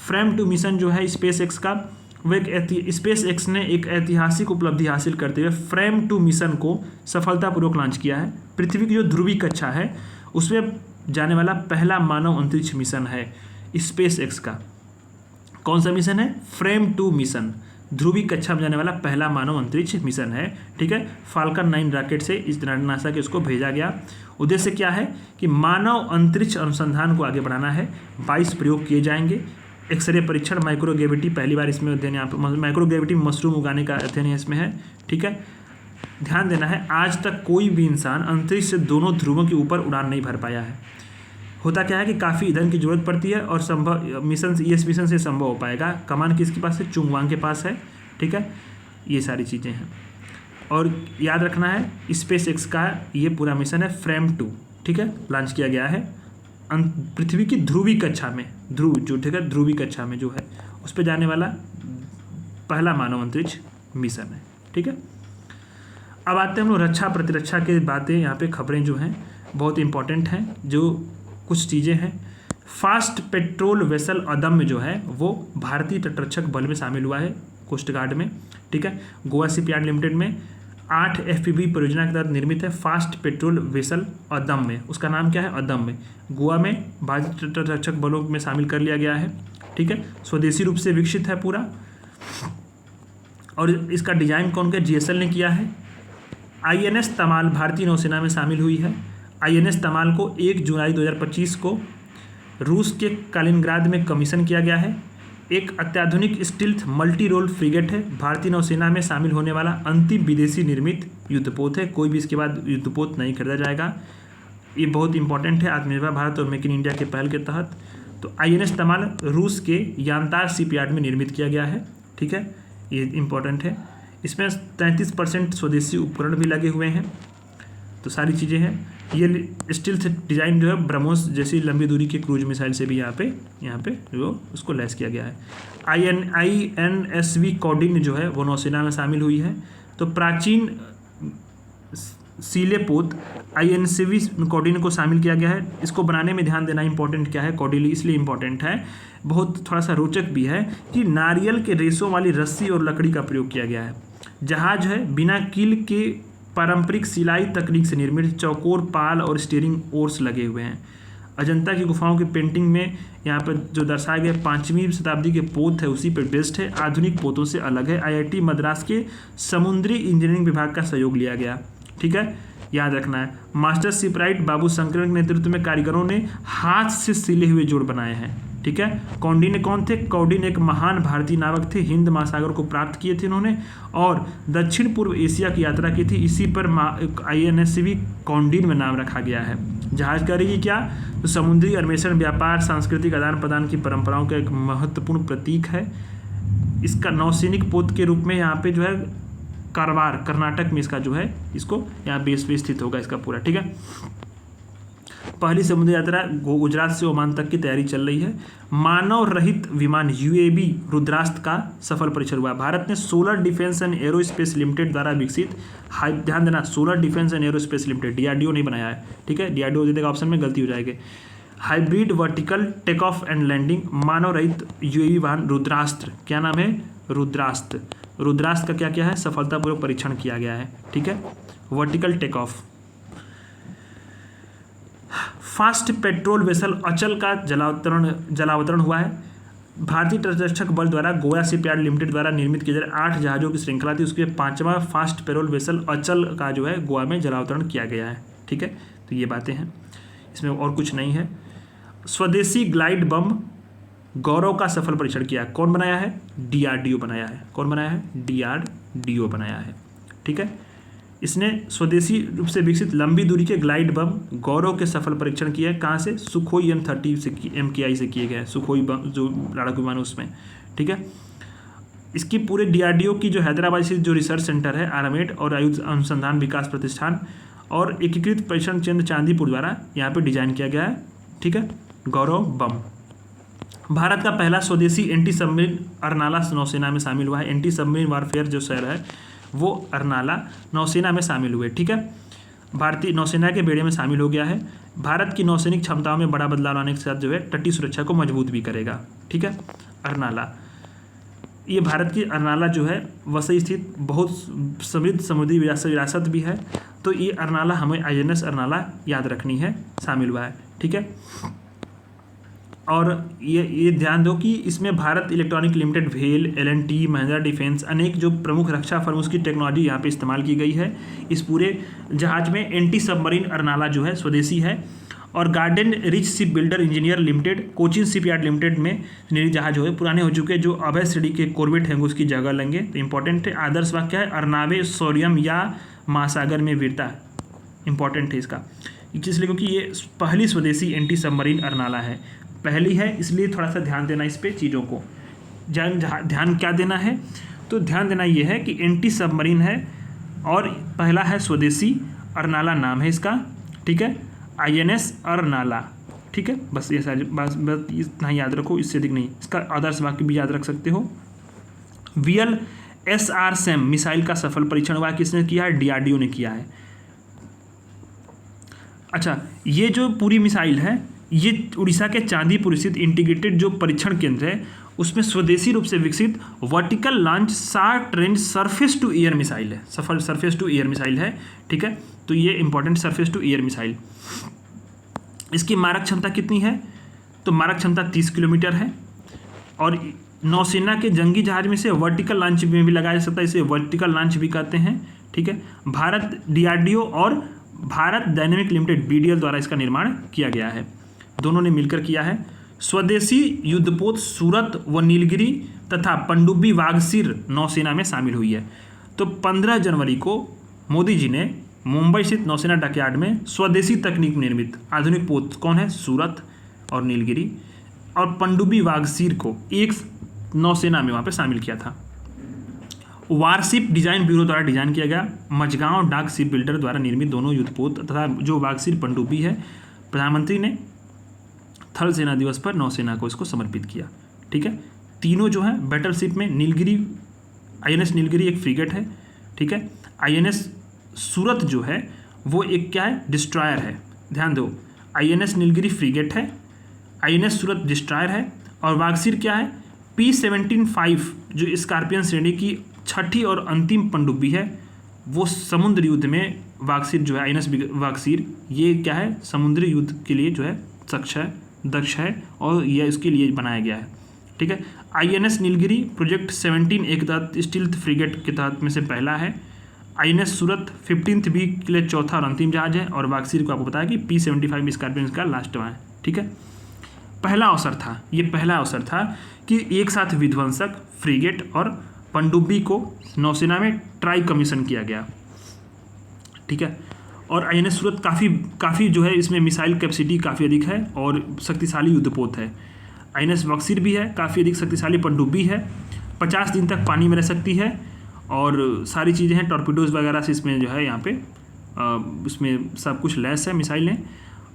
Fram two mission जो है स्पेस एक्स का, वो एक स्पेस एक्स ने एक ऐतिहासिक उपलब्धि हासिल करते हुए फ्रेम टू मिशन को सफलतापूर्वक लॉन्च किया है। पृथ्वी की जो ध्रुवीय कक्षा है उसमें जाने वाला पहला मानव अंतरिक्ष मिशन है स्पेस एक्स का। कौन सा मिशन है? फ्रेम टू मिशन, ध्रुवीय कक्षा में जाने वाला पहला मानव अंतरिक्ष मिशन है। ठीक है, फाल्कन 9 रॉकेट से इस नासा के उसको भेजा गया। उद्देश्य क्या है कि मानव अंतरिक्ष अनुसंधान को आगे बढ़ाना है। 22 प्रयोग किए जाएंगे। एक्सरे परीक्षण, माइक्रोग्रेविटी, पहली बार इसमें अध्ययन, यहाँ पर माइक्रोग्रेविटी में मशरूम उगाने का अध्ययन इसमें है। ठीक है, ध्यान देना है, आज तक कोई भी इंसान अंतरिक्ष से दोनों ध्रुवों के ऊपर उड़ान नहीं भर पाया है। होता क्या है कि काफ़ी ईंधन की जरूरत पड़ती है और संभव मिशन इस मिशन से संभव हो पाएगा। कमान किसके पास है? चुंगवांग के पास है। ठीक है, ये सारी चीज़ें हैं और याद रखना है स्पेस एक्स का ये पूरा मिशन है फ्रेम 2। ठीक है, लॉन्च किया गया है पृथ्वी की ध्रुवीय कक्षा में, ध्रुव जो, ठीक है, ध्रुवीय कक्षा में जो है उस पर जाने वाला पहला मानव अंतरिक्ष मिशन है। ठीक है, अब आते हैं हम लोग रक्षा प्रतिरक्षा के बातें। यहाँ पे खबरें जो हैं बहुत इंपॉर्टेंट हैं, जो कुछ चीज़ें हैं। फास्ट पेट्रोल वेसल अदम्य जो है वो भारतीय तटरक्षक बल में शामिल हुआ है, कोस्ट गार्ड में। ठीक है, गोवा शिपयार्ड लिमिटेड में 8 FPV परियोजना के तहत निर्मित है फास्ट पेट्रोल वेसल अदम्य। उसका नाम क्या है? अदम्य। गोवा में भारतीय तटरक्षक बलों में शामिल कर लिया गया है। ठीक है, स्वदेशी रूप से विकसित है पूरा और इसका डिजाइन कौन किया? GSL ने किया है। INS तमाल भारतीय नौसेना में शामिल हुई है। INS तमाल को 1 जुलाई 2025 को रूस के कालिनग्राद में कमीशन किया गया है। एक अत्याधुनिक स्टील्थ मल्टी रोल फ्रिगेट है। भारतीय नौसेना में शामिल होने वाला अंतिम विदेशी निर्मित युद्धपोत है। कोई भी इसके बाद युद्धपोत नहीं खरीदा जाएगा। ये बहुत इंपॉर्टेंट है आत्मनिर्भर भारत और मेक इन इंडिया के पहल के तहत। तो INS तमाल रूस के यानतार शिपयार्ड में निर्मित किया गया है। ठीक है, ये इंपॉर्टेंट है। इसमें 33% स्वदेशी उपकरण भी लगे हुए हैं। तो सारी चीज़ें हैं। ये स्टील्थ डिज़ाइन जो है ब्रह्मोस जैसी लंबी दूरी के क्रूज मिसाइल से भी यहाँ पे जो उसको लैस किया गया है। INSV कॉर्डिन जो है वो नौसेना में शामिल हुई है। तो प्राचीन सीलेपोत INSV कॉर्डिन को शामिल किया गया है। इसको बनाने में ध्यान देना इंपॉर्टेंट क्या है, कॉर्डिल इसलिए इंपॉर्टेंट है, बहुत थोड़ा सा रोचक भी है कि नारियल के रेशों वाली रस्सी और लकड़ी का प्रयोग किया गया है। जहाज है बिना कील के पारंपरिक सिलाई तकनीक से निर्मित, चौकोर पाल और स्टीयरिंग ओर्स लगे हुए हैं। अजंता की गुफाओं की पेंटिंग में यहाँ पर जो दर्शाए गए 5वीं शताब्दी के पोत है उसी पर बेस्ड है, आधुनिक पोतों से अलग है। IIT मद्रास के समुद्री इंजीनियरिंग विभाग का सहयोग लिया गया। ठीक है, याद रखना है। मास्टर शिपराइट बाबू शंकर के नेतृत्व में कारीगरों ने हाथ से सिले हुए जोड़ बनाए हैं। ठीक है, कौंडिन्य कौन थे? कौंडिन्य एक महान भारतीय नावक थे, हिंद महासागर को प्राप्त किए थे इन्होंने और दक्षिण पूर्व एशिया की यात्रा की थी। इसी पर INSV कौंडिन्य में नाम रखा गया है। जहाज करेगी क्या? तो समुद्री अन्वेषण, व्यापार, सांस्कृतिक आदान प्रदान की परंपराओं का एक महत्वपूर्ण प्रतीक है। इसका नौसैनिक पोत के रूप में यहाँ पे जो है कारवार कर्नाटक में इसका जो है इसको यहाँ बेस पे स्थित होगा इसका पूरा। ठीक है, पहली समुद्री यात्रा गुजरात से ओमान तक की तैयारी चल रही है। मानव रहित विमान UAV रुद्रास्त्र का सफल परीक्षण हुआ। भारत ने solar defence and aerospace limited द्वारा विकसित, ध्यान देना, solar defence and aerospace limited, DRDO नहीं बनाया है। ठीक है, DRDO दे देगा ऑप्शन में, गलती हो जाएगी। Hybrid vertical take off and landing मानव रहित UAV वाहन रुद्रास्त्र, क्या नाम है? रुद्रास्त्र। रुद्रास्त्र का क्या क्या है? सफलतापूर्वक परीक्षण किया गया है। ठीक है, vertical take off. Fast patrol vessel Achal का जलावतरण हुआ है। भारतीय तटरक्षक बल द्वारा गोवा शिपयार्ड लिमिटेड द्वारा निर्मित किए जा रहे 8 जहाज़ों की श्रृंखला थी, उसके 5वां फास्ट पेट्रोल वेसल अचल का जो है गोवा में जलावतरण किया गया है। ठीक है, तो ये बातें हैं, इसमें और कुछ नहीं है। स्वदेशी ग्लाइड बम गौरव का सफल परीक्षण किया। कौन बनाया है? DRDO बनाया है। कौन बनाया है? DRDO बनाया है। ठीक है, इसने स्वदेशी रूप से विकसित लंबी दूरी के ग्लाइड बम गौरव के सफल परीक्षण किए हैं। कहाँ से? सुखोई M30 से MKI से किए गए, सुखोई बम जो लड़ाकू विमान उसमें। ठीक है, इसकी पूरे DRDO की जो हैदराबाद स्थित जो रिसर्च सेंटर है आर्मेड और आयुध अनुसंधान विकास प्रतिष्ठान और एकीकृत परीक्षण केंद्र चांदीपुर द्वारा यहाँ पे डिजाइन किया गया है। ठीक है, गौरव बम। भारत का पहला स्वदेशी एंटी सबमरीन अर्नाला नौसेना में शामिल हुआ है। एंटी सबमरीन वारफेयर जो शहर है वो अर्नाला नौसेना में शामिल हुए। ठीक है, भारतीय नौसेना के बेड़े में शामिल हो गया है। भारत की नौसैनिक क्षमताओं में बड़ा बदलाव लाने के साथ जो है तटीय सुरक्षा को मजबूत भी करेगा। ठीक है, अरनाला, ये भारत की अरनाला जो है वसई स्थित बहुत समृद्ध समुद्री विरासत भी है। तो ये अरनाला हमें INS अरनाला याद रखनी है, शामिल हुआ है। ठीक है, और ये ध्यान दो कि इसमें भारत इलेक्ट्रॉनिक लिमिटेड, भेल, L&T, महिंद्रा डिफेंस, अनेक जो प्रमुख रक्षा फर्म उसकी टेक्नोलॉजी यहाँ पे इस्तेमाल की गई है इस पूरे जहाज में। एंटी सबमरीन अरनाला जो है स्वदेशी है। और garden rich ship builder engineer limited, Cochin shipyard limited में निजी जहाज जो है पुराने हो चुके, जो अभय श्रेणी के कॉर्वेट हैं उसकी जगह लेंगे, तो इंपॉर्टेंट है। आदर्श वाक्य है अरनावे शौर्यम या महासागर में वीरता, इंपॉर्टेंट है इसका, इसलिए क्योंकि ये पहली स्वदेशी एंटी सबमरीन अरनाला है, पहली है, इसलिए थोड़ा सा ध्यान देना इस पे चीज़ों को। ध्यान क्या देना है, तो ध्यान देना ये है कि एंटी सबमरीन है और पहला है स्वदेशी, अरनाला नाम है इसका। ठीक है, INS अरनाला। ठीक है, बस ये सारी बस इतना ही याद रखो, इससे अधिक नहीं। इसका आदर्श वाक्य भी याद रख सकते हो। VLSR SAM मिसाइल का सफल परीक्षण हुआ, किसने किया है? DRDO ने किया है। अच्छा, ये जो पूरी मिसाइल है ये उड़ीसा के चांदीपुर स्थित इंटीग्रेटेड जो परीक्षण केंद्र है उसमें स्वदेशी रूप से विकसित vertical launch short range surface to air missile है, सफल सरफेस टू एयर मिसाइल है। ठीक है, तो ये important surface to air missile. इसकी मारक क्षमता कितनी है? तो मारक क्षमता 30 किलोमीटर है और नौसेना के जंगी जहाज में से वर्टिकल लॉन्च में भी लगाया जा सकता है, इसे वर्टिकल लॉन्च भी कहते हैं। ठीक है, भारत DRDO और भारत डायनेमिक लिमिटेड BDL द्वारा इसका निर्माण किया गया है, दोनों ने मिलकर किया है। स्वदेशी युद्धपोत सूरत व नीलगिरी तथा पनडुब्बी वागसीर नौसेना में शामिल हुई है। तो 15 जनवरी को मोदी जी ने मुंबई स्थित नौसेना डॉकयार्ड में स्वदेशी तकनीक निर्मित आधुनिक पोत कौन है? सूरत और नीलगिरी और पनडुब्बी वागसीर को एक नौसेना में वहाँ पे शामिल किया था। वारशिप डिजाइन ब्यूरो द्वारा डिजाइन किया गया। मझगांव डाक शिप बिल्डर द्वारा निर्मित दोनों युद्धपोत तथा जो वागसीर पनडुब्बी है, प्रधानमंत्री ने थल सेना दिवस पर नौसेना को इसको समर्पित किया। ठीक है, तीनों जो है बैटल शिप में नीलगिरी, INS नीलगिरी एक फ्रिगेट है। ठीक है, INS सूरत जो है वो एक क्या है? डिस्ट्रॉयर है। ध्यान दो, INS नीलगिरी फ्रिगेट है, INS सूरत डिस्ट्रॉयर है और वागसीर क्या है? P-17-5 जो स्कॉर्पियन श्रेणी की छठी और अंतिम पनडुब्बी है, वो समुद्र युद्ध में वागसीर जो है INS वागसीर ये क्या है? समुद्री युद्ध के लिए जो है दक्ष है और यह इसके लिए बनाया गया है। ठीक है, INS नीलगिरी प्रोजेक्ट 17A के तहत स्टील्थ फ्रिगेट के तहत में से पहला है। INS सूरत 15th B के लिए चौथा और अंतिम जहाज है और वागसीर को आपको बताया कि P-75 स्कॉर्पियन का लास्ट है। ठीक है, पहला अवसर था, ये पहला अवसर था कि एक साथ विध्वंसक, फ्रिगेट और पनडुब्बी को नौसेना में ट्राई कमीशन किया गया। ठीक है, और INS सूरत काफ़ी जो है इसमें मिसाइल कैपेसिटी काफ़ी अधिक है और शक्तिशाली युद्धपोत है। INS वागसीर भी है, काफ़ी अधिक शक्तिशाली पनडुब्बी है, 50 दिन तक पानी में रह सकती है और सारी चीज़ें हैं, टॉर्पीडोज वगैरह से इसमें जो है यहाँ पे इसमें सब कुछ लैस है मिसाइलें।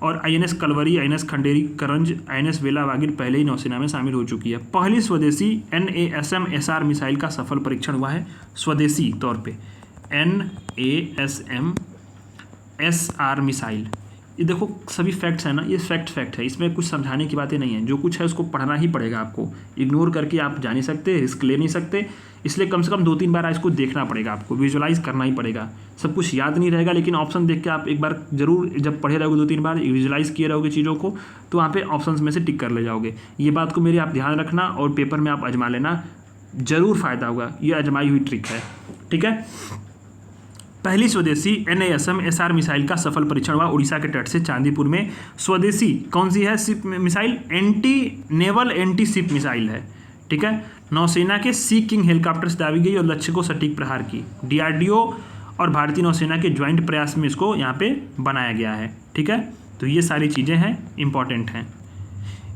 और INS कलवरी, INS खंडेरी करंज, INS वेलावागिर पहले ही नौसेना में शामिल हो चुकी है। पहली स्वदेशी NASM SR मिसाइल का सफल परीक्षण हुआ है स्वदेशी तौर पे, NASM SR मिसाइल। ये देखो सभी फैक्ट्स हैं ना, ये फैक्ट है, इसमें कुछ समझाने की बातें नहीं है, जो कुछ है उसको पढ़ना ही पड़ेगा आपको, इग्नोर करके आप जा नहीं सकते, रिस्क ले नहीं सकते, इसलिए कम से कम 2-3 बार इसको देखना पड़ेगा, आपको विजुलाइज करना ही पड़ेगा। सब कुछ याद नहीं रहेगा, लेकिन ऑप्शन देख के आप एक बार जरूर जब पढ़े रहोगे 2-3 बार विजुलाइज किए रहोगे चीज़ों को, तो वहाँ पे ऑप्शंस में से टिक कर ले जाओगे। ये बात को मेरी आप ध्यान रखना और पेपर में आप आजमा लेना, ज़रूर फ़ायदा होगा, ये आजमाई हुई ट्रिक है। ठीक है, पहली स्वदेशी NASM SR मिसाइल का सफल परीक्षण हुआ उड़ीसा के तट से चांदीपुर में। स्वदेशी कौन सी है ship missile? Naval anti ship missile है। ठीक है, नौसेना के सी किंग हेलीकॉप्टर से दागी गई और लक्ष्य को सटीक प्रहार की। DRDO और भारतीय नौसेना के ज्वाइंट प्रयास में इसको यहाँ पे बनाया गया है। ठीक है, तो ये सारी चीज़ें हैं, इंपॉर्टेंट हैं।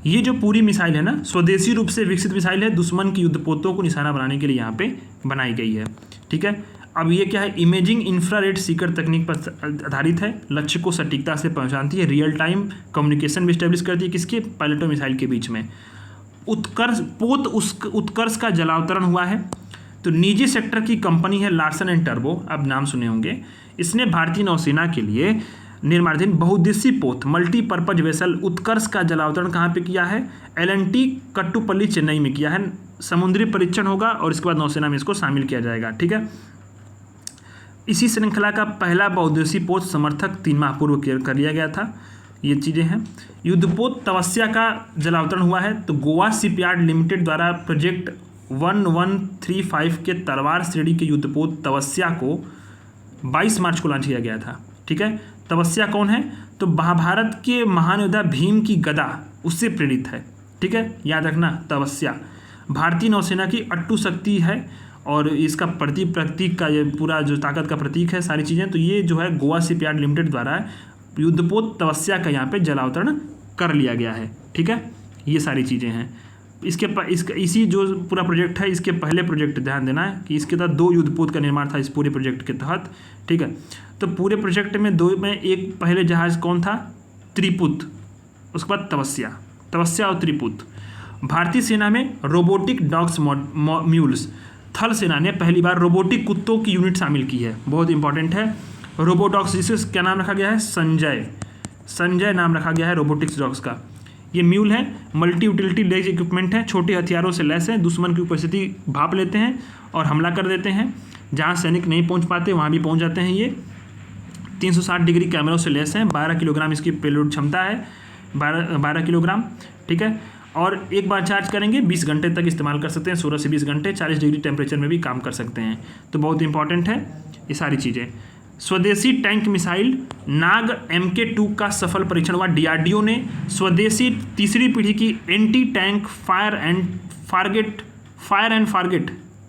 ये जो पूरी मिसाइल है ना, स्वदेशी रूप से विकसित मिसाइल है, दुश्मन की युद्धपोतों को निशाना बनाने के लिए यहाँ पे बनाई गई है। ठीक है, अब ये क्या है? इमेजिंग इंफ्रारेड सीकर तकनीक पर आधारित है, लक्ष्य को सटीकता से पहचानती है, रियल टाइम कम्युनिकेशन भी स्टैब्लिश करती है, किसके? पायलट और मिसाइल के बीच में। उत्कर्ष का जलावतरण हुआ है, तो निजी सेक्टर की कंपनी है लार्सन एंड टर्बो, अब नाम सुने होंगे, इसने भारतीय नौसेना के लिए निर्माणाधीन बहुउद्देशीय पोत मल्टीपर्पज वेसल उत्कर्ष का जलावतरण कहाँ पे किया है? एल&टी कट्टुपल्ली चेन्नई में किया है। समुद्री परीक्षण होगा और इसके बाद नौसेना में इसको शामिल किया जाएगा। ठीक है, इसी श्रृंखला का पहला बहुउद्देशीय पोत समर्थक 3 माह पूर्व कर लिया गया था। ये चीज़ें हैं। युद्धपोत तपस्या का जलावतरण हुआ है तो गोवा शिपयार्ड लिमिटेड द्वारा प्रोजेक्ट 1135 के तलवार श्रेणी के युद्धपोत तपस्या को 22 मार्च को लॉन्च किया गया था। ठीक है, तपस्या कौन है? तो महाभारत के महान योद्धा भीम की गदा उससे प्रेरित है। ठीक है, याद रखना, तपस्या भारतीय नौसेना की अट्टू शक्ति है और इसका प्रतीक का ये पूरा जो ताकत का प्रतीक है सारी चीज़ें। तो ये जो है गोवा शिपयार्ड लिमिटेड द्वारा युद्धपोत तपस्या का यहाँ पे जलावतरण कर लिया गया है। ठीक है, ये सारी चीज़ें हैं। इसी जो पूरा प्रोजेक्ट है, इसके पहले प्रोजेक्ट ध्यान देना है कि इसके तहत 2 युद्धपोत का निर्माण था इस पूरे प्रोजेक्ट के तहत। ठीक है, तो पूरे प्रोजेक्ट में 2 में एक पहले जहाज कौन था? त्रिपुत, उसके बाद तपस्या और त्रिपुत। भारतीय सेना में रोबोटिक डॉग्स म्यूल्स, थल सेना ने पहली बार रोबोटिक कुत्तों की यूनिट शामिल की है, बहुत इंपॉर्टेंट है। रोबोडॉग्स, जिसे क्या नाम रखा गया है? संजय नाम रखा गया है रोबोटिक्स डॉग्स का। ये म्यूल है, मल्टी यूटिलिटी लेज इक्विपमेंट है, छोटे हथियारों से लैस है, दुश्मन की उपस्थिति भाप लेते हैं और हमला कर देते हैं। जहाँ सैनिक नहीं पहुँच पाते वहाँ भी पहुँच जाते हैं। ये 360 डिग्री कैमरों से लैस हैं। 12 किलोग्राम इसकी पेलोड क्षमता है, 12 किलोग्राम। ठीक है, और एक बार चार्ज करेंगे 20 घंटे तक इस्तेमाल कर सकते हैं, 16 से 20 घंटे, 40 डिग्री टेम्परेचर में भी काम कर सकते हैं। तो बहुत इंपॉर्टेंट है ये सारी चीज़ें। स्वदेशी टैंक मिसाइल नाग MK2 का सफल परीक्षण हुआ। DRDO ने स्वदेशी तीसरी पीढ़ी की anti tank fire and forget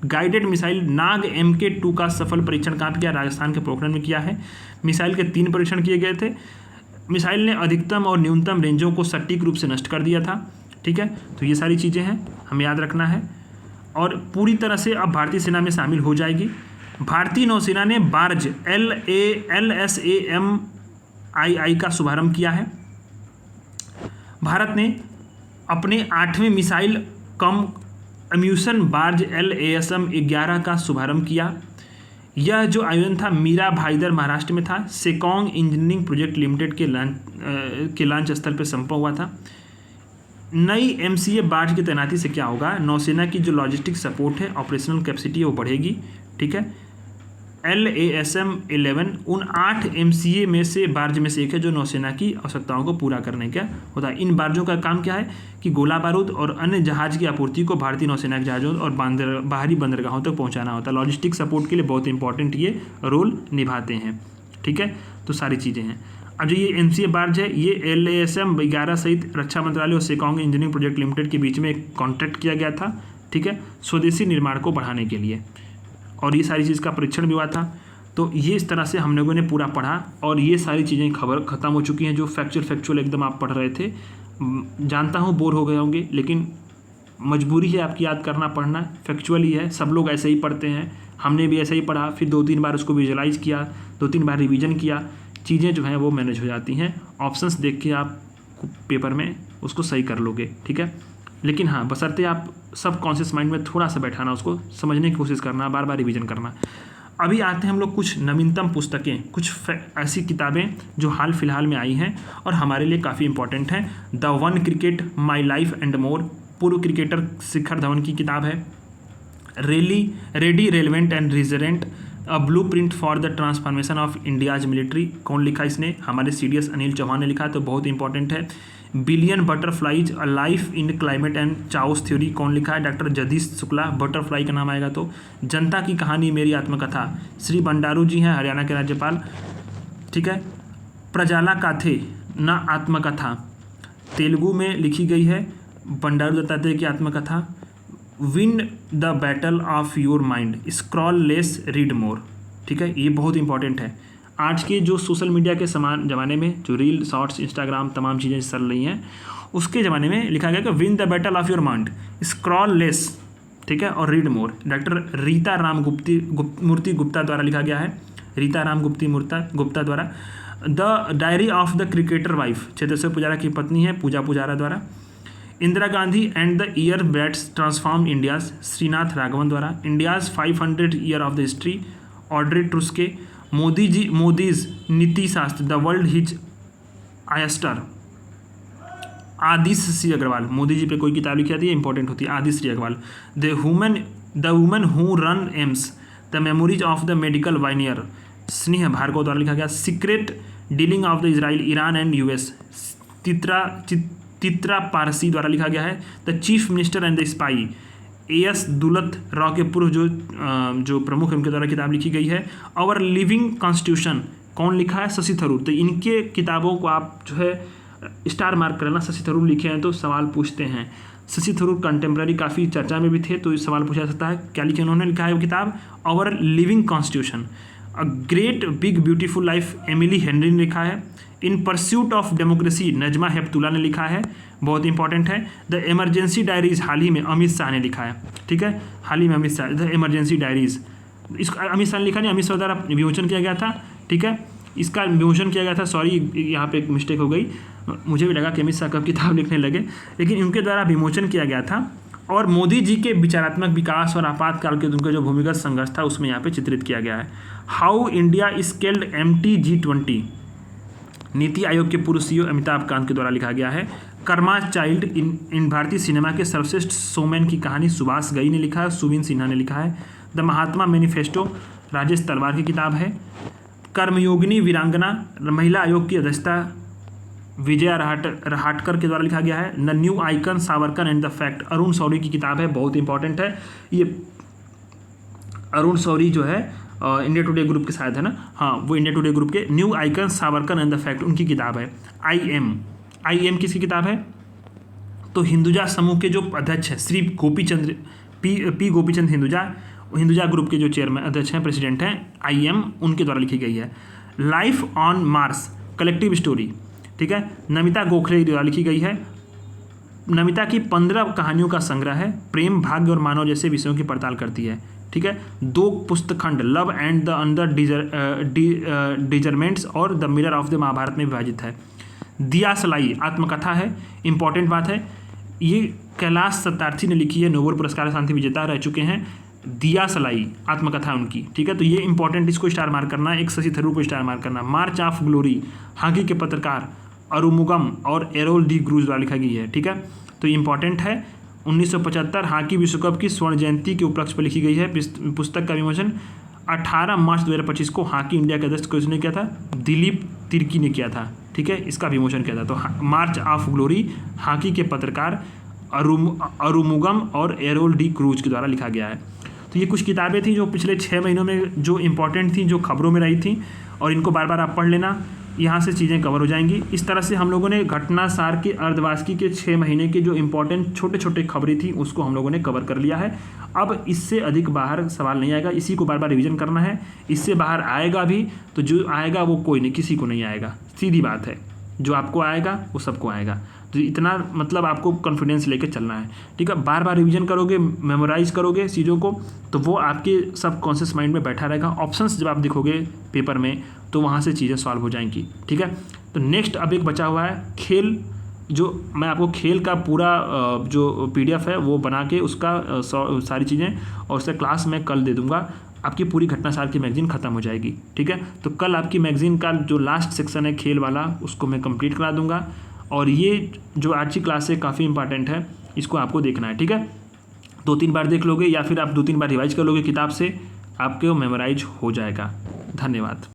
guided missile Nag MK2 का सफल परीक्षण कहाँ किया? राजस्थान के पोखरण में किया है। मिसाइल के 3 परीक्षण किए गए थे। मिसाइल ने अधिकतम और न्यूनतम रेंजों को सटीक रूप से नष्ट कर दिया था। ठीक है, तो ये सारी चीज़ें हैं, हमें याद रखना है और पूरी तरह से अब भारतीय सेना में शामिल हो जाएगी। भारतीय नौसेना ने बार्ज LSAMII का शुभारंभ किया है। भारत ने अपने 8वें मिसाइल कम अम्यूशन बार्ज LASM-11 का शुभारंभ किया। यह जो आयोजन था मीरा भाईदर महाराष्ट्र में था। सेकोंग इंजीनियरिंग प्रोजेक्ट लिमिटेड के लॉन्च स्थल पर संपन्न हुआ था। नई MCA बार्ज की तैनाती से क्या होगा? नौसेना की जो लॉजिस्टिक सपोर्ट है, ऑपरेशनल कैपेसिटी है, वो बढ़ेगी। ठीक है, LASM-11 उन 8 MCA में से बार्ज में से एक है जो नौसेना की आवश्यकताओं को पूरा करने का होता है। इन बार्जों का काम क्या है कि गोला बारूद और अन्य जहाज की आपूर्ति को भारतीय नौसेना के जहाज़ों और बाहरी बंदरगाहों तक पहुंचाना होता है। लॉजिस्टिक सपोर्ट के लिए बहुत इंपॉर्टेंट ये रोल निभाते हैं। ठीक है, तो सारी चीज़ें हैं। अब जो ये MCA बार्ज है, ये LASM-11 सहित रक्षा मंत्रालय और सेकोंग इंजीनियरिंग प्रोजेक्ट लिमिटेड के बीच में एक कॉन्ट्रैक्ट किया गया था। ठीक है, स्वदेशी निर्माण को बढ़ाने के लिए, और ये सारी चीज़ का परीक्षण भी हुआ था। तो ये इस तरह से हम लोगों ने पूरा पढ़ा और ये सारी चीज़ें खबर ख़त्म हो चुकी हैं जो फैक्चुअल एकदम आप पढ़ रहे थे। जानता हूँ बोर हो गए होंगे, लेकिन मजबूरी है आपकी याद करना, पढ़ना फैक्चुअल ही है। सब लोग ऐसे ही पढ़ते हैं, हमने भी ऐसे ही पढ़ा, फिर 2-3 बार उसको विजुलाइज किया, 2-3 बार रिवीजन किया, चीज़ें जो हैं वो मैनेज हो जाती हैं। ऑप्शंस देख के आप पेपर में उसको सही कर लोगे। ठीक है, लेकिन हाँ, बशर्ते आप सब कॉन्शियस माइंड में थोड़ा सा बैठाना, उसको समझने की कोशिश करना, बार बार रिवीजन करना। अभी आते हैं हम लोग कुछ नवीनतम पुस्तकें, कुछ ऐसी किताबें जो हाल फिलहाल में आई हैं और हमारे लिए काफ़ी इंपॉर्टेंट हैं। The one cricket my life and more, पूर्व क्रिकेटर शिखर धवन की किताब है। Ready relevant and resurgent, a blueprint for the transformation of India's military, कौन लिखा इसने? हमारे CDS अनिल चौहान ने लिखा, तो बहुत इंपॉर्टेंट है। Billion butterflies, a life in climate and chaos theory, कौन लिखा है? डॉक्टर जगदीश शुक्ला। बटरफ्लाई का नाम आएगा तो। जनता की कहानी मेरी आत्मकथा, श्री बंडारू जी हैं, हरियाणा के राज्यपाल। ठीक है, प्रजाला काथे न आत्मकथा, तेलुगु में लिखी गई है, बंडारू दत्तात्रेय की आत्मकथा। Win the battle of your mind, scroll less read more. ठीक है, ये बहुत इंपॉर्टेंट है। आज के जो सोशल मीडिया के समान ज़माने में जो रील, शॉर्ट्स, इंस्टाग्राम तमाम चीज़ें चल रही हैं, उसके ज़माने में लिखा गया कि win the battle of your mind, scroll less, ठीक है, और read more. Doctor Rita Ram Murthy Gupta द्वारा लिखा गया है, रीता राम गुप्ता द्वारा। The diary of the cricketer wife, Cheteshwar Pujara की पत्नी है, पूजा पुजारा द्वारा। Indira Gandhi and the year that's transform India's, Srinath Raghavan द्वारा। India's 500 year of the history, Audrey Truschke. Modi's Niti Shastra, the world his oyster, आदिश श्री अग्रवाल, मोदी जी पे कोई किताब लिखी आती है इंपॉर्टेंट होती है, Aadish Shri Agarwal. The woman who ran AIIMS, the memories of the medical pioneer, Sneh Bhargava द्वारा लिखा गया। Secret dealing of the Israel, Iran and US, Trita Parsi द्वारा लिखा गया है। The chief minister and the spy, AS Dulat राव के पूर्व जो प्रमुख है उनके द्वारा किताब लिखी गई है। आवर लिविंग कॉन्स्टिट्यूशन कौन लिखा है, शशि थरूर। तो इनके किताबों को आप जो है स्टार मार्क करना, शशि थरूर लिखे हैं तो सवाल पूछते हैं। शशि थरूर कंटेम्प्रेरी काफ़ी चर्चा में भी थे तो सवाल पूछा सकता है। क्या लिखे उन्होंने, लिखा है वो किताब our living constitution. A great big beautiful life, Emily Henry ने लिखा है। In pursuit of democracy, Najma Heptulla ने लिखा है, बहुत इंपॉर्टेंट है। द इमरजेंसी डायरीज, हाल ही में अमित शाह ने लिखा है, ठीक है, हाल ही में Amit Shah, the emergency diaries, इसको अमित शाह ने लिखा नहीं, अमित शाह द्वारा विमोचन किया गया था, ठीक है, इसका विमोचन किया गया था, सॉरी यहाँ पे एक मिस्टेक हो गई, मुझे भी लगा कि अमित शाह कब किताब लिखने लगे, लेकिन इनके द्वारा विमोचन किया गया था। और मोदी जी के विचारात्मक विकास और आपातकाल के उनका जो भूमिगत संघर्ष था उसमें यहाँ पे चित्रित किया गया है। How India scaled MTG20, NITI Aayog के पूर्व CEO अमिताभ कांत के द्वारा लिखा गया है। कर्मा चाइल्ड, इन भारतीय सिनेमा के सर्वश्रेष्ठ शोमैन की कहानी, सुभाष घई ने लिखा है, सुविन सिन्हा ने लिखा है। द महात्मा मैनिफेस्टो, राजेश तलवार की किताब है। कर्मयोगिनी वीरांगना, महिला आयोग की अध्यक्षता विजया रहाटकर के द्वारा लिखा गया है। The new icon, Savarkar and the fact, Arun Shourie की किताब है, बहुत इंपॉर्टेंट है ये। अरुण शौरी जो है इंडिया टुडे ग्रुप के शायद है ना, हाँ वो इंडिया टुडे ग्रुप के, new icon Savarkar and the fact उनकी किताब है। आई एम किसकी किताब है, तो हिंदुजा समूह के जो अध्यक्ष हैं श्री गोपीचंद्र पी गोपीचंद हिंदुजा ग्रुप के जो चेयरमैन अध्यक्ष हैं, प्रेसिडेंट हैं, IM उनके द्वारा लिखी गई है। Life on Mars, collective story, ठीक है, नमिता गोखले द्वारा लिखी गई है। नमिता की 15 कहानियों का संग्रह है, प्रेम, भाग्य और मानव जैसे विषयों की पड़ताल करती है, ठीक है। 2 पुस्तकखंड, love and the under deferments और the mirror of the Mahabharata में विभाजित है। दिया सलाई आत्मकथा है, इंपॉर्टेंट बात है, ये कैलाश सत्यार्थी ने लिखी है, नोबेल पुरस्कार शांति विजेता रह चुके हैं। दिया सलाई आत्मकथा उनकी, ठीक है, तो ये इंपॉर्टेंट, इसको स्टार मार्क करना, एक शशि थरूर को स्टार मार्क करना। मार्च ऑफ ग्लोरी, हॉकी के पत्रकार अरुमुगम और एरोल डी क्रूज द्वारा लिखा गई है, ठीक है, तो इंपॉर्टेंट है। 1975 हॉकी विश्व कप की स्वर्ण जयंती के उपलक्ष्य पर लिखी गई है। पुस्तक का विमोचन 18 मार्च 2025 को हॉकी इंडिया के अध्यक्ष किसने किया था, दिलीप तिर्की ने किया था, ठीक है, इसका विमोचन किया था। तो मार्च ऑफ ग्लोरी, हॉकी के पत्रकार अरुमुगम और एरोल डी क्रूज के द्वारा लिखा गया है। तो ये कुछ किताबें थी जो पिछले 6 महीनों में जो इंपॉर्टेंट थी, जो खबरों में रही थी, और इनको बार बार आप पढ़ लेना, यहाँ से चीज़ें कवर हो जाएंगी। इस तरह से हम लोगों ने घटनासार के अर्धवार्षिकी के 6 महीने के जो इंपॉर्टेंट छोटे छोटे खबरें थी उसको हम लोगों ने कवर कर लिया है। अब इससे अधिक बाहर सवाल नहीं आएगा, इसी को बार बार रिवीजन करना है। इससे बाहर आएगा भी तो जो आएगा वो कोई नहीं, किसी को नहीं आएगा, सीधी बात है, जो आपको आएगा वो सबको आएगा। तो इतना मतलब आपको कॉन्फिडेंस लेके चलना है, ठीक है। बार बार रिवीजन करोगे, मेमोराइज करोगे चीज़ों को, तो वो आपके सब कॉन्शियस माइंड में बैठा रहेगा। ऑप्शंस जब आप देखोगे पेपर में तो वहाँ से चीज़ें सॉल्व हो जाएंगी, ठीक है। तो नेक्स्ट अब एक बचा हुआ है खेल, जो मैं आपको खेल का पूरा जो PDF है वो बना के उसका सारी चीज़ें और उसका क्लास में कल दे दूँगा। आपकी पूरी घटनासार की मैगजीन ख़त्म हो जाएगी, ठीक है। तो कल आपकी मैगजीन का जो लास्ट सेक्शन है खेल वाला, उसको मैं कंप्लीट करा दूंगा। और ये जो आज की क्लास है काफ़ी इंपॉर्टेंट है, इसको आपको देखना है, ठीक है। 2-3 बार देख लोगे या फिर आप 2-3 बार रिवाइज कर लोगे किताब से, आपके वो मेमोराइज हो जाएगा। धन्यवाद।